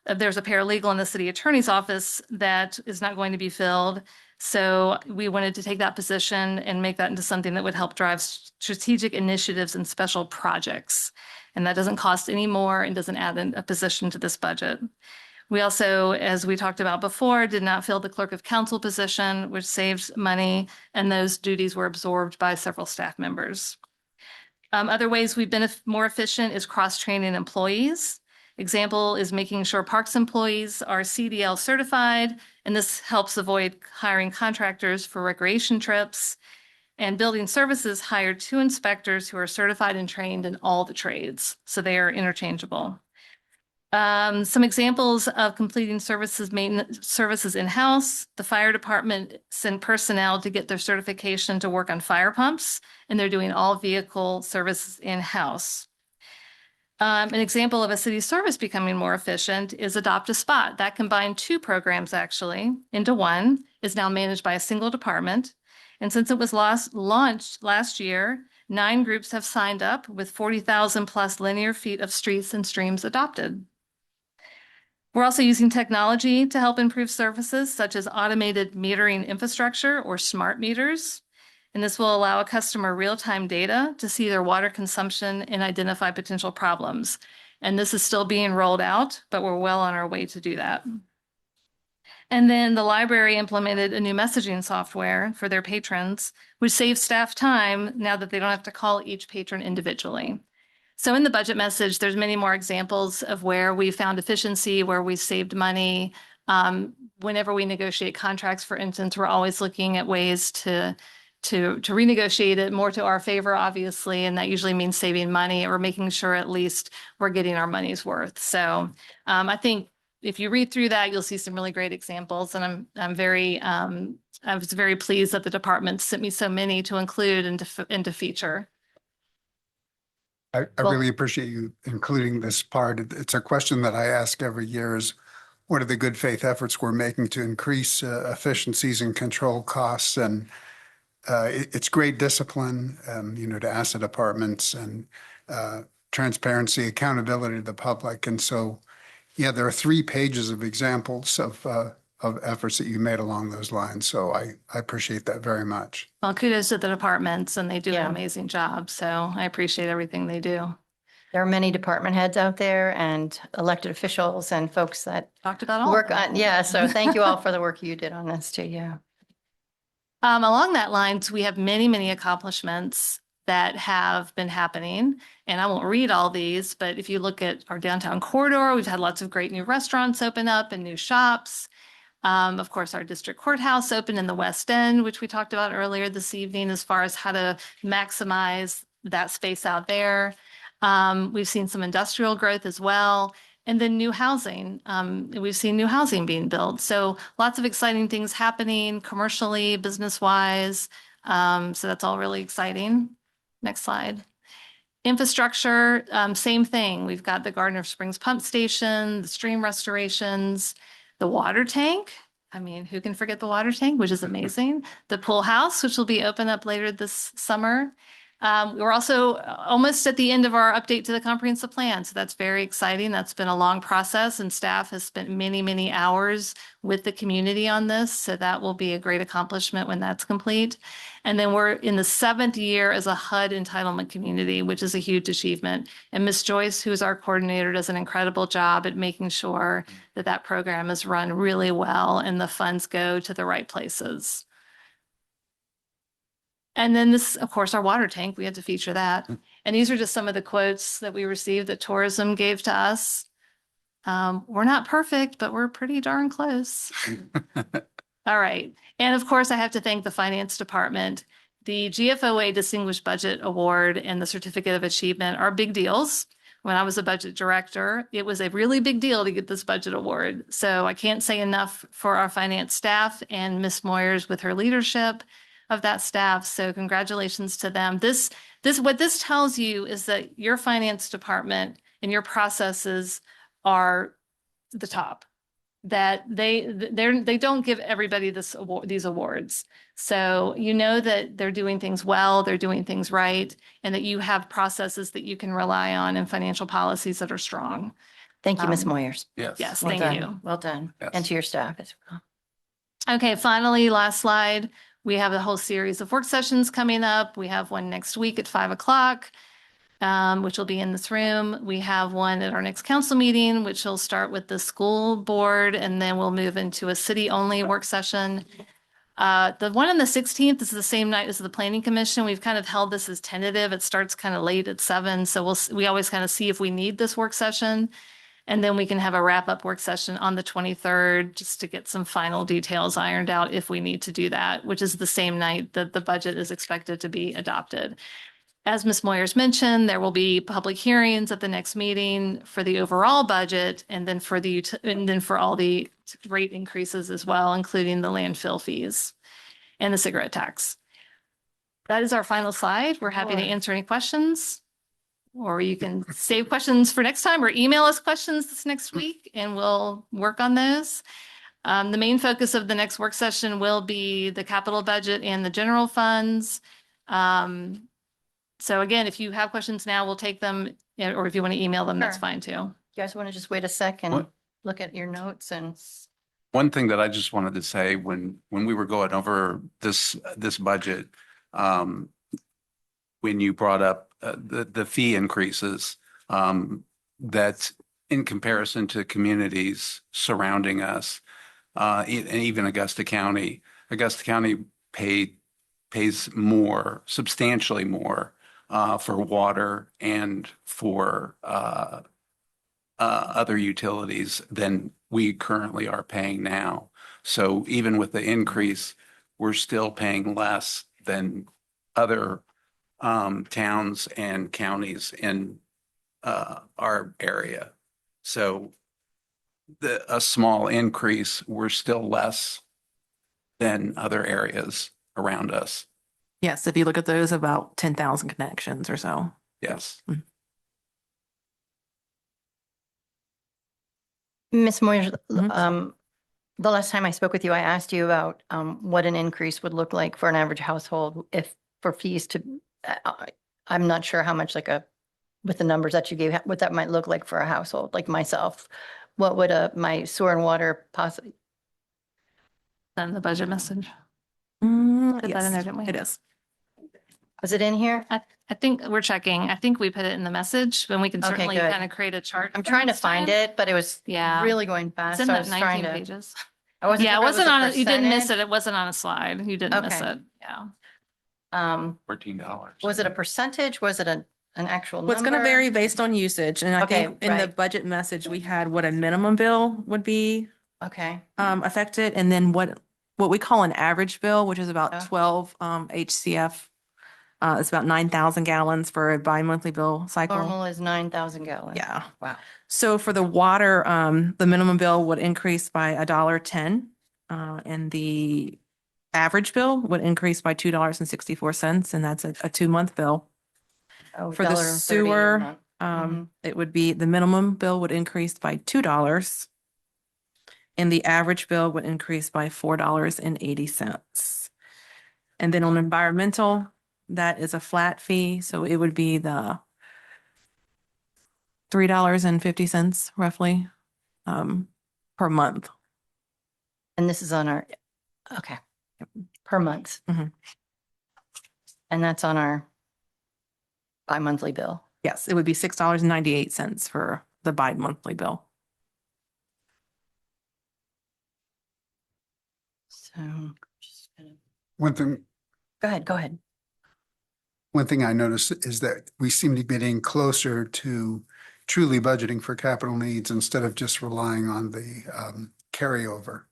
There's a paralegal in the city attorney's office that is not going to be filled. So we wanted to take that position and make that into something that would help drive strategic initiatives and special projects. And that doesn't cost any more and doesn't add a position to this budget. We also, as we talked about before, did not fill the clerk of council position, which saves money, and those duties were absorbed by several staff members. Other ways we've been more efficient is cross-training employees. Example is making sure parks employees are CDL certified, and this helps avoid hiring contractors for recreation trips. And building services hired 2 inspectors who are certified and trained in all the trades, so they are interchangeable. Some examples of completing maintenance services in-house. The fire department sent personnel to get their certification to work on fire pumps, and they're doing all vehicle services in-house. An example of a city service becoming more efficient is Adopt a Spot. That combined 2 programs actually into one, is now managed by a single department. And since it was launched last year, 9 groups have signed up with 40,000 plus linear feet of streets and streams adopted. We're also using technology to help improve services such as automated metering infrastructure or smart meters. And this will allow a customer real-time data to see their water consumption and identify potential problems. And this is still being rolled out, but we're well on our way to do that. And then the library implemented a new messaging software for their patrons, which saves staff time now that they don't have to call each patron individually. So in the budget message, there's many more examples of where we found efficiency, where we saved money. Whenever we negotiate contracts, for instance, we're always looking at ways to renegotiate it more to our favor, obviously, and that usually means saving money or making sure at least we're getting our money's worth. So I think if you read through that, you'll see some really great examples, and I was very pleased that the department sent me so many to include and to feature. I Well- really appreciate you including this part. It's a question that I ask every year is, what are the good faith efforts we're making to increase efficiencies and control costs? And it's great discipline, to asset departments and transparency, accountability to the public. And so, yeah, there are 3 pages of examples of efforts that you made along those lines. So I appreciate that very much. Well, kudos to the departments, and they do an Yeah. amazing job. So I appreciate everything they do. There are many department heads out there and elected officials and folks that Talked about all. work on, yeah, so thank you all for the work you did on this too, yeah. Along that lines, we have many, many accomplishments that have been happening. And I won't read all these, but if you look at our downtown corridor, we've had lots of great new restaurants open up and new shops. Of course, our district courthouse opened in the West End, which we talked about earlier this evening, as far as how to maximize that space out there. We've seen some industrial growth as well. And then new housing. We've seen new housing being built. So lots of exciting things happening commercially, business-wise. So that's all really exciting. Next slide. Infrastructure, same thing. We've got the Gardner Springs Pump Station, the stream restorations, the water tank. I mean, who can forget the water tank, which is amazing. The pool house, which will be open up later this summer. We're also almost at the end of our update to the comprehensive plan. So that's very exciting. That's been a long process, and staff has spent many, many hours with the community on this. So that will be a great accomplishment when that's complete. And then we're in the 7th year as a HUD entitlement community, which is a huge achievement. And Ms. Joyce, who is our coordinator, does an incredible job at making sure that that program is run really well and the funds go to the right places. And then this, of course, our water tank, we had to feature that. And these are just some of the quotes that we received that tourism gave to us. We're not perfect, but we're pretty darn close. All right. And of course, I have to thank the finance department. The GFOA Distinguished Budget Award and the Certificate of Achievement are big deals. When I was a budget director, it was a really big deal to get this budget award. So I can't say enough for our finance staff and Ms. Moyers with her leadership of that staff. So congratulations to them. What this tells you is that your finance department and your processes are the top, that they don't give everybody these awards. So you know that they're doing things well, they're doing things right, and that you have processes that you can rely on and financial policies that are strong. Thank you, Ms. Moyers. Yes, Well thank done. you. Well done. Yes. And to your staff as well. Okay, finally, last slide. We have a whole series of work sessions coming up. We have one next week at 5 o'clock, which will be in this room. We have one at our next council meeting, which will start with the school board, and then we'll move into a city-only work session. The one on the 16th is the same night as the planning commission. We've kind of held this as tentative. It starts kind of late at 7. So we always kind of see if we need this work session. And then we can have a wrap-up work session on the 23rd, just to get some final details ironed out if we need to do that, which is the same night that the budget is expected to be adopted. As Ms. Moyers mentioned, there will be public hearings at the next meeting for the overall budget, and then for all the rate increases as well, including the landfill fees and the cigarette tax. That is our final slide. We're happy to answer any questions. Or you can save questions for next time or email us questions this next week and we'll work on those. The main focus of the next work session will be the capital budget and the general funds. So again, if you have questions now, we'll take them, or if you want to email them, that's Sure. fine too. You guys want to just wait a second, What? look at your notes and. One thing that I just wanted to say, when we were going over this budget, when you brought up the fee increases, that in comparison to communities surrounding us, and even Augusta County pays more, substantially more for water and for other utilities than we currently are paying now. So even with the increase, we're still paying less than other towns and counties in our area. So a small increase, we're still less than other areas around us. Yes, if you look at those, about 10,000 connections or so. Yes. Ms. Moyers, Mhm. the last time I spoke with you, I asked you about what an increase would look like for an average household if for fees to, I'm not sure how much with the numbers that you gave, what that might look like for a household, like myself. What would my sewer and water possibly, Then the budget message. Put that in there, Yes, didn't we? it is. was it in here? I think we're checking. I think we put it in the message, and we can Okay, certainly good. kind of create a chart. I'm for trying to next find time. it, but it was Yeah. really going It's fast. in So I that was trying 19 to, pages. I wasn't Yeah, sure it if was wasn't a on, you didn't miss percentage. it. It wasn't on a slide. You didn't miss Okay. it. Yeah. $14. Was it a percentage? Was it an actual Well, it's going to number? vary based on usage. And I Okay, think in the right. budget message, we had what a minimum bill would be Okay, affected, and then what we call an average bill, which is about Yeah. 12 HCF. It's about 9,000 gallons for a bi-monthly bill cycle. normal is 9,000 gallons. Yeah. Wow. So for the water, the minimum bill would increase by $1.10, and the average bill would increase by $2.64, and that's a 2-month bill. Oh, For the $1.30 a sewer, month. Mhm. it would be, the minimum bill would increase by $2, and the average bill would increase by $4.80. And then on environmental, that is a flat fee, so it would be the $3.50 roughly per month. And this is on our, okay, per month. Mhm. And that's on our bi-monthly bill. Yes, it would be $6.98 for the bi-monthly bill. So, just gonna- One thing, go ahead. one thing I noticed is that we seem to be getting closer to truly budgeting for capital needs instead of just relying on the carryover.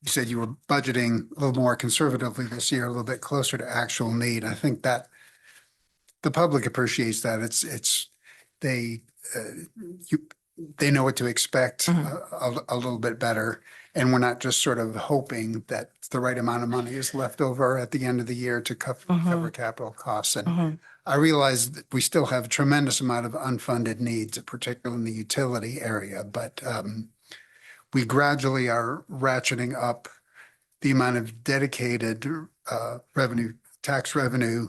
You said you were budgeting a little more conservatively this year, a little bit closer to actual need. I think that the public appreciates that. They they know what to expect a little bit better. And we're not just sort of hoping that the right amount of money is left over at the end of the year to cover capital costs. And I realize that we still have a tremendous amount of unfunded needs, particularly in the utility area, but we gradually are ratcheting up the amount of dedicated tax revenue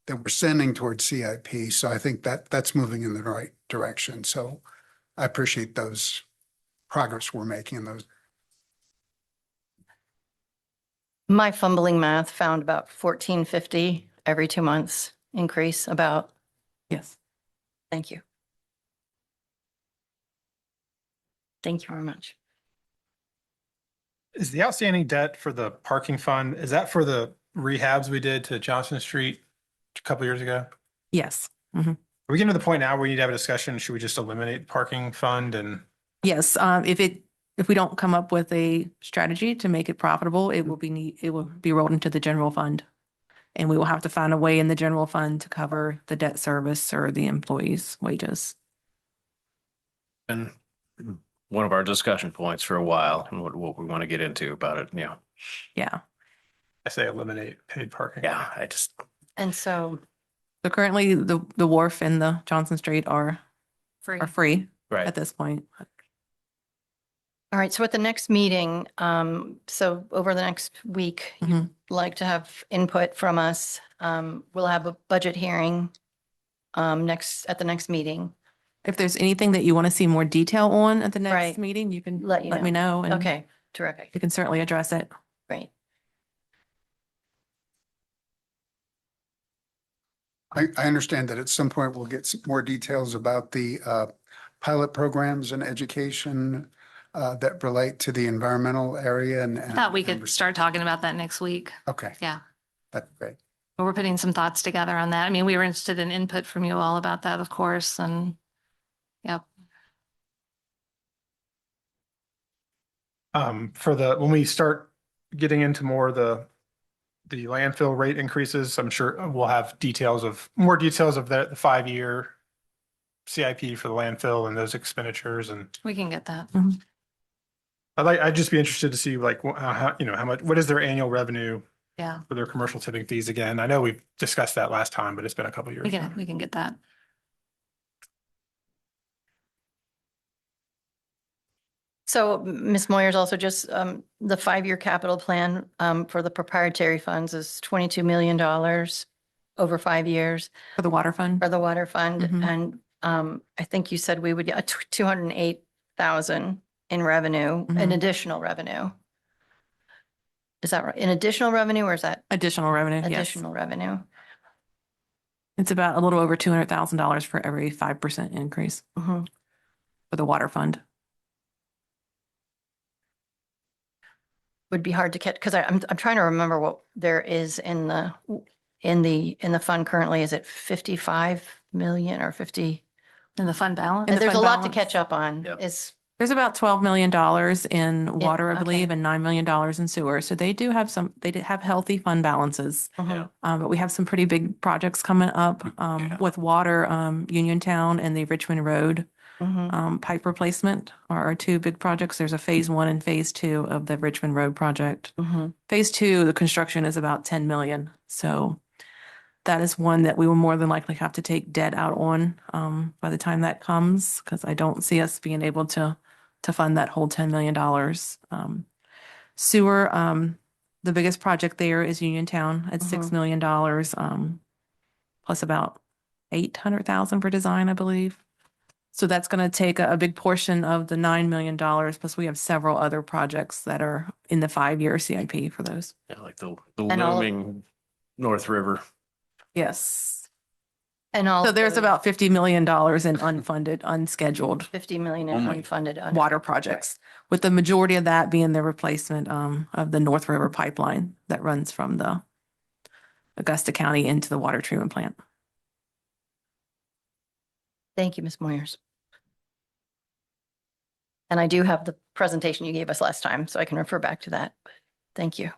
that we're sending towards CIP. So I think that that's moving in the right direction. So I appreciate those progress we're making in those. My fumbling math found about 1450 every 2 months increase about. Yes. Thank you. Thank you very much. Is the outstanding debt for the parking fund, is that for the rehabs we did to Johnson Street a couple years ago? Yes. Are we getting to the point now where we need to have a discussion? Should we just eliminate the parking fund and? Yes. If we don't come up with a strategy to make it profitable, it will be rolled into the general fund. And we will have to find a way in the general fund to cover the debt service or the employees' wages. And one of our discussion points for a while and what we want to get into about it. Yeah. Yeah. I say eliminate paid parking. Yeah. I just, And so, So currently the wharf and the Johnson Street are Free. free right. at this point. all right, so at the next meeting, so over the next week, you'd like to have input from us. We'll have a budget hearing at the next meeting. If there's anything that you want to see more detail on at the next Right. meeting, you can Let you let me know. And Okay, terrific, we can certainly address it. great. I understand that at some point we'll get some more details about the pilot programs and education that relate to the environmental area and. I thought we could start talking about that next week. Okay. Yeah. That's great. But we're putting some thoughts together on that. I mean, we were interested in input from you all about that, of course, and yep. When we start getting into more of the landfill rate increases, I'm sure we'll have more details of the 5-year CIP for the landfill and those expenditures. And We can get that. I'd just be interested to see like, how much, what is their annual revenue Yeah, for their commercial tipping fees again? I know we've discussed that last time, but it's been a couple of years. we can get that. So Ms. Moyers also just, the 5-year capital plan for the proprietary funds is $22 million over 5 years For the water fund. for the water fund. Mhm. And I think you said we would get 208,000 in revenue, in Mhm. additional revenue. Is that right? In additional revenue, or is that Additional revenue, yes. additional revenue? It's about a little over $200,000 for every 5% increase Mhm. for the water fund. Would be hard to catch, because I'm trying to remember what there is in the fund currently. Is it 55 million or 50? In the fund balance? In the There's a fund lot to balance. catch up on. Yep. There's about $12 million in water, I okay. believe, and $9 million in sewer. So they did have healthy fund balances. Mhm. But we have some pretty big projects coming up with water, Uniontown and the Richmond Road Mhm. pipe replacement are our 2 big projects. There's a phase 1 and phase 2 of the Richmond Road project. Mhm. Phase 2, the construction is about 10 million. So that is one that we will more than likely have to take debt out on by the time that comes, because I don't see us being able to fund that whole $10 million. Sewer, the biggest project there is Uniontown at $6 million, plus about 800,000 for design, I believe. So that's going to take a big portion of the $9 million, plus we have several other projects that are in the 5-year CIP for those. Yeah, like the And all- looming North River. Yes. And all. So there's about $50 million in unfunded, unscheduled 50 million in Only. unfunded. water projects, with the majority of that being the replacement of the North River pipeline that runs from the Augusta County into the water treatment plant. Thank you, Ms. Moyers. And I do have the presentation you gave us last time, so I can refer back to that. Thank you.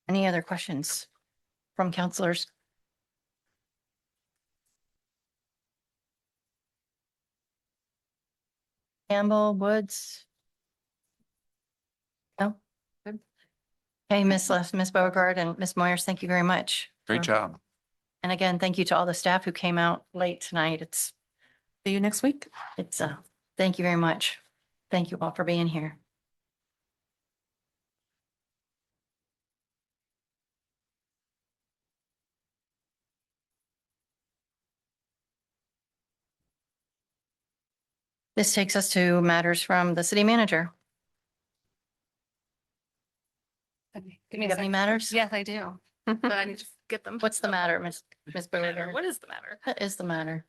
Any other questions from counselors? Campbell, Woods? No? Good. Hey, Miss Beauregard and Miss Moyers, thank you very much. Great for- job. And again, thank you to all the staff who came out late tonight. See you next week. Thank you very much. Thank you all for being here. This takes us to matters from the city manager. Give me Do a you have any second. matters? Yes, I do. But I need to get them. What's the matter, Miss Beauregard? What is the matter? What is the matter?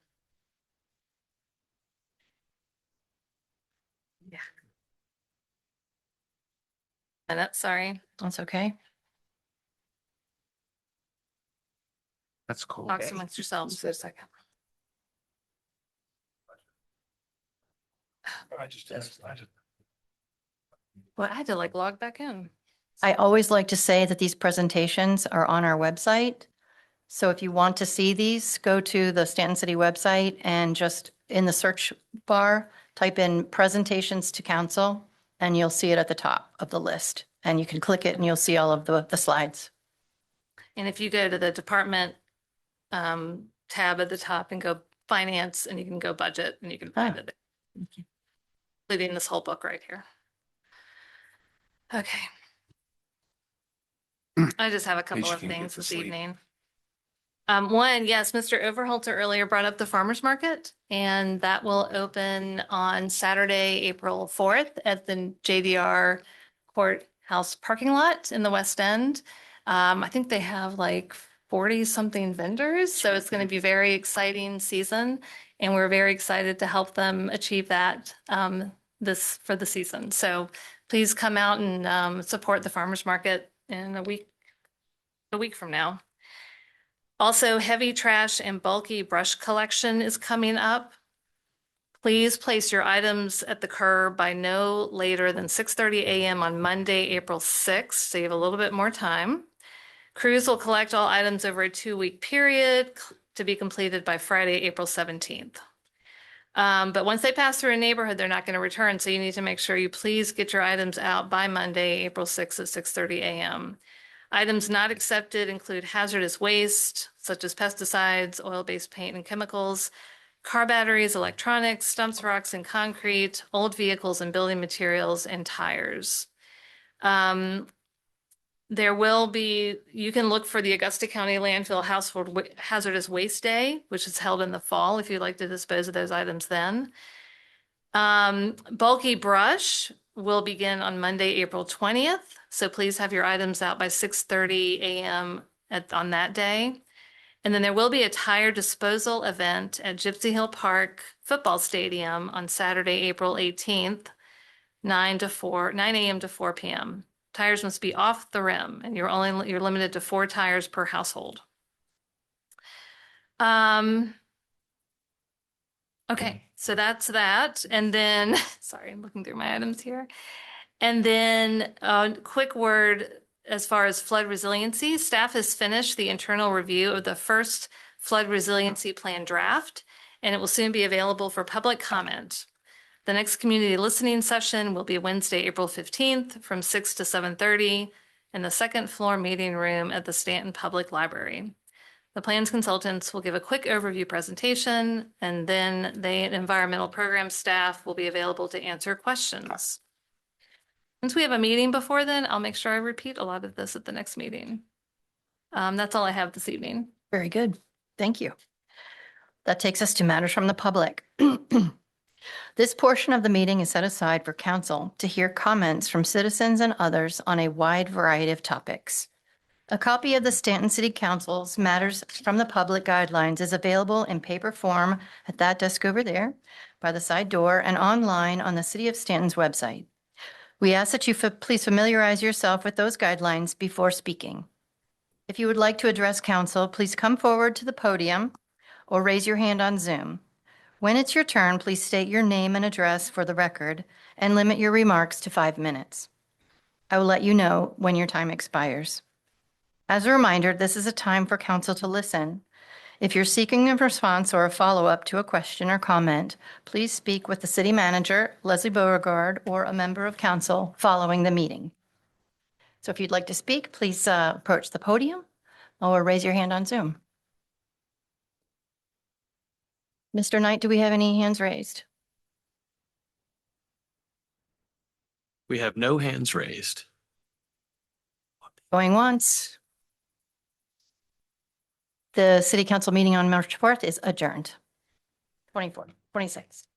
Minute, sorry. That's okay. That's cool. Talk amongst yourselves for a second. Well, I had to like log back in. I always like to say that these presentations are on our website. So if you want to see these, go to the Stanton City website and just in the search bar, type in presentations to council and you'll see it at the top of the list. And you can click it and you'll see all of the slides. And if you go to the department tab at the top and go finance, and you can go budget, and you can find it. Including this whole book right here. Okay. I just have a couple she of can get things to this sleep. evening. One, yes, Mr. Overholter earlier brought up the farmer's market, and that will open on Saturday, April 4th at the JDR Courthouse parking lot in the West End. I think they have like 40 something vendors, so it's going to be a very exciting season. And we're very excited to help them achieve that this for the season. So please come out and support the farmers market in a week from now. Also, heavy trash and bulky brush collection is coming up. Please place your items at the curb by no later than 6:30 a.m. on Monday, April 6th, so you have a little bit more time. Crews will collect all items over a 2-week period to be completed by Friday, April 17th. But once they pass through a neighborhood, they're not going to return, so you need to make sure you please get your items out by Monday, April 6th at 6:30 a.m. Items not accepted include hazardous waste, such as pesticides, oil-based paint and chemicals, car batteries, electronics, stumps, rocks, and concrete, old vehicles and building materials, and tires. There will be, you can look for the Augusta County Landfill Household Hazardous Waste Day, which is held in the fall if you'd like to dispose of those items then. Bulky brush will begin on Monday, April 20th. So please have your items out by 6:30 a.m. on that day. And then there will be a tire disposal event at Gypsy Hill Park Football Stadium on Saturday, April 18th, 9 a.m. to 4 p.m. Tires must be off the rim, and you're limited to 4 tires per household. Okay, so that's that. And then, sorry, I'm looking through my items here. And then a quick word as far as flood resiliency. Staff has finished the internal review of the first flood resiliency plan draft, and it will soon be available for public comment. The next community listening session will be Wednesday, April 15th from 6 to 7:30 in the second floor meeting room at the Staunton Public Library. The plans consultants will give a quick overview presentation, and then the environmental program staff will be available to answer questions. Since we have a meeting before then, I'll make sure I repeat a lot of this at the next meeting. That's all I have this evening. Very good. Thank you. That takes us to matters from the public. This portion of the meeting is set aside for council to hear comments from citizens and others on a wide variety of topics. A copy of the Staunton City Council's Matters from the Public Guidelines is available in paper form at that desk over there by the side door and online on the City of Staunton's website. We ask that you please familiarize yourself with those guidelines before speaking. If you would like to address council, please come forward to the podium or raise your hand on Zoom. When it's your turn, please state your name and address for the record and limit your remarks to 5 minutes. I will let you know when your time expires. As a reminder, this is a time for council to listen. If you're seeking a response or a follow-up to a question or comment, please speak with the city manager, Leslie Beauregard, or a member of council following the meeting. So if you'd like to speak, please approach the podium or raise your hand on Zoom. Mr. Knight, do we have any hands raised? We have no hands raised. Going once. The city council meeting on March 4th is adjourned. 26.